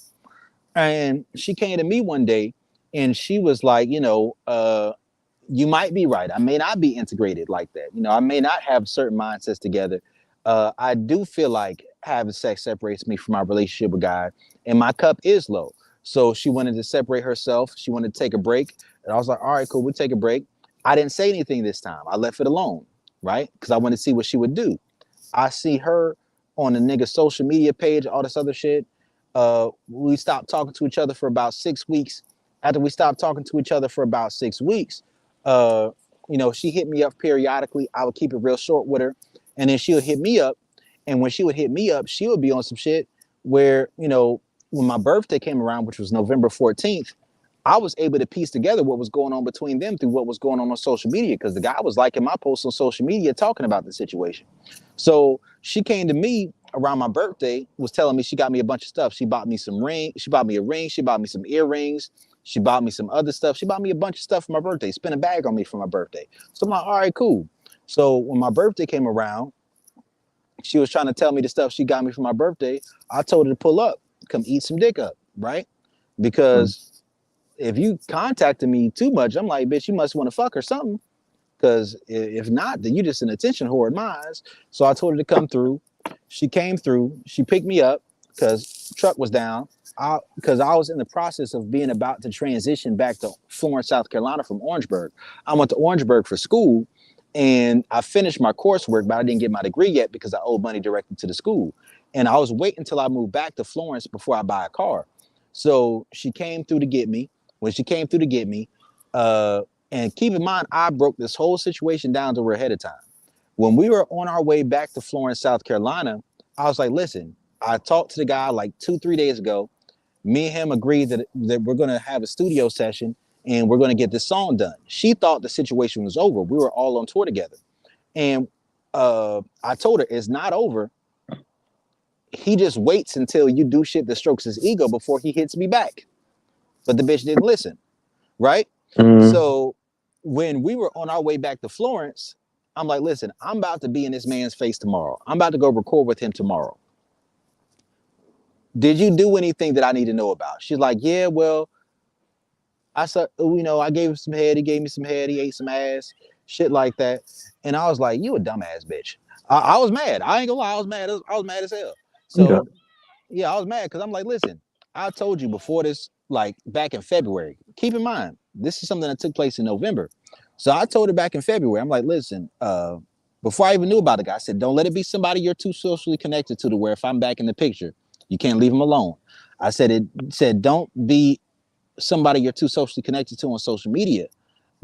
and she came to me one day, and she was like, you might be right. I may not be integrated like that. I may not have certain mindsets together. I do feel like having sex separates me from my relationship with God, and my cup is low. So she wanted to separate herself. She wanted to take a break. And I was like, all right, cool, we'll take a break. I didn't say anything this time. I left it alone, right? Because I wanted to see what she would do. I see her on the nigga social media page, all this other shit. We stopped talking to each other for about 6 weeks. After we stopped talking to each other for about 6 weeks, uh, she hit me up periodically. I would keep it real short with her. And then she would hit me up. And when she would hit me up, she would be on some shit where, when my birthday came around, which was November 14th, I was able to piece together what was going on between them through what was going on social media, because the guy was liking my posts on social media talking about the situation. So she came to me around my birthday, was telling me she got me a bunch of stuff. She bought me some ring. She bought me a ring. She bought me some earrings. She bought me some other stuff. She bought me a bunch of stuff for my birthday, spent a bag on me for my birthday. So I'm like, all right, cool. So when my birthday came around, she was trying to tell me the stuff she got me for my birthday. I told her to pull up, come eat some dick up, right? Because if you contacted me too much, I'm like, bitch, you must want to fuck or something. Because if not, then you just an attention whore in my eyes. So I told her to come through. She came through. She picked me up because truck was down. Because I was in the process of being about to transition back to Florence, South Carolina from Orangeburg. I went to Orangeburg for school, and I finished my coursework, but I didn't get my degree yet because I owed money directly to the school. And I was waiting until I moved back to Florence before I buy a car. So she came through to get me. When she came through to get me, and keep in mind, I broke this whole situation down to her ahead of time. When we were on our way back to Florence, South Carolina, I was like, listen, I talked to the guy like 2-3 days ago. Me and him agreed that we're going to have a studio session and we're going to get this song done. She thought the situation was over. We were all on tour together. And I told her, it's not over. He just waits until you do shit that strokes his ego before he hits me back. But the bitch didn't listen, right? So when we were on our way back to Florence, I'm like, listen, I'm about to be in this man's face tomorrow. I'm about to go record with him tomorrow. Did you do anything that I need to know about? She's like, yeah, well, I said, I gave him some head. He gave me some head. He ate some ass, shit like that. And I was like, you a dumbass bitch. I was mad. I ain't gonna lie. I was mad. I was mad as hell. So yeah, I was mad because I'm like, listen, I told you before this, like back in February. Keep in mind, this is something that took place in November. So I told her back in February, I'm like, listen, before I even knew about the guy, I said, don't let it be somebody you're too socially connected to where if I'm back in the picture, you can't leave him alone. I said, don't be somebody you're too socially connected to on social media.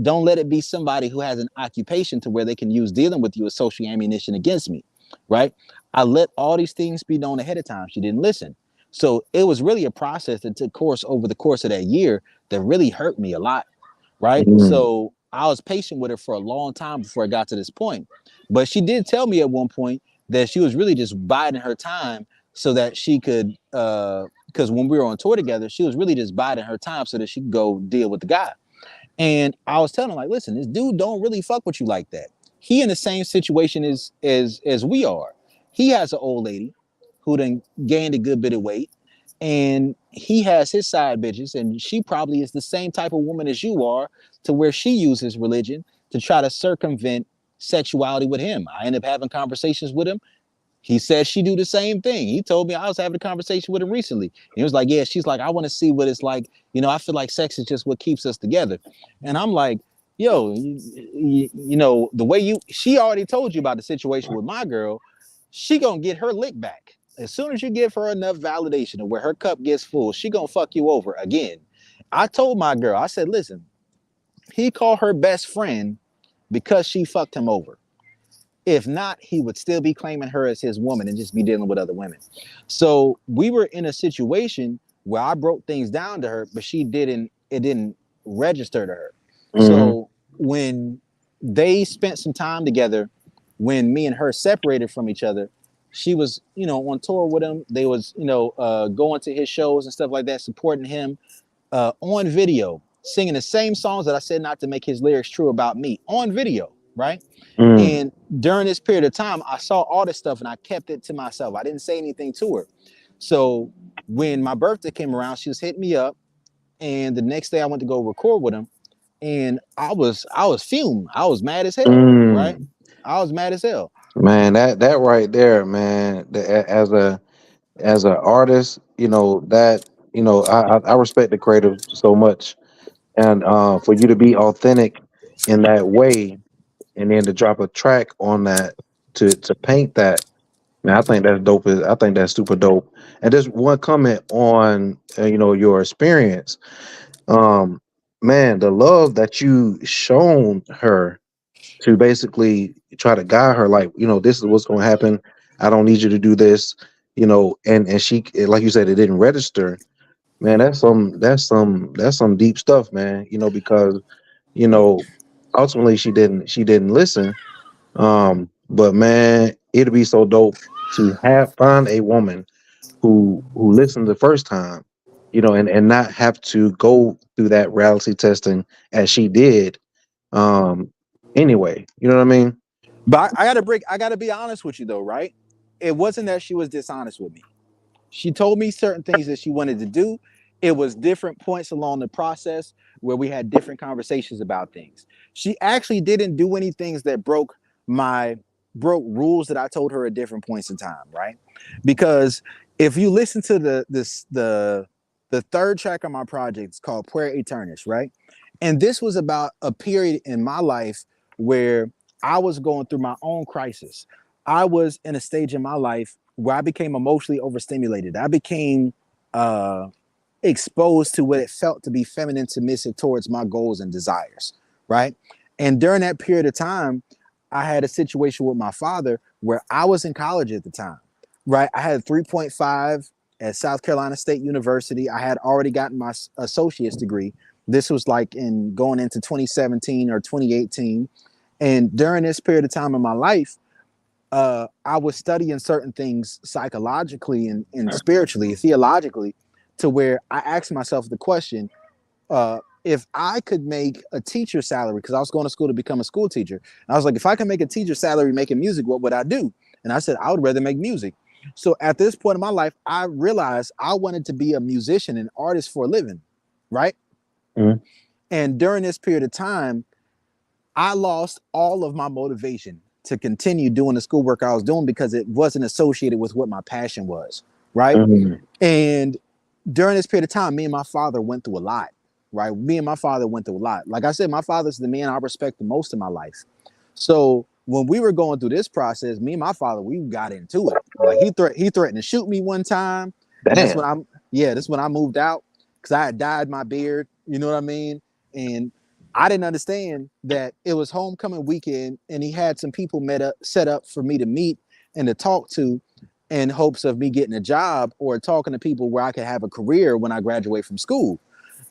Don't let it be somebody who has an occupation to where they can use dealing with you as social ammunition against me, right? I let all these things be known ahead of time. She didn't listen. So it was really a process that took course over the course of that year that really hurt me a lot, right? So I was patient with her for a long time before I got to this point. But she did tell me at one point that she was really just biding her time so that she could, because when we were on tour together, she was really just biding her time so that she could go deal with the guy. And I was telling her, like, listen, this dude don't really fuck with you like that. He in the same situation as we are. He has an old lady who done gained a good bit of weight, and he has his side bitches, and she probably is the same type of woman as you are, to where she uses religion to try to circumvent sexuality with him. I end up having conversations with him. He said she do the same thing. He told me, I was having a conversation with him recently. He was like, yeah, she's like, I want to see what it's like. I feel like sex is just what keeps us together. And I'm like, yo, the way she already told you about the situation with my girl, she gonna get her lick back. As soon as you give her enough validation of where her cup gets full, she gonna fuck you over again. I told my girl, I said, listen, he called her best friend because she fucked him over. If not, he would still be claiming her as his woman and just be dealing with other women. So we were in a situation where I broke things down to her, but it didn't register to her. So when they spent some time together, when me and her separated from each other, she was, on tour with him. They was, going to his shows and stuff like that, supporting him on video, singing the same songs that I said not to make his lyrics true about me on video, right? And during this period of time, I saw all this stuff and I kept it to myself. I didn't say anything to her. So when my birthday came around, she was hitting me up. And the next day I went to go record with him. And I was fumed. I was mad as hell, right? I was mad as hell. Man, that right there, man. As an artist, I respect the creative so much. And for you to be authentic in that way, and then to drop a track on that to paint that, man, I think that's dope. I think that's super dope. And just one comment on your experience, man, the love that you shown her to basically try to guide her, like, this is what's going to happen. I don't need you to do this, and she, like you said, it didn't register. Man, that's some deep stuff, man. Because ultimately she didn't listen. But man, it'd be so dope to find a woman who listened the first time and not have to go through that reality testing as she did. Um, anyway, you know what I mean? But I gotta be honest with you though, right? It wasn't that she was dishonest with me. She told me certain things that she wanted to do. It was different points along the process where we had different conversations about things. She actually didn't do any things that broke rules that I told her at different points in time, right? Because if you listen to the third track of my project, it's called Puer Aeternis, right? And this was about a period in my life where I was going through my own crisis. I was in a stage in my life where I became emotionally overstimulated. I became exposed to what it felt to be feminine submissive towards my goals and desires, right? And during that period of time, I had a situation with my father where I was in college at the time, right? I had a 3.5 at South Carolina State University. I had already gotten my associate's degree. This was like in going into 2017 or 2018. And during this period of time in my life, I was studying certain things psychologically and spiritually, theologically, to where I asked myself the question, if I could make a teacher salary, because I was going to school to become a school teacher. And I was like, if I can make a teacher salary making music, what would I do? And I said, I would rather make music. So at this point in my life, I realized I wanted to be a musician and artist for a living, right? Mhm. And during this period of time, I lost all of my motivation to continue doing the schoolwork I was doing because it wasn't associated with what my passion was, right? Mhm. And during this period of time, me and my father went through a lot, right? Me and my father went through a lot. Like I said, my father's the man I respect the most in my life. So when we were going through this process, me and my father, we got into it. Like he threatened to shoot me one time. And that's when Damn. that's when I moved out because I had dyed my beard. You know what I mean? And I didn't understand that it was homecoming weekend and he had some people set up for me to meet and to talk to in hopes of me getting a job or talking to people where I could have a career when I graduate from school.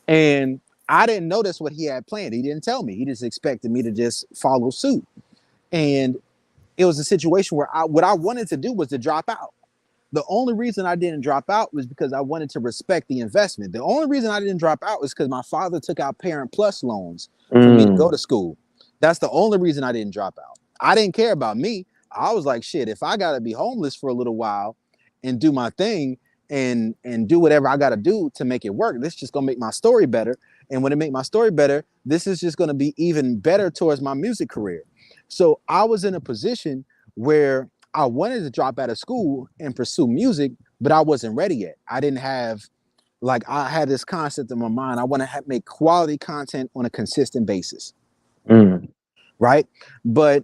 And I didn't notice what he had planned. He didn't tell me. He just expected me to just follow suit. And it was a situation where what I wanted to do was to drop out. The only reason I didn't drop out was because I wanted to respect the investment. The only reason I didn't drop out was because my father took out Parent Plus loans for me to go to school. That's the only reason I didn't drop out. I didn't care about me. I was like, shit, if I gotta be homeless for a little while and do my thing and do whatever I gotta do to make it work, this is just gonna make my story better. And when it make my story better, this is just gonna be even better towards my music career. So I was in a position where I wanted to drop out of school and pursue music, but I wasn't ready yet. I didn't have, like, I had this concept in my mind. I want to make quality content on a consistent basis, Mm. right? But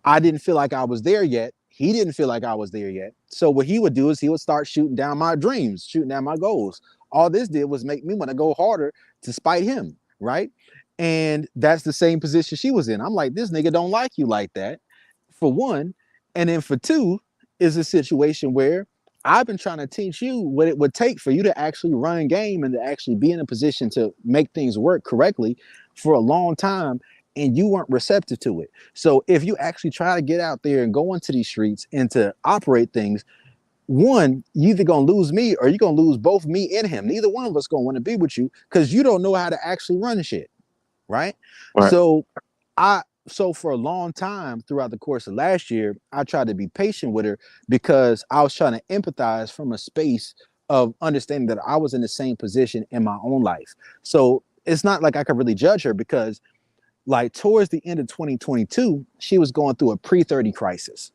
I didn't feel like I was there yet. He didn't feel like I was there yet. So what he would do is he would start shooting down my dreams, shooting down my goals. All this did was make me want to go harder to spite him, right? And that's the same position she was in. I'm like, this nigga don't like you like that, for one. And then for two, is a situation where I've been trying to teach you what it would take for you to actually run game and to actually be in a position to make things work correctly for a long time, and you weren't receptive to it. So if you actually try to get out there and go into these streets and to operate things, one, you either gonna lose me or you're gonna lose both me and him. Neither one of us gonna want to be with you because you don't know how to actually run shit, right? Right. So so for a long time throughout the course of last year, I tried to be patient with her because I was trying to empathize from a space of understanding that I was in the same position in my own life. So it's not like I could really judge her because, like, towards the end of 2022, she was going through a pre-30 crisis,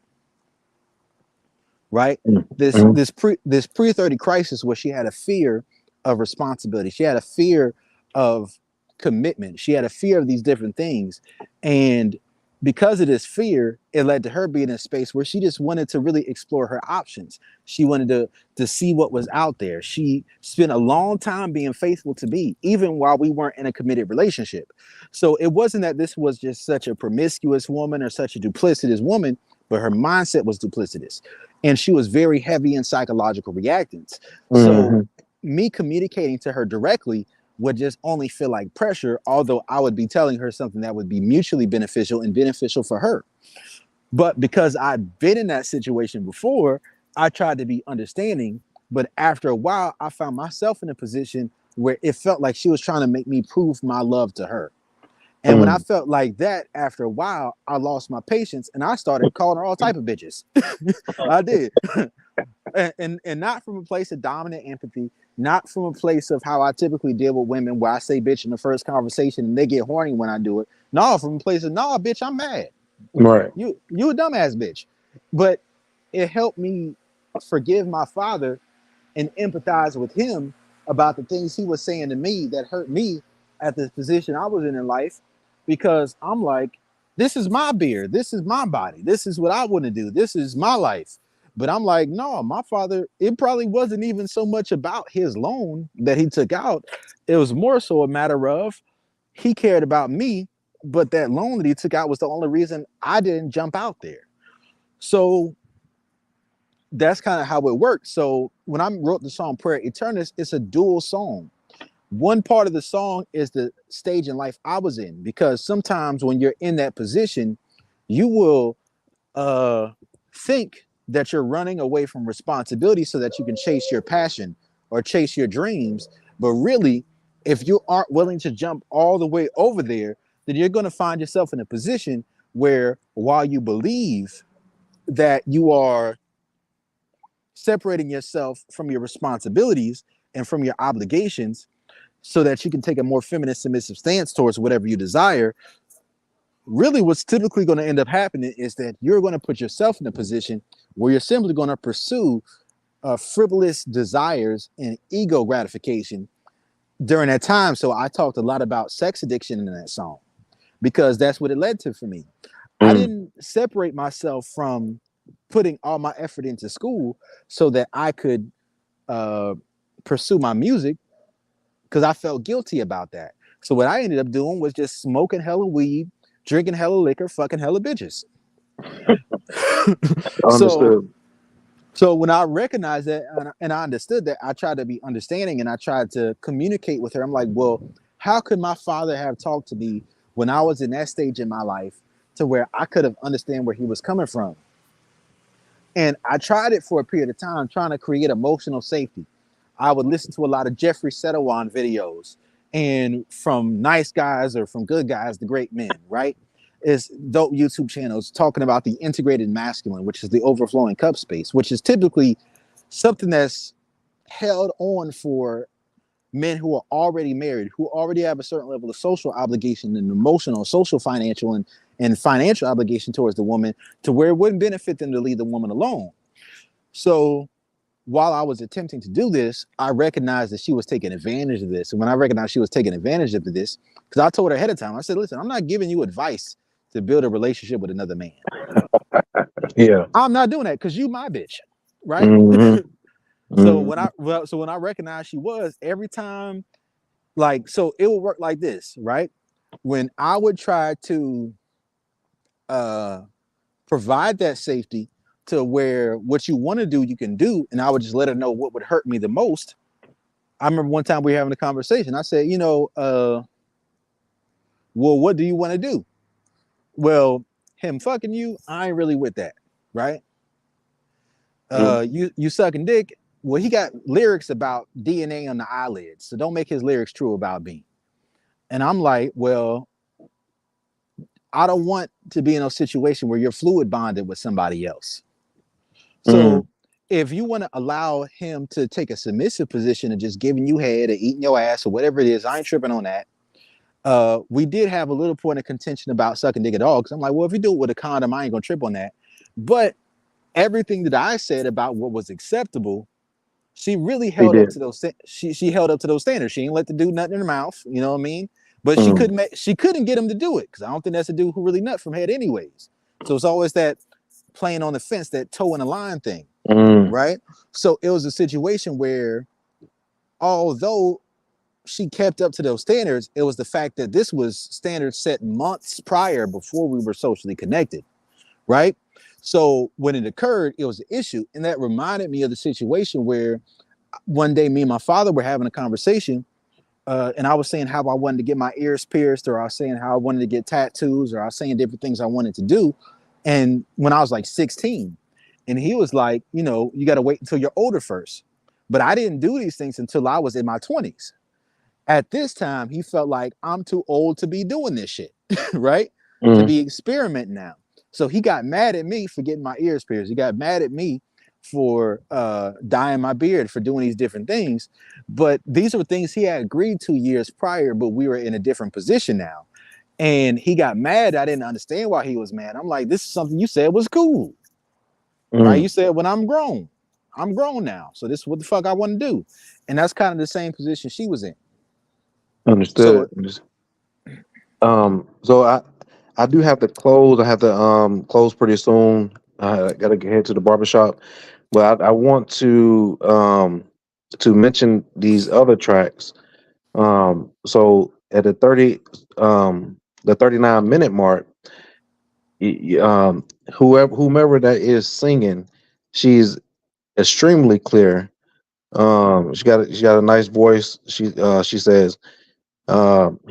right? This Mm. this pre-30 crisis where she had a fear of responsibility. She had a fear of commitment. She had a fear of these different things. And because of this fear, it led to her being in a space where she just wanted to really explore her options. She wanted to see what was out there. She spent a long time being faithful to me, even while we weren't in a committed relationship. So it wasn't that this was just such a promiscuous woman or such a duplicitous woman, but her mindset was duplicitous. And she was very heavy in psychological reactance. So Mhm. me communicating to her directly would just only feel like pressure, although I would be telling her something that would be mutually beneficial and beneficial for her. But because I'd been in that situation before, I tried to be understanding But after a while, I found myself in a position where it felt like she was trying to make me prove my love to her. And when I felt like that, after a while, I lost my patience and I started calling her all type of bitches. I did. and not from a place of dominant empathy, not from a place of how I typically deal with women where I say bitch in the first conversation and they get horny when I do it. No, from a place of, nah, bitch, I'm mad. Right. You a dumbass bitch. But it helped me forgive my father and empathize with him about the things he was saying to me that hurt me at the position I was in life, because I'm like, this is my beer, this is my body, this is what I want to do, this is my life. But I'm like, no, my father, it probably wasn't even so much about his loan that he took out. It was more so a matter of he cared about me, but that loan that he took out was the only reason I didn't jump out there. So that's kind of how it worked. So when I wrote the song Prayer Eternus, it's a dual song. One part of the song is the stage in life I was in, because sometimes when you're in that position, you will think that you're running away from responsibility so that you can chase your passion or chase your dreams. But really, if you aren't willing to jump all the way over there, then you're going to find yourself in a position where, while you believe that you are separating yourself from your responsibilities and from your obligations so that you can take a more feminine, submissive stance towards whatever you desire, really what's typically going to end up happening is that you're going to put yourself in a position where you're simply going to pursue frivolous desires and ego gratification during that time. So I talked a lot about sex addiction in that song, because that's what it led to for me. I didn't separate myself from putting all my effort into school so that I could pursue my music, because I felt guilty about that. So what I ended up doing was just smoking hella weed, drinking hella liquor, fucking hella bitches. Understood. So when I recognized that and I understood that, I tried to be understanding and I tried to communicate with her. I'm like, well, how could my father have talked to me when I was in that stage in my life to where I could have understand where he was coming from? And I tried it for a period of time, trying to create emotional safety. I would listen to a lot of Jeffrey Setawan videos, and from Nice Guys or from Good Guys, the Great Men, right? Is dope YouTube channels talking about the integrated masculine, which is the overflowing cup space, which is typically something that's held on for men who are already married, who already have a certain level of social obligation and emotional, social, financial, and financial obligation towards the woman, to where it wouldn't benefit them to leave the woman alone. So while I was attempting to do this, I recognized that she was taking advantage of this. And when I recognized she was taking advantage of this, because I told her ahead of time, I said, listen, I'm not giving you advice to build a relationship with another man. Yeah. I'm not doing that because you my bitch, right? Mm-hmm. So when I recognized she was, every time, like, so it would work like this, right? When I would try to provide that safety to where what you want to do, you can do, and I would just let her know what would hurt me the most. I remember one time we were having a conversation. I said, well, what do you want to do? Well, him fucking you, I ain't really with that, right? You sucking dick. Well, he got lyrics about DNA on the eyelids, so don't make his lyrics true about me. And I'm like, well, I don't want to be in a situation where you're fluid bonded with somebody else. So if you want to allow him to take a submissive position of just giving you head or eating your ass or whatever it is, I ain't tripping on that. We did have a little point of contention about sucking dick at all, because I'm like, well, if you do it with a condom, I ain't gonna trip on that. But everything that I said about what was acceptable, she really held up to those. She held up to those standards. She ain't let the dude nut in her mouth. You know what I mean? But she couldn't get him to do it, because I don't think that's a dude who really nut from head anyways. So it's always that playing on the fence, that toe in the line thing, right? So it was a situation where, although she kept up to those standards, it was the fact that this was standards set months prior, before we were socially connected, right? So when it occurred, it was an issue. And that reminded me of the situation where one day me and my father were having a conversation, and I was saying how I wanted to get my ears pierced, or I was saying how I wanted to get tattoos, or I was saying different things I wanted to do. And when I was like 16, and he was like, you got to wait until you're older first. But I didn't do these things until I was in my 20s. At this time, he felt like I'm too old to be doing this shit, right? To Mm. be experimenting now. So he got mad at me for getting my ears pierced. He got mad at me for dyeing my beard, for doing these different things. But these were things he had agreed to years prior, but we were in a different position now. And he got mad. I didn't understand why he was mad. I'm like, this is something you said was cool, right? You said, when I'm grown now. So this is what the fuck I want to do. And that's kind of the same position she was in. So Understood. So I do have to close. I have to close pretty soon. I gotta head to the barbershop. But I want to mention these other tracks. So at the 39-minute mark, whomever that is singing, she's extremely clear. She got a nice voice. She says,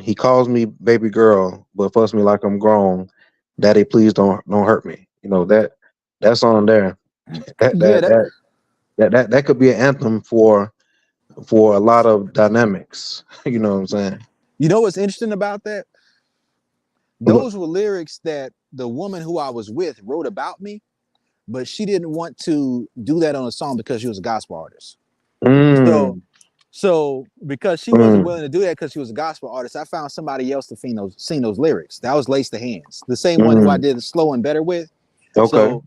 he calls me baby girl, but fuss me like I'm grown. Daddy, please don't hurt me. You know that song there. That yeah, that that that could be an anthem for a lot of dynamics. You know what I'm saying? you know what's interesting about that? But- Those were lyrics that the woman who I was with wrote about me, but she didn't want to do that on a song because she was a gospel artist. So Mm, because she wasn't mm, willing to do that because she was a gospel artist, I found somebody else to sing those lyrics. That was Lace the Hands, the same one who I mm. did Slow and Better with. Okay.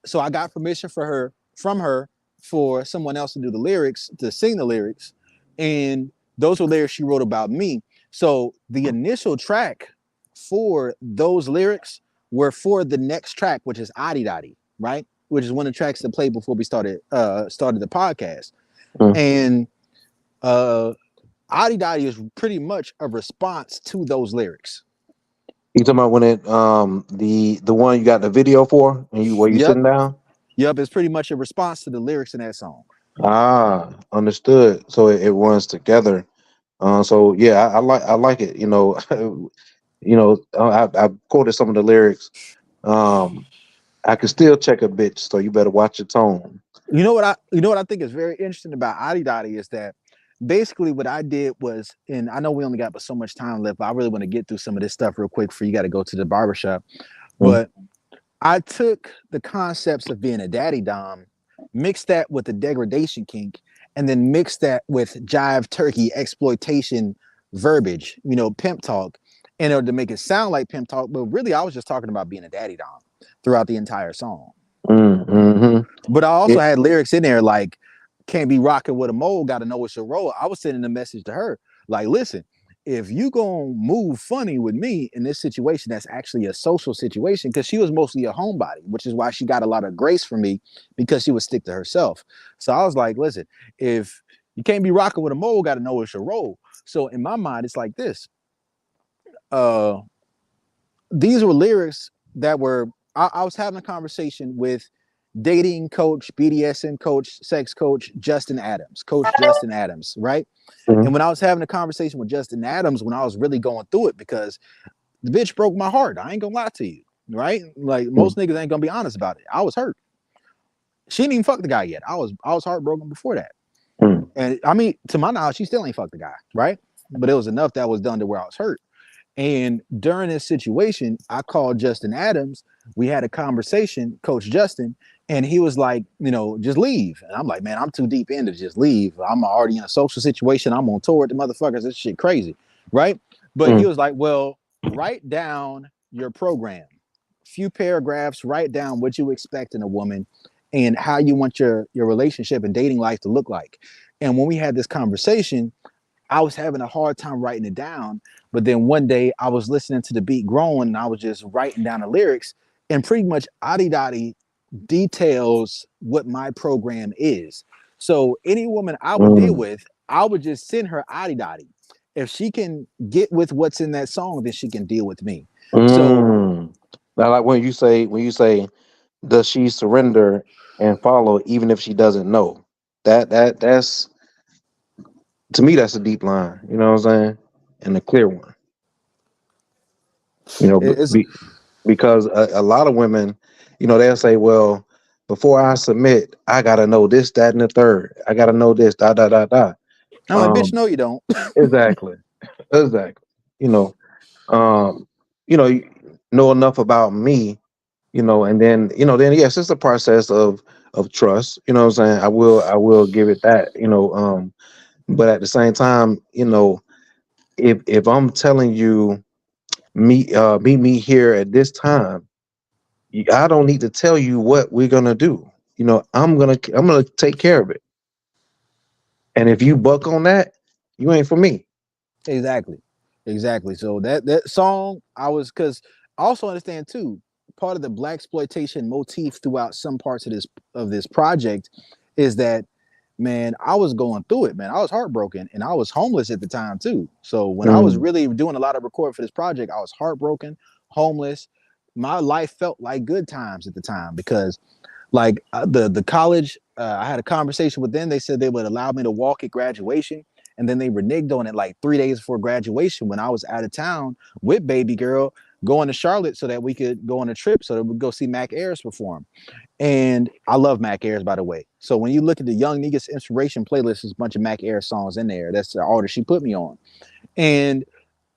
So I got permission from her for someone else to do the lyrics, to sing the lyrics, and those were lyrics she wrote about me. So the initial track for those lyrics were for the next track, which is Adi Dadi, right? Which is one of the tracks that played before we started the podcast. Mm. And Adi Dadi is pretty much a response to those lyrics. You talking about when it the one you got the video for and you where you Yep. sitting down? Yep. It's pretty much a response to the lyrics in that song. Ah, understood. So it runs together. So yeah, I like it. I quoted some of the lyrics. Um, I can still check a bitch, so you better watch your tone. You know what I think is very interesting about Adi Dadi is that basically what I did was, and I know we only got but so much time left, but I really want to get through some of this stuff real quick for you got to go to the barbershop. Mm. But I took the concepts of being a daddy dom, mixed that with the degradation kink, and then mixed that with jive turkey exploitation verbiage, pimp talk, in order to make it sound like pimp talk. But really, I was just talking about being a daddy dom throughout the entire song. Mm-hmm. But I also It, had lyrics in there like, can't be rocking with a mole, got to know it's your role. I was sending a message to her like, listen, if you gonna move funny with me in this situation, that's actually a social situation, because she was mostly a homebody, which is why she got a lot of grace from me, because she would stick to herself. So I was like, listen, if you can't be rocking with a mole, got to know it's your role. So in my mind, it's like this. These were lyrics that were, I was having a conversation with dating coach, BDSM coach, sex coach, Coach Justin Adams, right? Mhm. And when I was having a conversation with Justin Adams, when I was really going through it, because the bitch broke my heart, I ain't gonna lie to you, right? Like most niggas ain't gonna be honest about it. I was hurt. She didn't even fuck the guy yet. I was heartbroken before that. Mm. And I mean, to my knowledge, she still ain't fucked the guy, right? But it was enough that was done to where I was hurt. And during this situation, I called Justin Adams. We had a conversation, Coach Justin, and he was like, just leave. And I'm like, man, I'm too deep in to just leave. I'm already in a social situation. I'm on tour with the motherfuckers. This shit crazy, right? But he Mm. was like, well, write down your program. Few paragraphs, write down what you expect in a woman and how you want your relationship and dating life to look like. And when we had this conversation, I was having a hard time writing it down. But then one day I was listening to the beat growing and I was just writing down the lyrics, and pretty much Adi Dadi details what my program is. So any woman I would deal Mm. with, I would just send her Adi Dadi. If she can get with what's in that song, then she can deal with me. So Mm. Now, like when you say, does she surrender and follow even if she doesn't know? That's to me that's a deep line. You know what I'm saying? And a clear one. You know, it's because a lot of women, they'll say, well, before I submit, I gotta know this, that, and the third. I gotta know this, da da da da. I'm like, bitch, Um, no, you don't. exactly, exactly. You know, um, you know enough about me, and then then yes, it's a process of trust. You know what I'm saying? I will give it that. But at the same time, if I'm telling you meet me here at this time, I don't need to tell you what we're gonna do. I'm gonna take care of it. And if you buck on that, you ain't for me. Exactly. Exactly. So that song, I was because I also understand too, part of the black exploitation motif throughout some parts of this project is that, man, I was going through it, man. I was heartbroken and I was homeless at the time too. So when I was Mm, really doing a lot of recording for this project, I was heartbroken, homeless. My life felt like good times at the time because like the college, I had a conversation with them. They said they would allow me to walk at graduation, and then they reneged on it like 3 days before graduation when I was out of town with baby girl going to Charlotte so that we could go on a trip so that we could go see Mac Ayres perform. And I love Mac Ayres, by the way. So when you look at the Young Niggas Inspiration playlist, there's a bunch of Mac Ayres songs in there. That's the order she put me on. And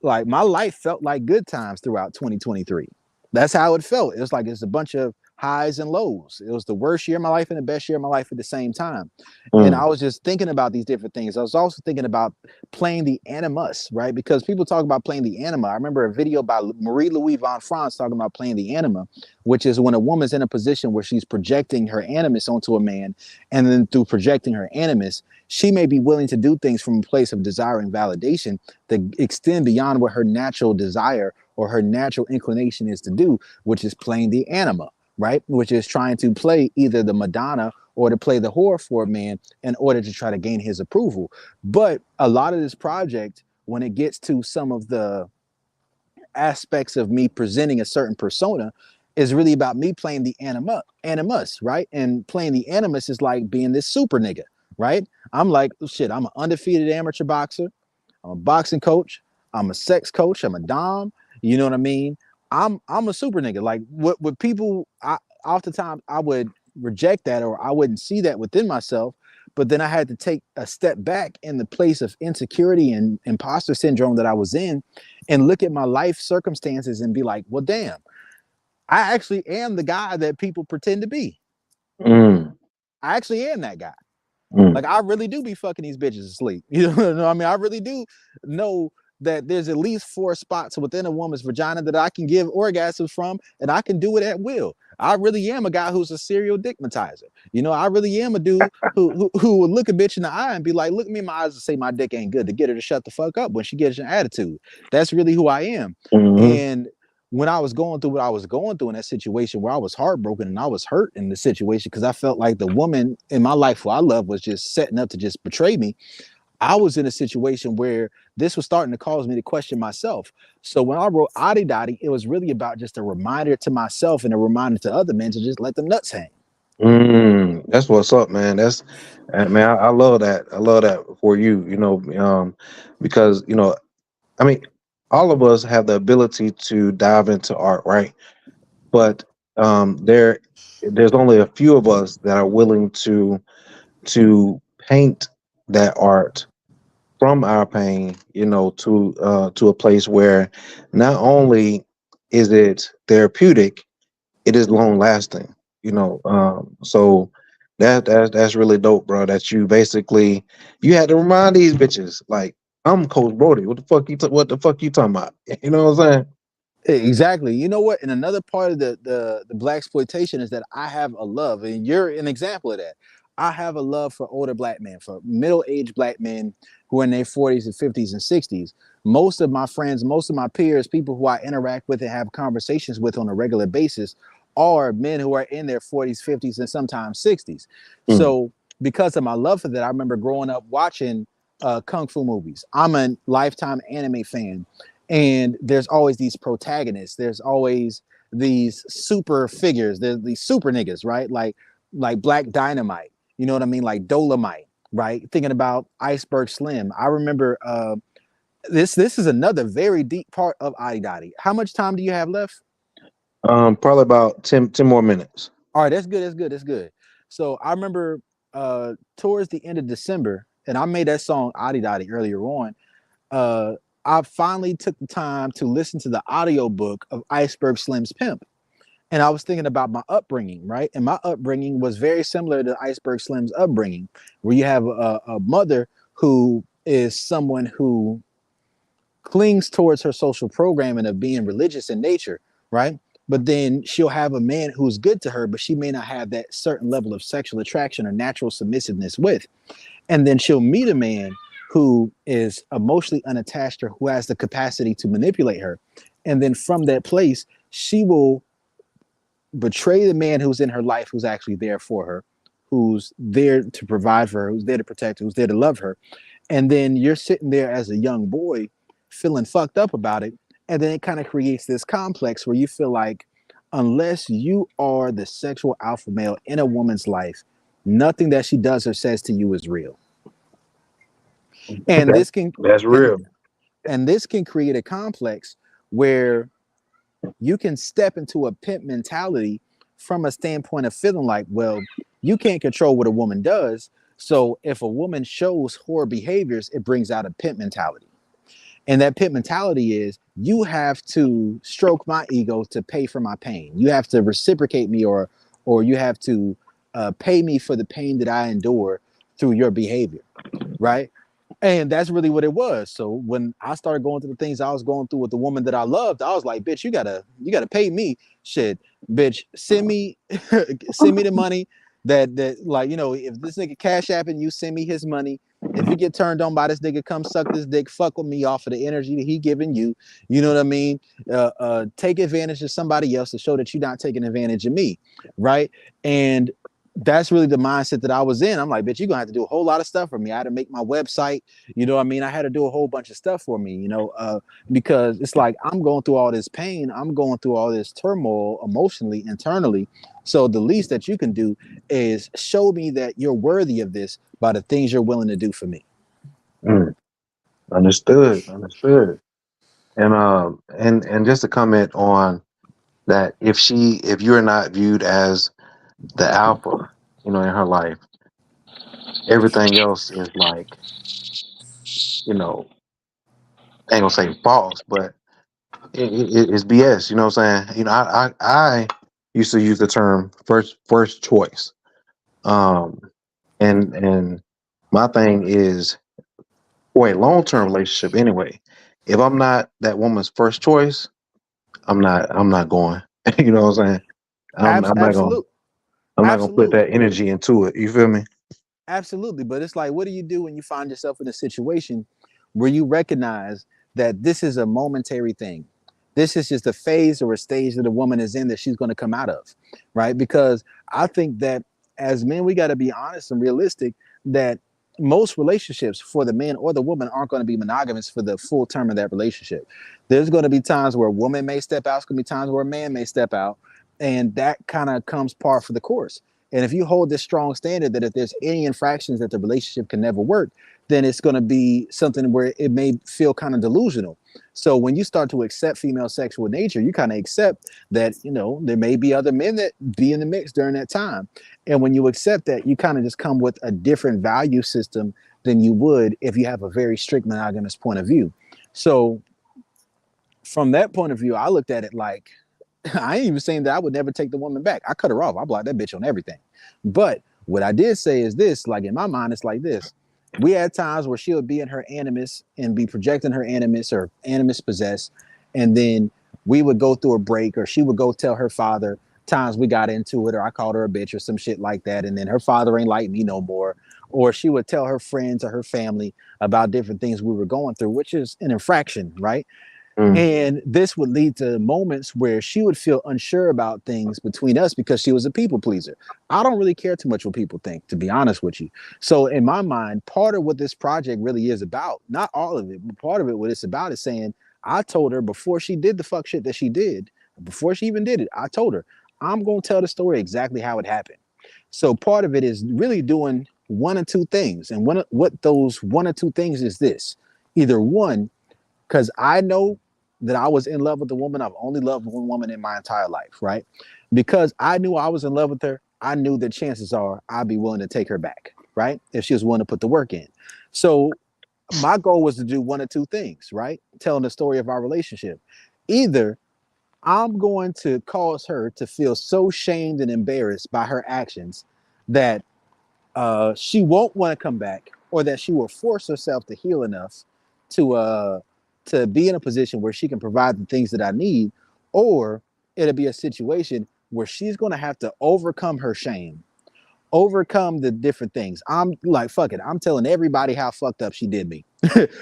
like my life felt like good times throughout 2023. That's how it felt. It was like it's a bunch of highs and lows. It was the worst year of my life and the best year of my life at the same time. And mm, I was just thinking about these different things. I was also thinking about playing the animus, right? Because people talk about playing the anima. I remember a video by Marie Louise von France talking about playing the anima, which is when a woman's in a position where she's projecting her animus onto a man, and then through projecting her animus, she may be willing to do things from a place of desiring validation that extend beyond what her natural desire or her natural inclination is to do, which is playing the anima, right? Which is trying to play either the Madonna or to play the whore for a man in order to try to gain his approval. But a lot of this project, when it gets to some of the aspects of me presenting a certain persona, is really about me playing the animus, right? And playing the animus is like being this super nigga, right? I'm like, oh, shit, I'm an undefeated amateur boxer. I'm a boxing coach. I'm a sex coach. I'm a dom. You know what I mean? I'm a super nigga. Like what people, oftentimes I would reject that or I wouldn't see that within myself. But then I had to take a step back in the place of insecurity and imposter syndrome that I was in and look at my life circumstances and be like, well, damn, I actually am the guy that people pretend to be. mm, I actually am that guy. mm. Like I really do be fucking these bitches asleep. You know what I mean? I really do know that there's at least 4 spots within a woman's vagina that I can give orgasms from, and I can do it at will. I really am a guy who's a serial dickmatizer. You know, I really am a dude who would look a bitch in the eye and be like, look at me in my eyes and say my dick ain't good to get her to shut the fuck up when she gets an attitude. That's really who I am. Mhm. And when I was going through what I was going through in that situation where I was heartbroken and I was hurt in the situation because I felt like the woman in my life who I love was just setting up to just betray me. I was in a situation where this was starting to cause me to question myself. So when I wrote Adi Dottie, it was really about just a reminder to myself and a reminder to other men to just let them nuts hang. That's what's up, man. Man. I love that. I love that for you. Because I mean, all of us have the ability to dive into art, right? But there's only a few of us that are willing to paint that art from our pain, to a place where not only is it therapeutic, it is long lasting. So that's really dope, bro. That you had to remind these bitches like I'm Coach Brodie. What the fuck you talking about? You know what I'm saying? Exactly. You know what? And another part of the black exploitation is that I have a love, and you're an example of that. I have a love for older black men, for middle-aged black men who are in their 40s and 50s and 60s. Most of my friends, most of my peers, people who I interact with and have conversations with on a regular basis are men who are in their 40s, 50s, and sometimes 60s. Mm, So because of my love for that, I remember growing up watching kung fu movies. I'm a lifetime anime fan. And there's always these protagonists. There's always these super figures. There's these super niggas, right? Like Black Dynamite. You know what I mean? Like Dolomite, right? Thinking about Iceberg Slim. I remember this is another very deep part of Adi Dottie. How much time do you have left? probably about 10 more minutes. All right, that's good. That's good. That's good. So I remember towards the end of December, and I made that song Adi Dotty earlier on. Uh, I finally took the time to listen to the audio book of Iceberg Slim's Pimp. And I was thinking about my upbringing, right? And my upbringing was very similar to Iceberg Slim's upbringing, where you have a mother who is someone who clings towards her social programming of being religious in nature, right? But then she'll have a man who's good to her, but she may not have that certain level of sexual attraction or natural submissiveness with. And then she'll meet a man who is emotionally unattached or who has the capacity to manipulate her. And then from that place, she will betray the man who's in her life, who's actually there for her, who's there to provide for her, who's there to protect her, who's there to love her. And then you're sitting there as a young boy feeling fucked up about it. And then it kind of creates this complex where you feel like unless you are the sexual alpha male in a woman's life, nothing that she does or says to you is real. And this can That's real. and this can create a complex where you can step into a pimp mentality from a standpoint of feeling like, well, you can't control what a woman does. So if a woman shows whore behaviors, it brings out a pimp mentality. And that pimp mentality is you have to stroke my ego to pay for my pain. You have to reciprocate me or you have to pay me for the pain that I endure through your behavior. Right. And that's really what it was. So when I started going through the things I was going through with the woman that I loved, I was like, bitch, you gotta pay me. Shit, bitch, send me the money that like, you know, if this nigga cash apping, you send me his money. If you get turned on by this nigga, come suck this dick, fuck with me off of the energy that he giving you. You know what I mean? Take advantage of somebody else to show that you're not taking advantage of me. Right. And that's really the mindset that I was in. I'm like, bitch, you're gonna have to do a whole lot of stuff for me. I had to make my website, you know what I mean? I had to do a whole bunch of stuff for me, you know, because it's like I'm going through all this pain, I'm going through all this turmoil emotionally, internally. So the least that you can do is show me that you're worthy of this by the things you're willing to do for me. Understood. And just to comment on that, if you're not viewed as the alpha, you know, in her life, everything else is like, you know, I ain't gonna say false, but it's BS. You know what I'm saying? You know, I used to use the term first choice. And my thing is for a long-term relationship anyway. If I'm not that woman's first choice, I'm not going. You know what I'm saying? I'm not gonna Absolutely. I'm not gonna put Absolutely. that energy into it. You feel me? Absolutely. But it's like, what do you do when you find yourself in a situation where you recognize that this is a momentary thing? This is just a phase or a stage that a woman is in that she's going to come out of, right? Because I think that as men, we got to be honest and realistic that most relationships for the man or the woman aren't going to be monogamous for the full term of that relationship. There's going to be times where a woman may step out. It's going to be times where a man may step out. And that kind of comes par for the course. And if you hold this strong standard that if there's any infractions that the relationship can never work, then it's going to be something where it may feel kind of delusional. So when you start to accept female sexual nature, you kind of accept that, you know, there may be other men that be in the mix during that time. And when you accept that, you kind of just come with a different value system than you would if you have a very strict monogamous point of view. So from that point of view, I looked at it like, I ain't even saying that I would never take the woman back. I cut her off. I blocked that bitch on everything. But what I did say is this, like in my mind, it's like this. We had times where she would be in her animus and be projecting her animus or animus possessed. And then we would go through a break or she would go tell her father times we got into it or I called her a bitch or some shit like that. And then her father ain't like me no more. Or she would tell her friends or her family about different things we were going through, which is an infraction, right? And this would lead to moments where she would feel unsure about things between us because she was a people pleaser. I don't really care too much what people think, to be honest with you. So in my mind, part of what this project really is about, not all of it, but part of it, what it's about is saying, I told her before she did the fuck shit that she did, before she even did it, I told her, I'm going to tell the story exactly how it happened. So part of it is really doing one or two things. And what those one or two things is this. Either one, because I know that I was in love with a woman. I've only loved one woman in my entire life, right? because I knew I was in love with her, I knew that chances are I'd be willing to take her back, right? If she was willing to put the work in. So my goal was to do one of two things, right? Telling the story of our relationship. Either I'm going to cause her to feel so shamed and embarrassed by her actions that she won't want to come back, or that she will force herself to heal enough to be in a position where she can provide the things that I need, or it'll be a situation where she's going to have to overcome her shame, overcome the different things. I'm like, fuck it. I'm telling everybody how fucked up she did me.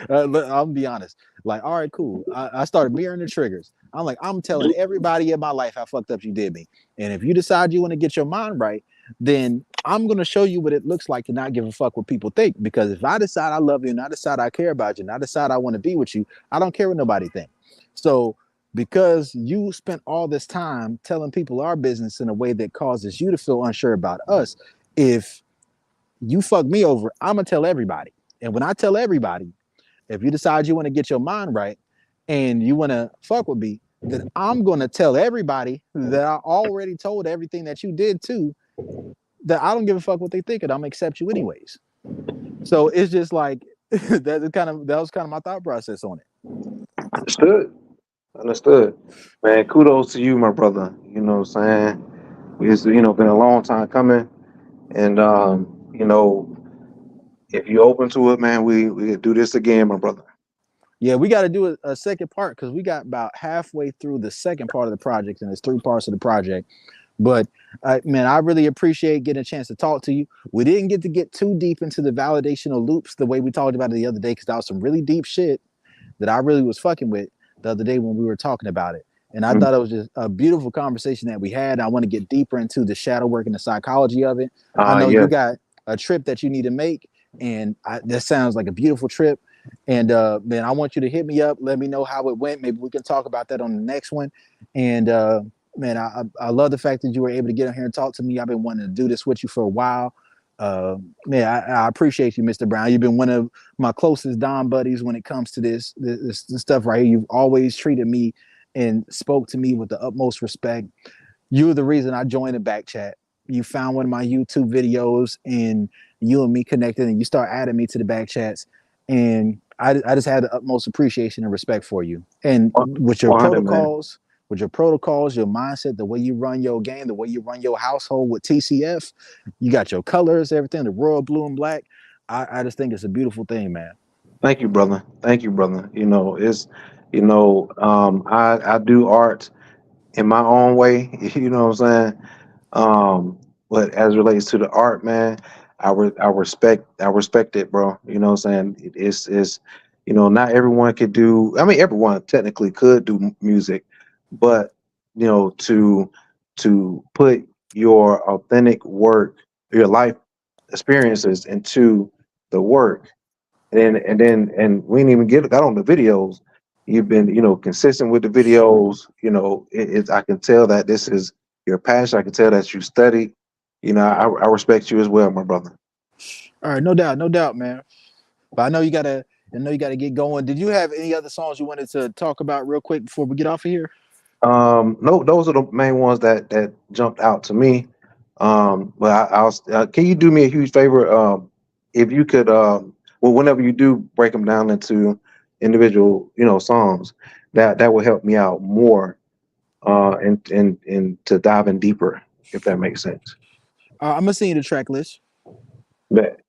I'll be honest. Like, all right, cool. I started mirroring the triggers. I'm like, I'm telling everybody in my life how fucked up you did me. And if you decide you want to get your mind right, then I'm going to show you what it looks like to not give a fuck what people think. Because if I decide I love you and I decide I care about you and I decide I want to be with you, I don't care what nobody thinks. So because you spent all this time telling people our business in a way that causes you to feel unsure about us, if you fuck me over, I'm gonna tell everybody. And when I tell everybody, if you decide you want to get your mind right and you want to fuck with me, then I'm gonna tell everybody that I already told everything that you did too, that I don't give a fuck what they think and I'm gonna accept you anyways. So it's just like that was kind of my thought process on it. Understood. Understood. Man, kudos to you, my brother. You know what I'm saying? It's been a long time coming. And if you open to it, man, we could do this again, my brother. Yeah, we got to do a second part because we got about halfway through the second part of the project, and there's three parts of the project. But man, I really appreciate getting a chance to talk to you. We didn't get to get too deep into the validational loops the way we talked about it the other day, because that was some really deep shit that I really was fucking with the other day when we were talking about it. And I thought it was just a beautiful conversation that we had. I want to get deeper into the shadow work and the psychology of it. I know you Yes. got a trip that you need to make, and that sounds like a beautiful trip. And man, I want you to hit me up. Let me know how it went. Maybe we can talk about that on the next one. And man, I love the fact that you were able to get on here and talk to me. I've been wanting to do this with you for a while. Man, I appreciate you, Mr. Brown. You've been one of my closest Dom buddies when it comes to this stuff right here. You've always treated me and spoke to me with the utmost respect. You're the reason I joined the back chat. You found one of my YouTube videos and you and me connected, and you start adding me to the back chats. And I just had the utmost appreciation and respect for you. And with your 100, man. protocols, your mindset, the way you run your game, the way you run your household with TCF, you got your colors, everything, the royal blue and black. I just think it's a beautiful thing, man. Thank you, brother. Thank you, brother. I do art in my own way. You know what I'm saying? But as it relates to the art, man, I respect it, bro. You know what I'm saying? It's not everyone could do. I mean, everyone technically could do music, but to put your authentic work, your life experiences into the work, and we didn't even got on the videos. You've been consistent with the videos. I can tell that this is your passion. I can tell that you studied. I respect you as well, my brother. All right, no doubt, man. But I know you gotta get going. Did you have any other songs you wanted to talk about real quick before we get off of here? No, those are the main ones that jumped out to me. But can you do me a huge favor? If you could, well, whenever you do break them down into individual, songs, that will help me out more, and to dive in deeper, if that makes sense. I'm gonna send you the track list. Bet.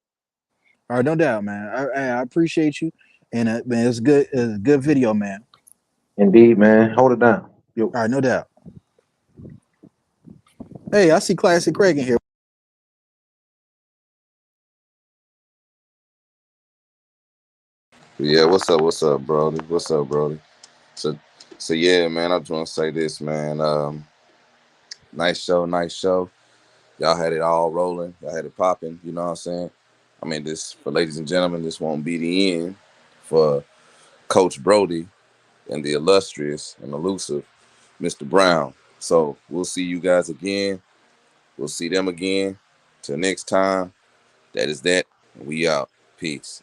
All right, no doubt, man. I appreciate you, and man, it's good. It's a good video, man. Indeed, man. Hold it down. Yo. All right, no doubt. Hey, I see Classic Craig in here. Yeah, what's up, Brody? What's up, Brody? So, so yeah, man. I just want to say this, man. Nice show, nice show. Y'all had it all rolling. Y'all had it popping. You know what I'm saying? I mean, this for ladies and gentlemen, this won't be the end for Coach Brodie and the illustrious and elusive Mr. Brown. So we'll see you guys again. We'll see them again. Till next time. That is that. We out. Peace.